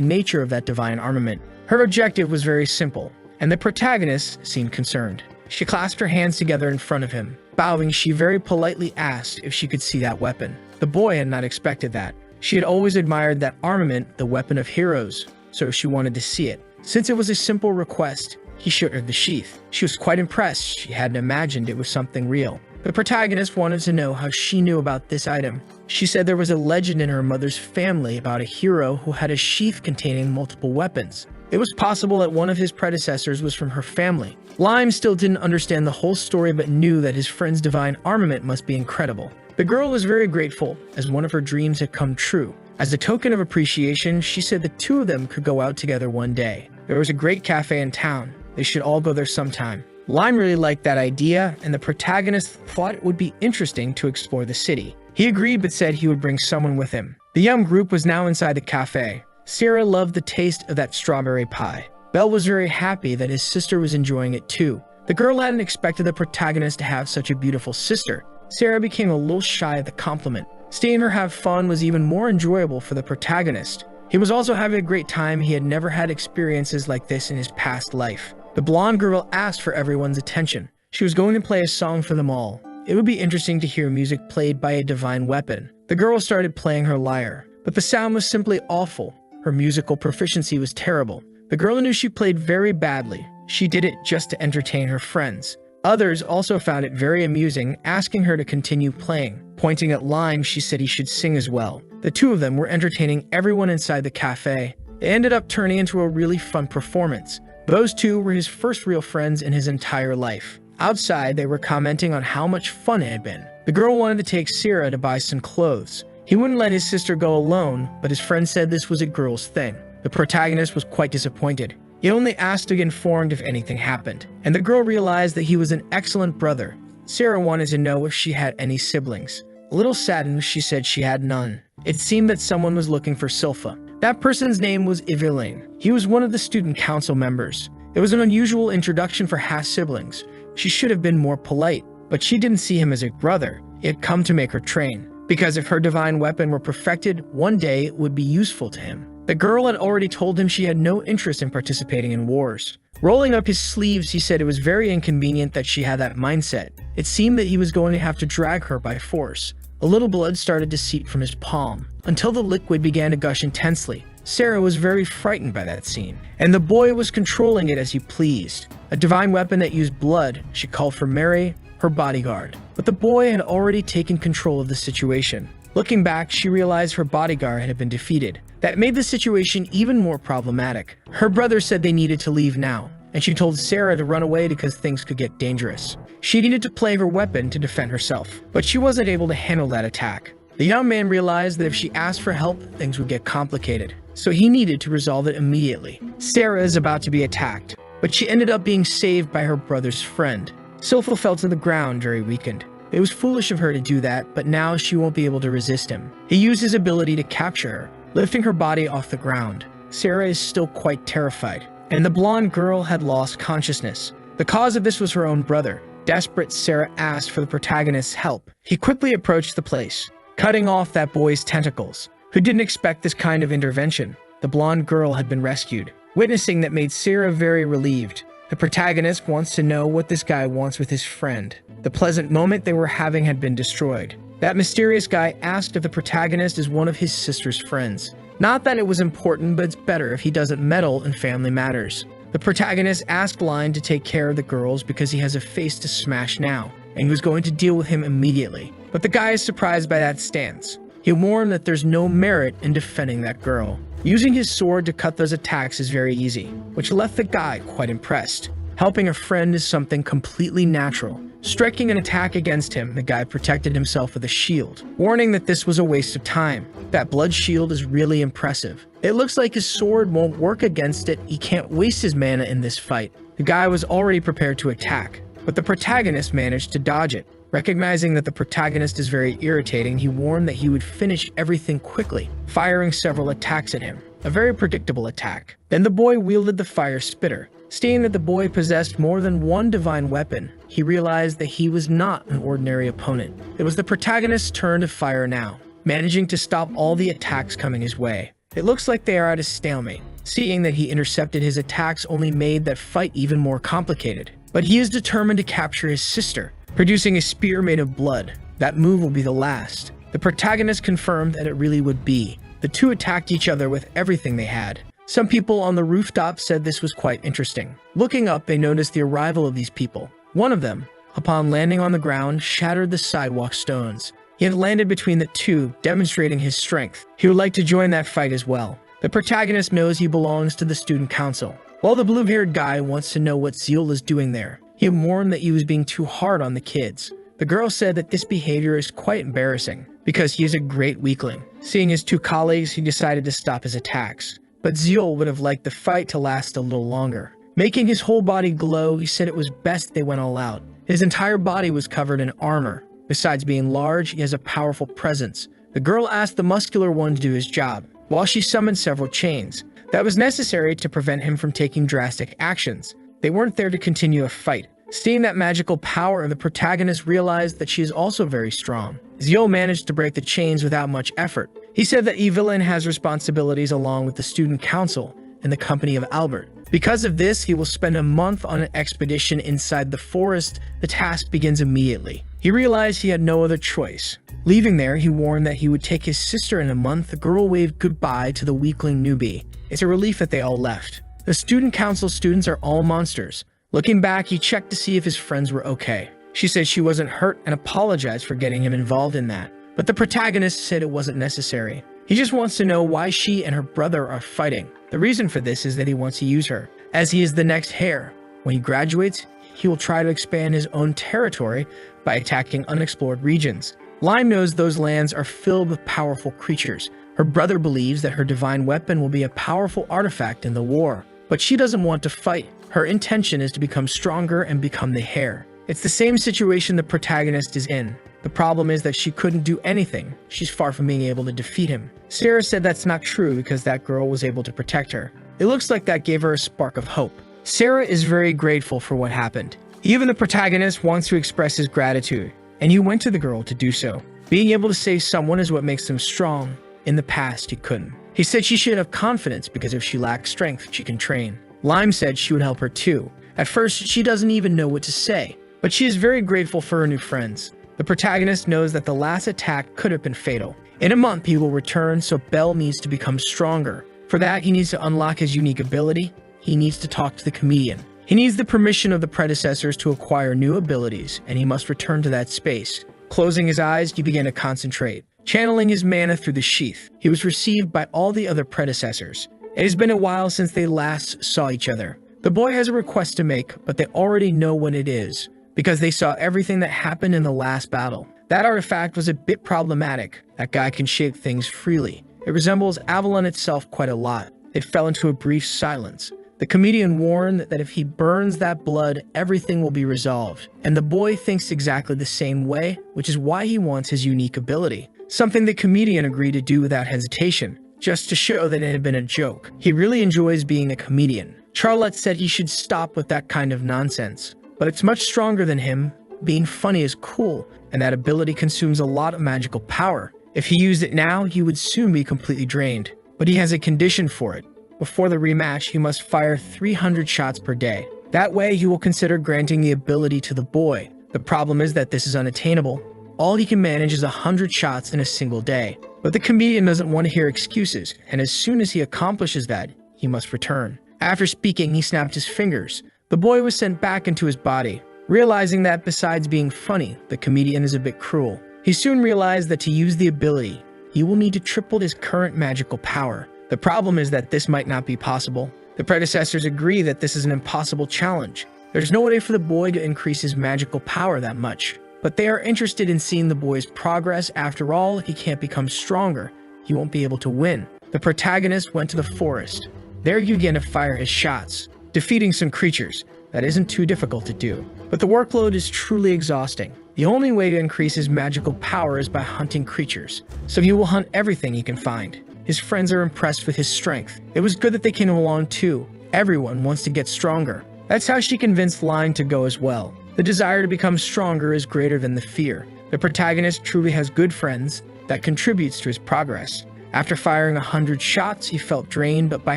nature of that divine armament. Her objective was very simple, and the protagonist seemed concerned. She clasped her hands together in front of him. Bowing, she very politely asked if she could see that weapon. The boy had not expected that. She had always admired that armament, the weapon of heroes, so she wanted to see it. Since it was a simple request, he showed her the sheath. She was quite impressed. She hadn't imagined it was something real. The protagonist wanted to know how she knew about this item. She said there was a legend in her mother's family about a hero who had a sheath containing multiple weapons. It was possible that one of his predecessors was from her family. Lime still didn't understand the whole story but knew that his friend's divine armament must be incredible. The girl was very grateful, as one of her dreams had come true. As a token of appreciation, she said the two of them could go out together one day. There was a great cafe in town. They should all go there sometime. Lime really liked that idea, and the protagonist thought it would be interesting to explore the city. He agreed but said he would bring someone with him. The young group was now inside the cafe. Sarah loved the taste of that strawberry pie. Belle was very happy that his sister was enjoying it too. The girl hadn't expected the protagonist to have such a beautiful sister. Sarah became a little shy of the compliment. Seeing her have fun was even more enjoyable for the protagonist. He was also having a great time. He had never had experiences like this in his past life. The blonde girl asked for everyone's attention. She was going to play a song for them all. It would be interesting to hear music played by a divine weapon. The girl started playing her lyre, but the sound was simply awful. Her musical proficiency was terrible. The girl knew she played very badly. She did it just to entertain her friends. Others also found it very amusing, asking her to continue playing. Pointing at Lime, she said he should sing as well. The two of them were entertaining everyone inside the cafe. It ended up turning into a really fun performance. Those two were his first real friends in his entire life. Outside, they were commenting on how much fun it had been. The girl wanted to take Sarah to buy some clothes. He wouldn't let his sister go alone, but his friend said this was a girl's thing. The protagonist was quite disappointed. He only asked to get informed if anything happened, and the girl realized that he was an excellent brother. Sarah wanted to know if she had any siblings. A little saddened, she said she had none. It seemed that someone was looking for Silpha. That person's name was Evelyn. He was one of the student council members. It was an unusual introduction for half-siblings. She should have been more polite, but she didn't see him as a brother. It had come to make her train, because if her divine weapon were perfected, one day it would be useful to him. The girl had already told him she had no interest in participating in wars. Rolling up his sleeves, he said it was very inconvenient that she had that mindset. It seemed that he was going to have to drag her by force. A little blood started to seep from his palm, until the liquid began to gush intensely. Sarah was very frightened by that scene, and the boy was controlling it as he pleased. A divine weapon that used blood, she called for Mary, her bodyguard. But the boy had already taken control of the situation. Looking back, she realized her bodyguard had been defeated. That made the situation even more problematic. Her brother said they needed to leave now, and she told Sarah to run away because things could get dangerous. She needed to play her weapon to defend herself, but she wasn't able to handle that attack. The young man realized that if she asked for help, things would get complicated, so he needed to resolve it immediately. Sarah is about to be attacked, but she ended up being saved by her brother's friend. Silpha fell to the ground, very weakened. It was foolish of her to do that, but now she won't be able to resist him. He used his ability to capture her, lifting her body off the ground. Sarah is still quite terrified, and the blonde girl had lost consciousness. The cause of this was her own brother. Desperate, Sarah asked for the protagonist's help. He quickly approached the place, cutting off that boy's tentacles, who didn't expect this kind of intervention. The blonde girl had been rescued. Witnessing that made Sarah very relieved. The protagonist wants to know what this guy wants with his friend. The pleasant moment they were having had been destroyed. That mysterious guy asked if the protagonist is one of his sister's friends. Not that it was important, but it's better if he doesn't meddle in family matters. The protagonist asked Line to take care of the girls because he has a face to smash now, and he was going to deal with him immediately. But the guy is surprised by that stance. He warned that there's no merit in defending that girl. Using his sword to cut those attacks is very easy, which left the guy quite impressed. Helping a friend is something completely natural. Striking an attack against him, the guy protected himself with a shield, warning that this was a waste of time. That blood shield is really impressive. It looks like his sword won't work against it. He can't waste his mana in this fight. The guy was already prepared to attack, but the protagonist managed to dodge it. Recognizing that the protagonist is very irritating, he warned that he would finish everything quickly, firing several attacks at him. A very predictable attack. Then the boy wielded the fire spitter. Seeing that the boy possessed more than one divine weapon, he realized that he was not an ordinary opponent. It was the protagonist's turn to fire now. managing to stop all the attacks coming his way. It looks like they are at a stalemate. Seeing that he intercepted his attacks only made that fight even more complicated. But he is determined to capture his sister, producing a spear made of blood. That move will be the last. The protagonist confirmed that it really would be. The two attacked each other with everything they had. Some people on the rooftop said this was quite interesting. Looking up, they noticed the arrival of these people. One of them, upon landing on the ground, shattered the sidewalk stones. He had landed between the two, demonstrating his strength. He would like to join that fight as well. The protagonist knows he belongs to the student council, while the blue-haired guy wants to know what Zeal is doing there. He warned that he was being too hard on the kids. The girl said that this behavior is quite embarrassing, because he is a great weakling. Seeing his two colleagues, he decided to stop his attacks. But Zeal would have liked the fight to last a little longer. Making his whole body glow, he said it was best they went all out. His entire body was covered in armor. Besides being large, he has a powerful presence. The girl asked the muscular one to do his job, while she summoned several chains. That was necessary to prevent him from taking drastic actions. They weren't there to continue a fight. Seeing that magical power, the protagonist realized that she is also very strong. Zeal managed to break the chains without much effort. He said that Evelyn has responsibilities along with the student council in the company of Albert. Because of this, he will spend a month on an expedition inside the forest. The task begins immediately. He realized he had no other choice. Leaving there, he warned that he would take his sister in a month. The girl waved goodbye to the weakling newbie. It's a relief that they all left. The student council students are all monsters. Looking back, he checked to see if his friends were okay. She said she wasn't hurt and apologized for getting him involved in that. But the protagonist said it wasn't necessary. He just wants to know why she and her brother are fighting. The reason for this is that he wants to use her, as he is the next heir. When he graduates, he will try to expand his own territory by attacking unexplored regions. Lime knows those lands are filled with powerful creatures. Her brother believes that her divine weapon will be a powerful artifact in the war, but she doesn't want to fight. Her intention is to become stronger and become the heir. It's the same situation the protagonist is in. The problem is that she couldn't do anything. She's far from being able to defeat him. Sarah said that's not true because that girl was able to protect her. It looks like that gave her a spark of hope. Sarah is very grateful for what happened. Even the protagonist wants to express his gratitude, and he went to the girl to do so. Being able to save someone is what makes them strong. In the past, he couldn't. He said she should have confidence because if she lacks strength, she can train. Lime said she would help her too. At first, she doesn't even know what to say, but she is very grateful for her new friends. The protagonist knows that the last attack could have been fatal. In a month, he will return, so Bell needs to become stronger. For that, he needs to unlock his unique ability. He needs to talk to the comedian. He needs the permission of the predecessors to acquire new abilities, and he must return to that space. Closing his eyes, he began to concentrate, channeling his mana through the sheath. He was received by all the other predecessors. It has been a while since they last saw each other. The boy has a request to make, but they already know what it is, because they saw everything that happened in the last battle. That artifact was a bit problematic. That guy can shape things freely. It resembles Avalon itself quite a lot. It fell into a brief silence. The comedian warned that if he burns that blood, everything will be resolved. And the boy thinks exactly the same way, which is why he wants his unique ability. Something the comedian agreed to do without hesitation, just to show that it had been a joke. He really enjoys being a comedian. Charlotte said he should stop with that kind of nonsense. But it's much stronger than him. Being funny is cool, and that ability consumes a lot of magical power. If he used it now, he would soon be completely drained. But he has a condition for it. Before the rematch, he must fire 300 shots per day. That way, he will consider granting the ability to the boy. The problem is that this is unattainable. All he can manage is 100 shots in a single day. But the comedian doesn't want to hear excuses, and as soon as he accomplishes that, he must return. After speaking, he snapped his fingers. The boy was sent back into his body. Realizing that besides being funny, the comedian is a bit cruel. He soon realized that to use the ability, he will need to triple his current magical power. The problem is that this might not be possible. The predecessors agree that this is an impossible challenge. There's no way for the boy to increase his magical power that much. But they are interested in seeing the boy's progress. After all, he can't become stronger. He won't be able to win. The protagonist went to the forest. There he began to fire his shots, defeating some creatures. That isn't too difficult to do. But the workload is truly exhausting. The only way to increase his magical power is by hunting creatures. So he will hunt everything he can find. His friends are impressed with his strength. It was good that they came along too. Everyone wants to get stronger. That's how she convinced Line to go as well. The desire to become stronger is greater than the fear. The protagonist truly has good friends. that contributes to his progress. After firing 100 shots, he felt drained, but by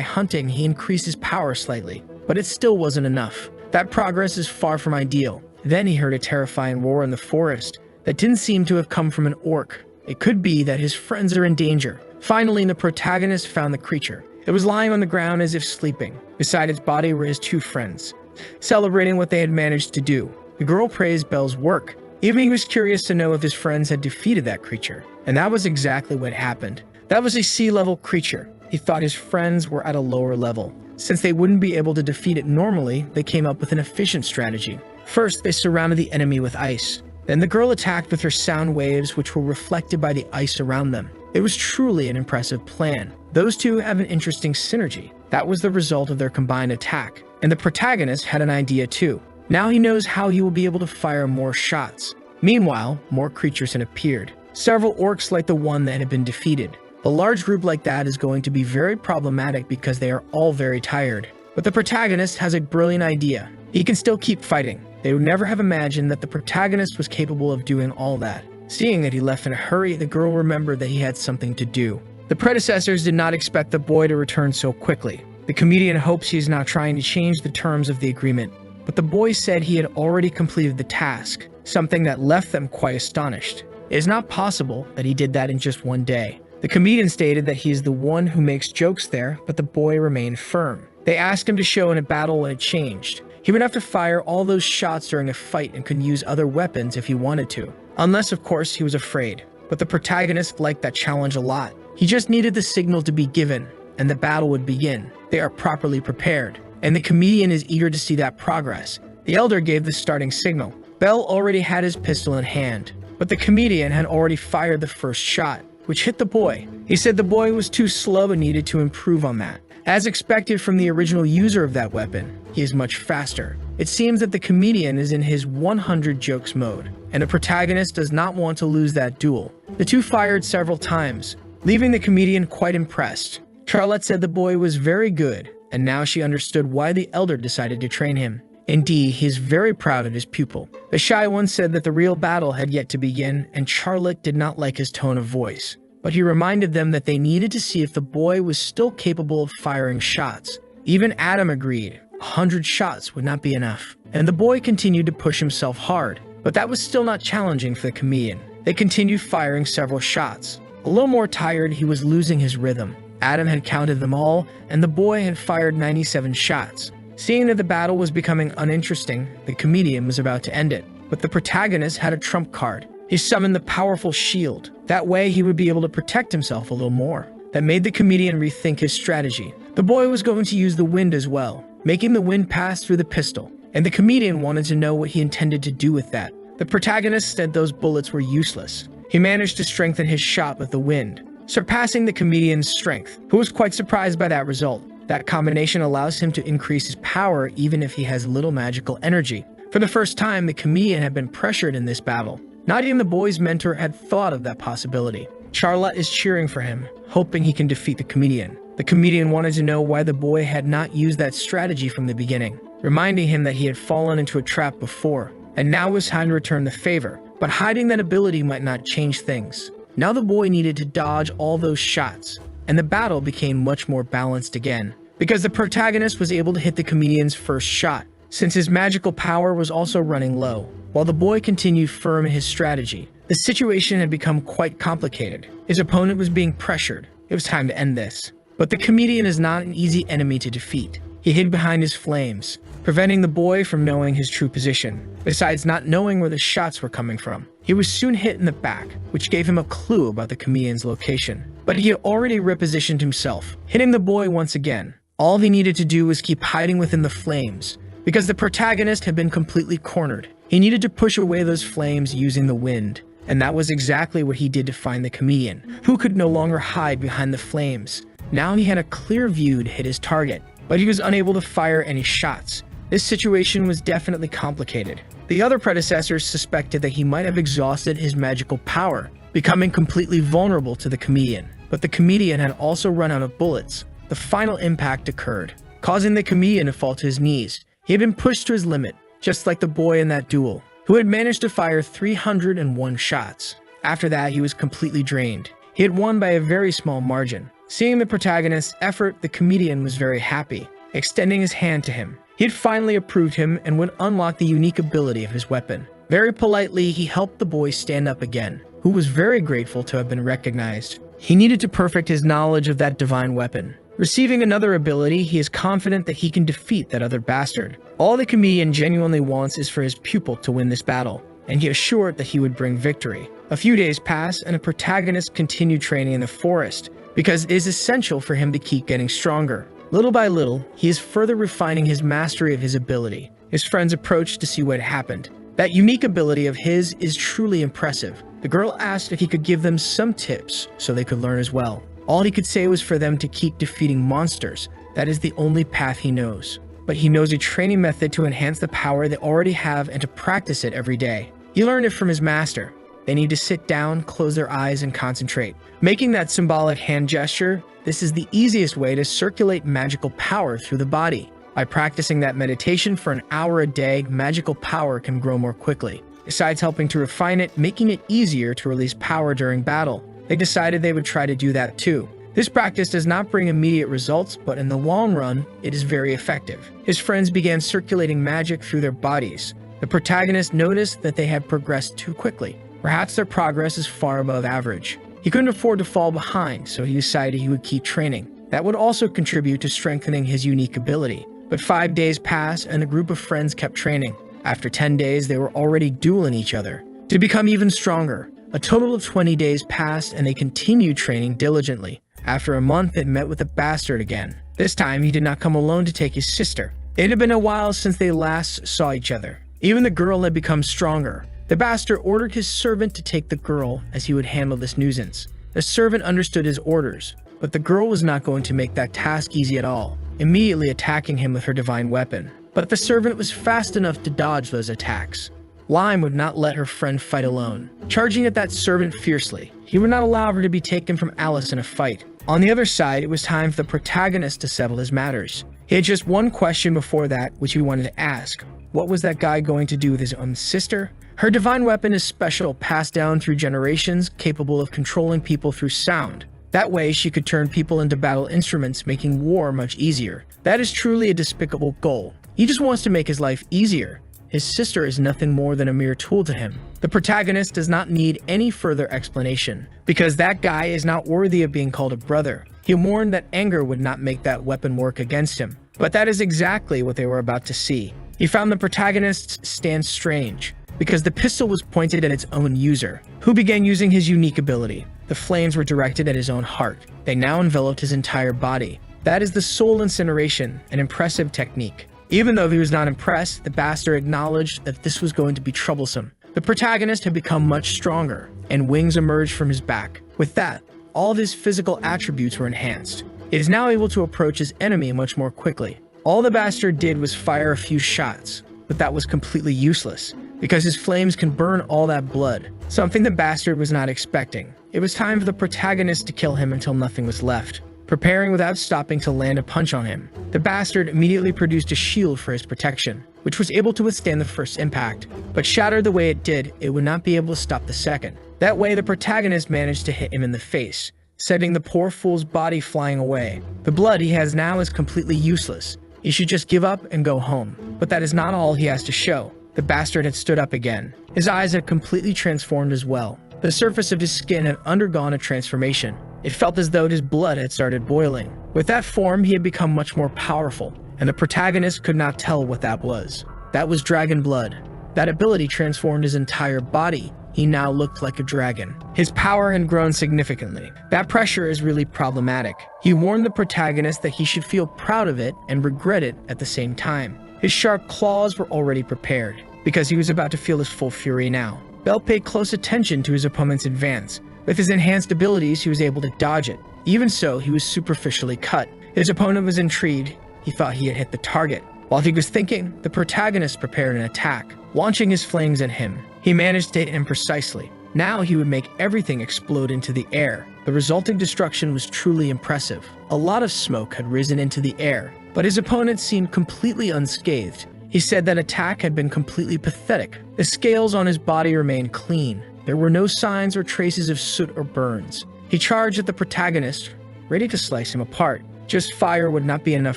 hunting, he increased his power slightly. But it still wasn't enough. That progress is far from ideal. Then he heard a terrifying roar in the forest that didn't seem to have come from an orc. It could be that his friends are in danger. Finally, the protagonist found the creature. It was lying on the ground as if sleeping. Beside its body were his two friends, celebrating what they had managed to do. The girl praised Belle's work. Even he was curious to know if his friends had defeated that creature. And that was exactly what happened. That was a sea-level creature. He thought his friends were at a lower level. Since they wouldn't be able to defeat it normally, they came up with an efficient strategy. First, they surrounded the enemy with ice. Then the girl attacked with her sound waves, which were reflected by the ice around them. It was truly an impressive plan. Those two have an interesting synergy. That was the result of their combined attack. And the protagonist had an idea too. Now he knows how he will be able to fire more shots. Meanwhile, more creatures had appeared. Several orcs like the one that had been defeated. A large group like that is going to be very problematic because they are all very tired. But the protagonist has a brilliant idea. He can still keep fighting. They would never have imagined that the protagonist was capable of doing all that. Seeing that he left in a hurry, the girl remembered that he had something to do. The predecessors did not expect the boy to return so quickly. The comedian hopes he is now trying to change the terms of the agreement. But the boy said he had already completed the task, something that left them quite astonished. It is not possible that he did that in just one day. The comedian stated that he is the one who makes jokes there, but the boy remained firm. They asked him to show in a battle when it changed. He would have to fire all those shots during a fight and could use other weapons if he wanted to. Unless, of course, he was afraid. But the protagonist liked that challenge a lot. He just needed the signal to be given, and the battle would begin. They are properly prepared, and the comedian is eager to see that progress. The elder gave the starting signal. Bell already had his pistol in hand, but the comedian had already fired the first shot, which hit the boy. He said the boy was too slow and needed to improve on that. As expected from the original user of that weapon, he is much faster. It seems that the comedian is in his 100 jokes mode, and the protagonist does not want to lose that duel. The two fired several times, leaving the comedian quite impressed. Charlotte said the boy was very good, and now she understood why the elder decided to train him. Indeed, he is very proud of his pupil. The shy one said that the real battle had yet to begin, and Charlotte did not like his tone of voice. But he reminded them that they needed to see if the boy was still capable of firing shots. Even Adam agreed 100 shots would not be enough, and the boy continued to push himself hard. But that was still not challenging for the comedian. They continued firing several shots. A little more tired, he was losing his rhythm. Adam had counted them all, and the boy had fired 97 shots. Seeing that the battle was becoming uninteresting, the comedian was about to end it. But the protagonist had a trump card. He summoned the powerful shield. That way he would be able to protect himself a little more. That made the comedian rethink his strategy. The boy was going to use the wind as well, making the wind pass through the pistol. And the comedian wanted to know what he intended to do with that. The protagonist said those bullets were useless. He managed to strengthen his shot with the wind, surpassing the comedian's strength, who was quite surprised by that result. That combination allows him to increase his power even if he has little magical energy. For the first time, the comedian had been pressured in this battle. Not even the boy's mentor had thought of that possibility. Charlotte is cheering for him, hoping he can defeat the comedian. The comedian wanted to know why the boy had not used that strategy from the beginning, reminding him that he had fallen into a trap before, and now was time to return the favor. But hiding that ability might not change things. Now the boy needed to dodge all those shots, and the battle became much more balanced again, because the protagonist was able to hit the comedian's first shot, since his magical power was also running low. While the boy continued firm in his strategy, the situation had become quite complicated. His opponent was being pressured. It was time to end this. But the comedian is not an easy enemy to defeat. He hid behind his flames, preventing the boy from knowing his true position. Besides not knowing where the shots were coming from, he was soon hit in the back, which gave him a clue about the comedian's location. But he had already repositioned himself, hitting the boy once again. All he needed to do was keep hiding within the flames, because the protagonist had been completely cornered. He needed to push away those flames using the wind, and that was exactly what he did to find the comedian, who could no longer hide behind the flames. Now he had a clear view to hit his target, but he was unable to fire any shots. This situation was definitely complicated. The other predecessors suspected that he might have exhausted his magical power, becoming completely vulnerable to the comedian. But the comedian had also run out of bullets. The final impact occurred, causing the comedian to fall to his knees. He had been pushed to his limit, just like the boy in that duel, who had managed to fire 301 shots. After that, he was completely drained. He had won by a very small margin. Seeing the protagonist's effort, the comedian was very happy, extending his hand to him. He had finally approved him and would unlock the unique ability of his weapon. Very politely, he helped the boy stand up again, who was very grateful to have been recognized. He needed to perfect his knowledge of that divine weapon. Receiving another ability, he is confident that he can defeat that other bastard. All the comedian genuinely wants is for his pupil to win this battle, and he assured that he would bring victory. A few days pass, and the protagonist continued training in the forest, because it is essential for him to keep getting stronger. Little by little, he is further refining his mastery of his ability. His friends approached to see what happened. That unique ability of his is truly impressive. The girl asked if he could give them some tips so they could learn as well. All he could say was for them to keep defeating monsters. That is the only path he knows. But he knows a training method to enhance the power they already have and to practice it every day. He learned it from his master. They need to sit down, close their eyes, and concentrate. Making that symbolic hand gesture, this is the easiest way to circulate magical power through the body. By practicing that meditation for an hour a day, magical power can grow more quickly. Besides helping to refine it, making it easier to release power during battle, they decided they would try to do that too. This practice does not bring immediate results, but in the long run, it is very effective. His friends began circulating magic through their bodies. The protagonist noticed that they had progressed too quickly. Perhaps their progress is far above average. He couldn't afford to fall behind, so he decided he would keep training. That would also contribute to strengthening his unique ability. But 5 days passed, and the group of friends kept training. After 10 days, they were already dueling each other. To become even stronger, a total of 20 days passed, and they continued training diligently. After a month, they met with the bastard again. This time, he did not come alone to take his sister. It had been a while since they last saw each other. Even the girl had become stronger. The bastard ordered his servant to take the girl, as he would handle this nuisance. The servant understood his orders, but the girl was not going to make that task easy at all, immediately attacking him with her divine weapon. But the servant was fast enough to dodge those attacks. Lime would not let her friend fight alone, charging at that servant fiercely. He would not allow her to be taken from Alice in a fight. On the other side, it was time for the protagonist to settle his matters. He had just one question before that, which he wanted to ask. What was that guy going to do with his own sister? Her divine weapon is special, passed down through generations, capable of controlling people through sound. That way, she could turn people into battle instruments, making war much easier. That is truly a despicable goal. He just wants to make his life easier. His sister is nothing more than a mere tool to him. The protagonist does not need any further explanation, because that guy is not worthy of being called a brother. He warned that anger would not make that weapon work against him. But that is exactly what they were about to see. He found the protagonist's stance strange, because the pistol was pointed at its own user, who began using his unique ability. The flames were directed at his own heart. They now enveloped his entire body. That is the soul incineration, an impressive technique. Even though he was not impressed, the bastard acknowledged that this was going to be troublesome. The protagonist had become much stronger, and wings emerged from his back. With that, all of his physical attributes were enhanced. It is now able to approach his enemy much more quickly. All the bastard did was fire a few shots, but that was completely useless, because his flames can burn all that blood, something the bastard was not expecting. It was time for the protagonist to kill him until nothing was left. Preparing without stopping to land a punch on him, the bastard immediately produced a shield for his protection, which was able to withstand the first impact, but shattered the way it did, it would not be able to stop the second. That way, the protagonist managed to hit him in the face, sending the poor fool's body flying away. The blood he has now is completely useless. He should just give up and go home. But that is not all he has to show. The bastard had stood up again. His eyes had completely transformed as well. The surface of his skin had undergone a transformation. It felt as though his blood had started boiling. With that form, he had become much more powerful, and the protagonist could not tell what that was. That was dragon blood. That ability transformed his entire body. He now looked like a dragon. His power had grown significantly. That pressure is really problematic. He warned the protagonist that he should feel proud of it and regret it at the same time. His sharp claws were already prepared, because he was about to feel his full fury now. Bell paid close attention to his opponent's advance. With his enhanced abilities, he was able to dodge it. Even so, he was superficially cut. His opponent was intrigued. He thought he had hit the target. While he was thinking, the protagonist prepared an attack, launching his flames at him. He managed to hit him precisely. Now he would make everything explode into the air. The resulting destruction was truly impressive. A lot of smoke had risen into the air, but his opponent seemed completely unscathed. He said that attack had been completely pathetic. The scales on his body remained clean. There were no signs or traces of soot or burns. He charged at the protagonist, ready to slice him apart. Just fire would not be enough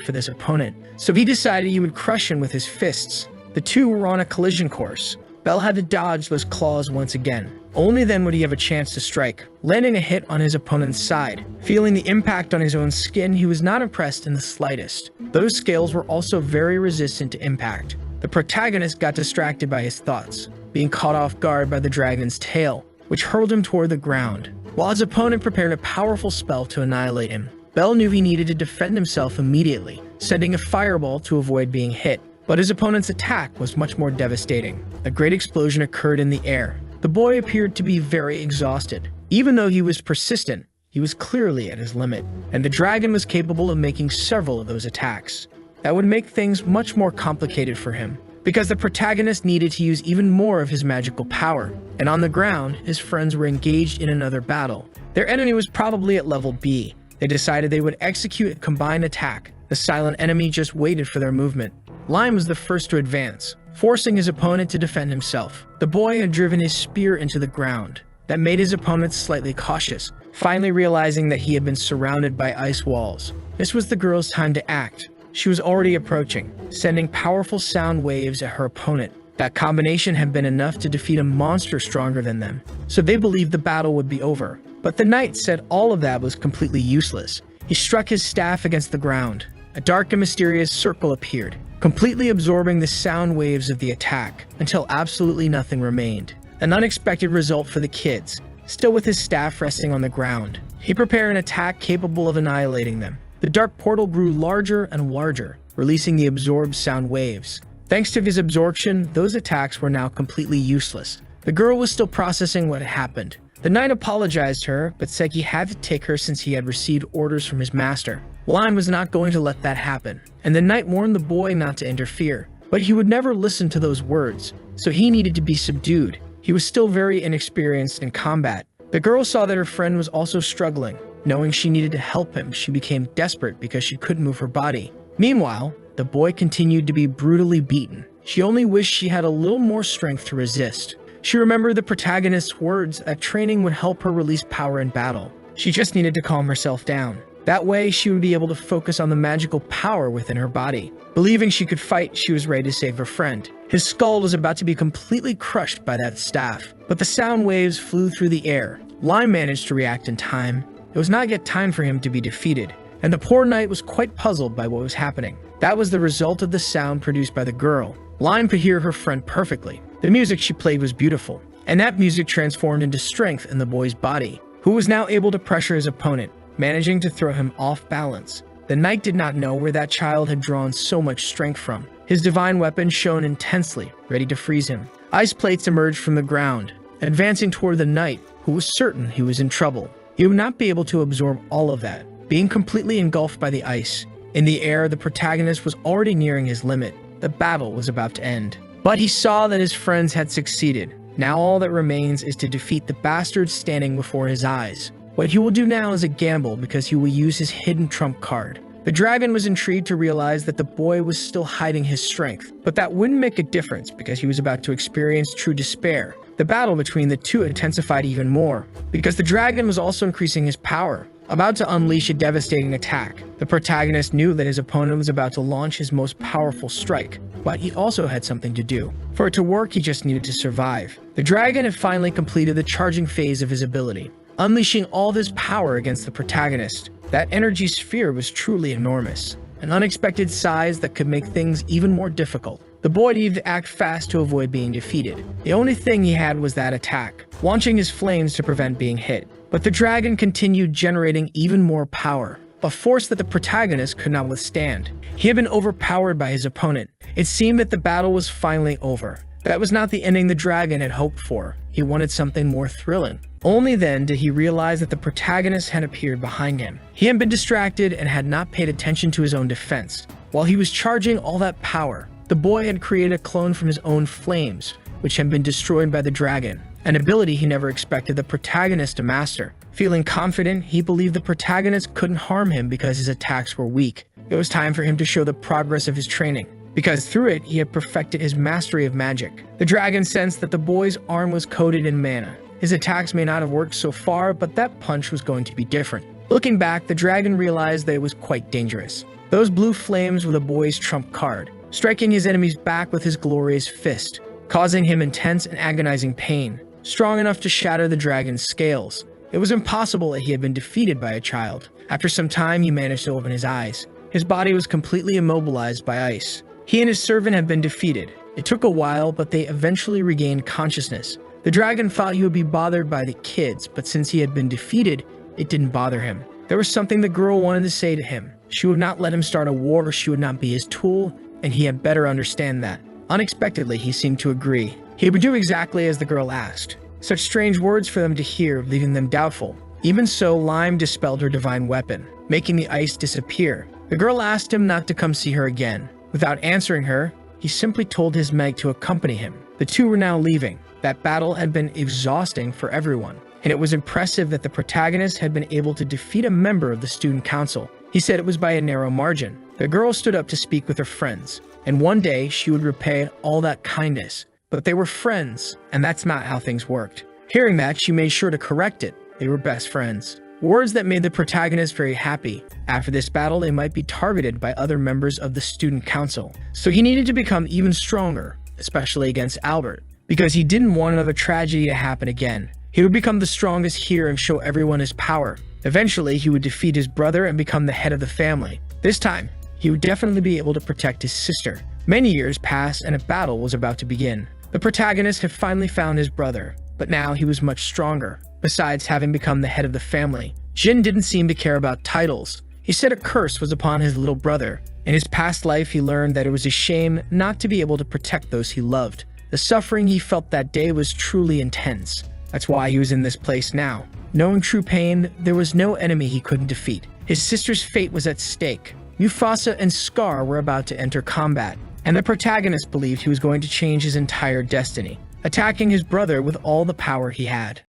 for this opponent, so he decided he would crush him with his fists. The two were on a collision course. Bell had to dodge those claws once again. Only then would he have a chance to strike, landing a hit on his opponent's side. Feeling the impact on his own skin, he was not impressed in the slightest. Those scales were also very resistant to impact. The protagonist got distracted by his thoughts, being caught off guard by the dragon's tail, which hurled him toward the ground, while his opponent prepared a powerful spell to annihilate him. Bell knew he needed to defend himself immediately, sending a fireball to avoid being hit. But his opponent's attack was much more devastating. A great explosion occurred in the air. The boy appeared to be very exhausted. Even though he was persistent, he was clearly at his limit, and the dragon was capable of making several of those attacks. That would make things much more complicated for him, because the protagonist needed to use even more of his magical power, and on the ground, his friends were engaged in another battle. Their enemy was probably at level B. They decided they would execute a combined attack. The silent enemy just waited for their movement. Lime was the first to advance, forcing his opponent to defend himself. The boy had driven his spear into the ground. That made his opponent slightly cautious, finally realizing that he had been surrounded by ice walls. This was the girl's time to act. She was already approaching, sending powerful sound waves at her opponent. That combination had been enough to defeat a monster stronger than them, so they believed the battle would be over. But the knight said all of that was completely useless. He struck his staff against the ground. A dark and mysterious circle appeared, completely absorbing the sound waves of the attack, until absolutely nothing remained. An unexpected result for the kids. Still with his staff resting on the ground, he prepared an attack capable of annihilating them. The dark portal grew larger and larger, releasing the absorbed sound waves. Thanks to his absorption, those attacks were now completely useless. The girl was still processing what had happened. The knight apologized to her, but said he had to take her since he had received orders from his master. Lime was not going to let that happen, and the knight warned the boy not to interfere. But he would never listen to those words, so he needed to be subdued. He was still very inexperienced in combat. The girl saw that her friend was also struggling. Knowing she needed to help him, she became desperate because she couldn't move her body. Meanwhile, the boy continued to be brutally beaten. She only wished she had a little more strength to resist. She remembered the protagonist's words that training would help her release power in battle. She just needed to calm herself down. That way, she would be able to focus on the magical power within her body. Believing she could fight, she was ready to save her friend. His skull was about to be completely crushed by that staff, but the sound waves flew through the air. Lime managed to react in time. It was not yet time for him to be defeated, and the poor knight was quite puzzled by what was happening. That was the result of the sound produced by the girl. Lime could hear her friend perfectly. The music she played was beautiful, and that music transformed into strength in the boy's body, who was now able to pressure his opponent, managing to throw him off balance. The knight did not know where that child had drawn so much strength from. His divine weapon shone intensely, ready to freeze him. Ice plates emerged from the ground, advancing toward the knight, who was certain he was in trouble. He would not be able to absorb all of that, being completely engulfed by the ice. In the air, the protagonist was already nearing his limit. The battle was about to end. But he saw that his friends had succeeded. Now all that remains is to defeat the bastard standing before his eyes. What he will do now is a gamble because he will use his hidden trump card. The dragon was intrigued to realize that the boy was still hiding his strength, but that wouldn't make a difference because he was about to experience true despair. The battle between the two intensified even more, because the dragon was also increasing his power, about to unleash a devastating attack. The protagonist knew that his opponent was about to launch his most powerful strike, but he also had something to do. For it to work, he just needed to survive. The dragon had finally completed the charging phase of his ability, unleashing all of his power against the protagonist. That energy sphere was truly enormous, an unexpected size that could make things even more difficult. The boy needed to act fast to avoid being defeated. The only thing he had was that attack, launching his flames to prevent being hit. But the dragon continued generating even more power, a force that the protagonist could not withstand. He had been overpowered by his opponent. It seemed that the battle was finally over. That was not the ending the dragon had hoped for. He wanted something more thrilling. Only then did he realize that the protagonist had appeared behind him. He had been distracted and had not paid attention to his own defense. While he was charging all that power, the boy had created a clone from his own flames, which had been destroyed by the dragon, an ability he never expected the protagonist to master. Feeling confident, he believed the protagonist couldn't harm him because his attacks were weak. It was time for him to show the progress of his training, because through it, he had perfected his mastery of magic. The dragon sensed that the boy's arm was coated in mana, His attacks may not have worked so far, but that punch was going to be different. Looking back, the dragon realized that it was quite dangerous. Those blue flames were the boy's trump card, striking his enemy's back with his glorious fist, causing him intense and agonizing pain, strong enough to shatter the dragon's scales. It was impossible that he had been defeated by a child. After some time, he managed to open his eyes. His body was completely immobilized by ice. He and his servant had been defeated. It took a while, but they eventually regained consciousness. The dragon thought he would be bothered by the kids, but since he had been defeated, it didn't bother him. There was something the girl wanted to say to him. She would not let him start a war, she would not be his tool, and he had better understand that. Unexpectedly, he seemed to agree. He would do exactly as the girl asked. Such strange words for them to hear, leaving them doubtful. Even so, Lime dispelled her divine weapon, making the ice disappear. The girl asked him not to come see her again. Without answering her, he simply told his Meg to accompany him. The two were now leaving. That battle had been exhausting for everyone, and it was impressive that the protagonist had been able to defeat a member of the student council. He said it was by a narrow margin. The girl stood up to speak with her friends, and one day she would repay all that kindness. But they were friends, and that's not how things worked. Hearing that, she made sure to correct it. They were best friends. Words that made the protagonist very happy. After this battle, they might be targeted by other members of the student council. So he needed to become even stronger, especially against Albert, because he didn't want another tragedy to happen again. He would become the strongest here and show everyone his power. Eventually, he would defeat his brother and become the head of the family. This time, he would definitely be able to protect his sister. Many years passed and a battle was about to begin. The protagonist had finally found his brother, but now he was much stronger. Besides having become the head of the family, Jin didn't seem to care about titles. He said a curse was upon his little brother. In his past life, he learned that it was a shame not to be able to protect those he loved. The suffering he felt that day was truly intense. That's why he was in this place now. Knowing true pain, there was no enemy he couldn't defeat. His sister's fate was at stake. Mufasa and Scar were about to enter combat, and the protagonist believed he was going to change his entire destiny, attacking his brother with all the power he had.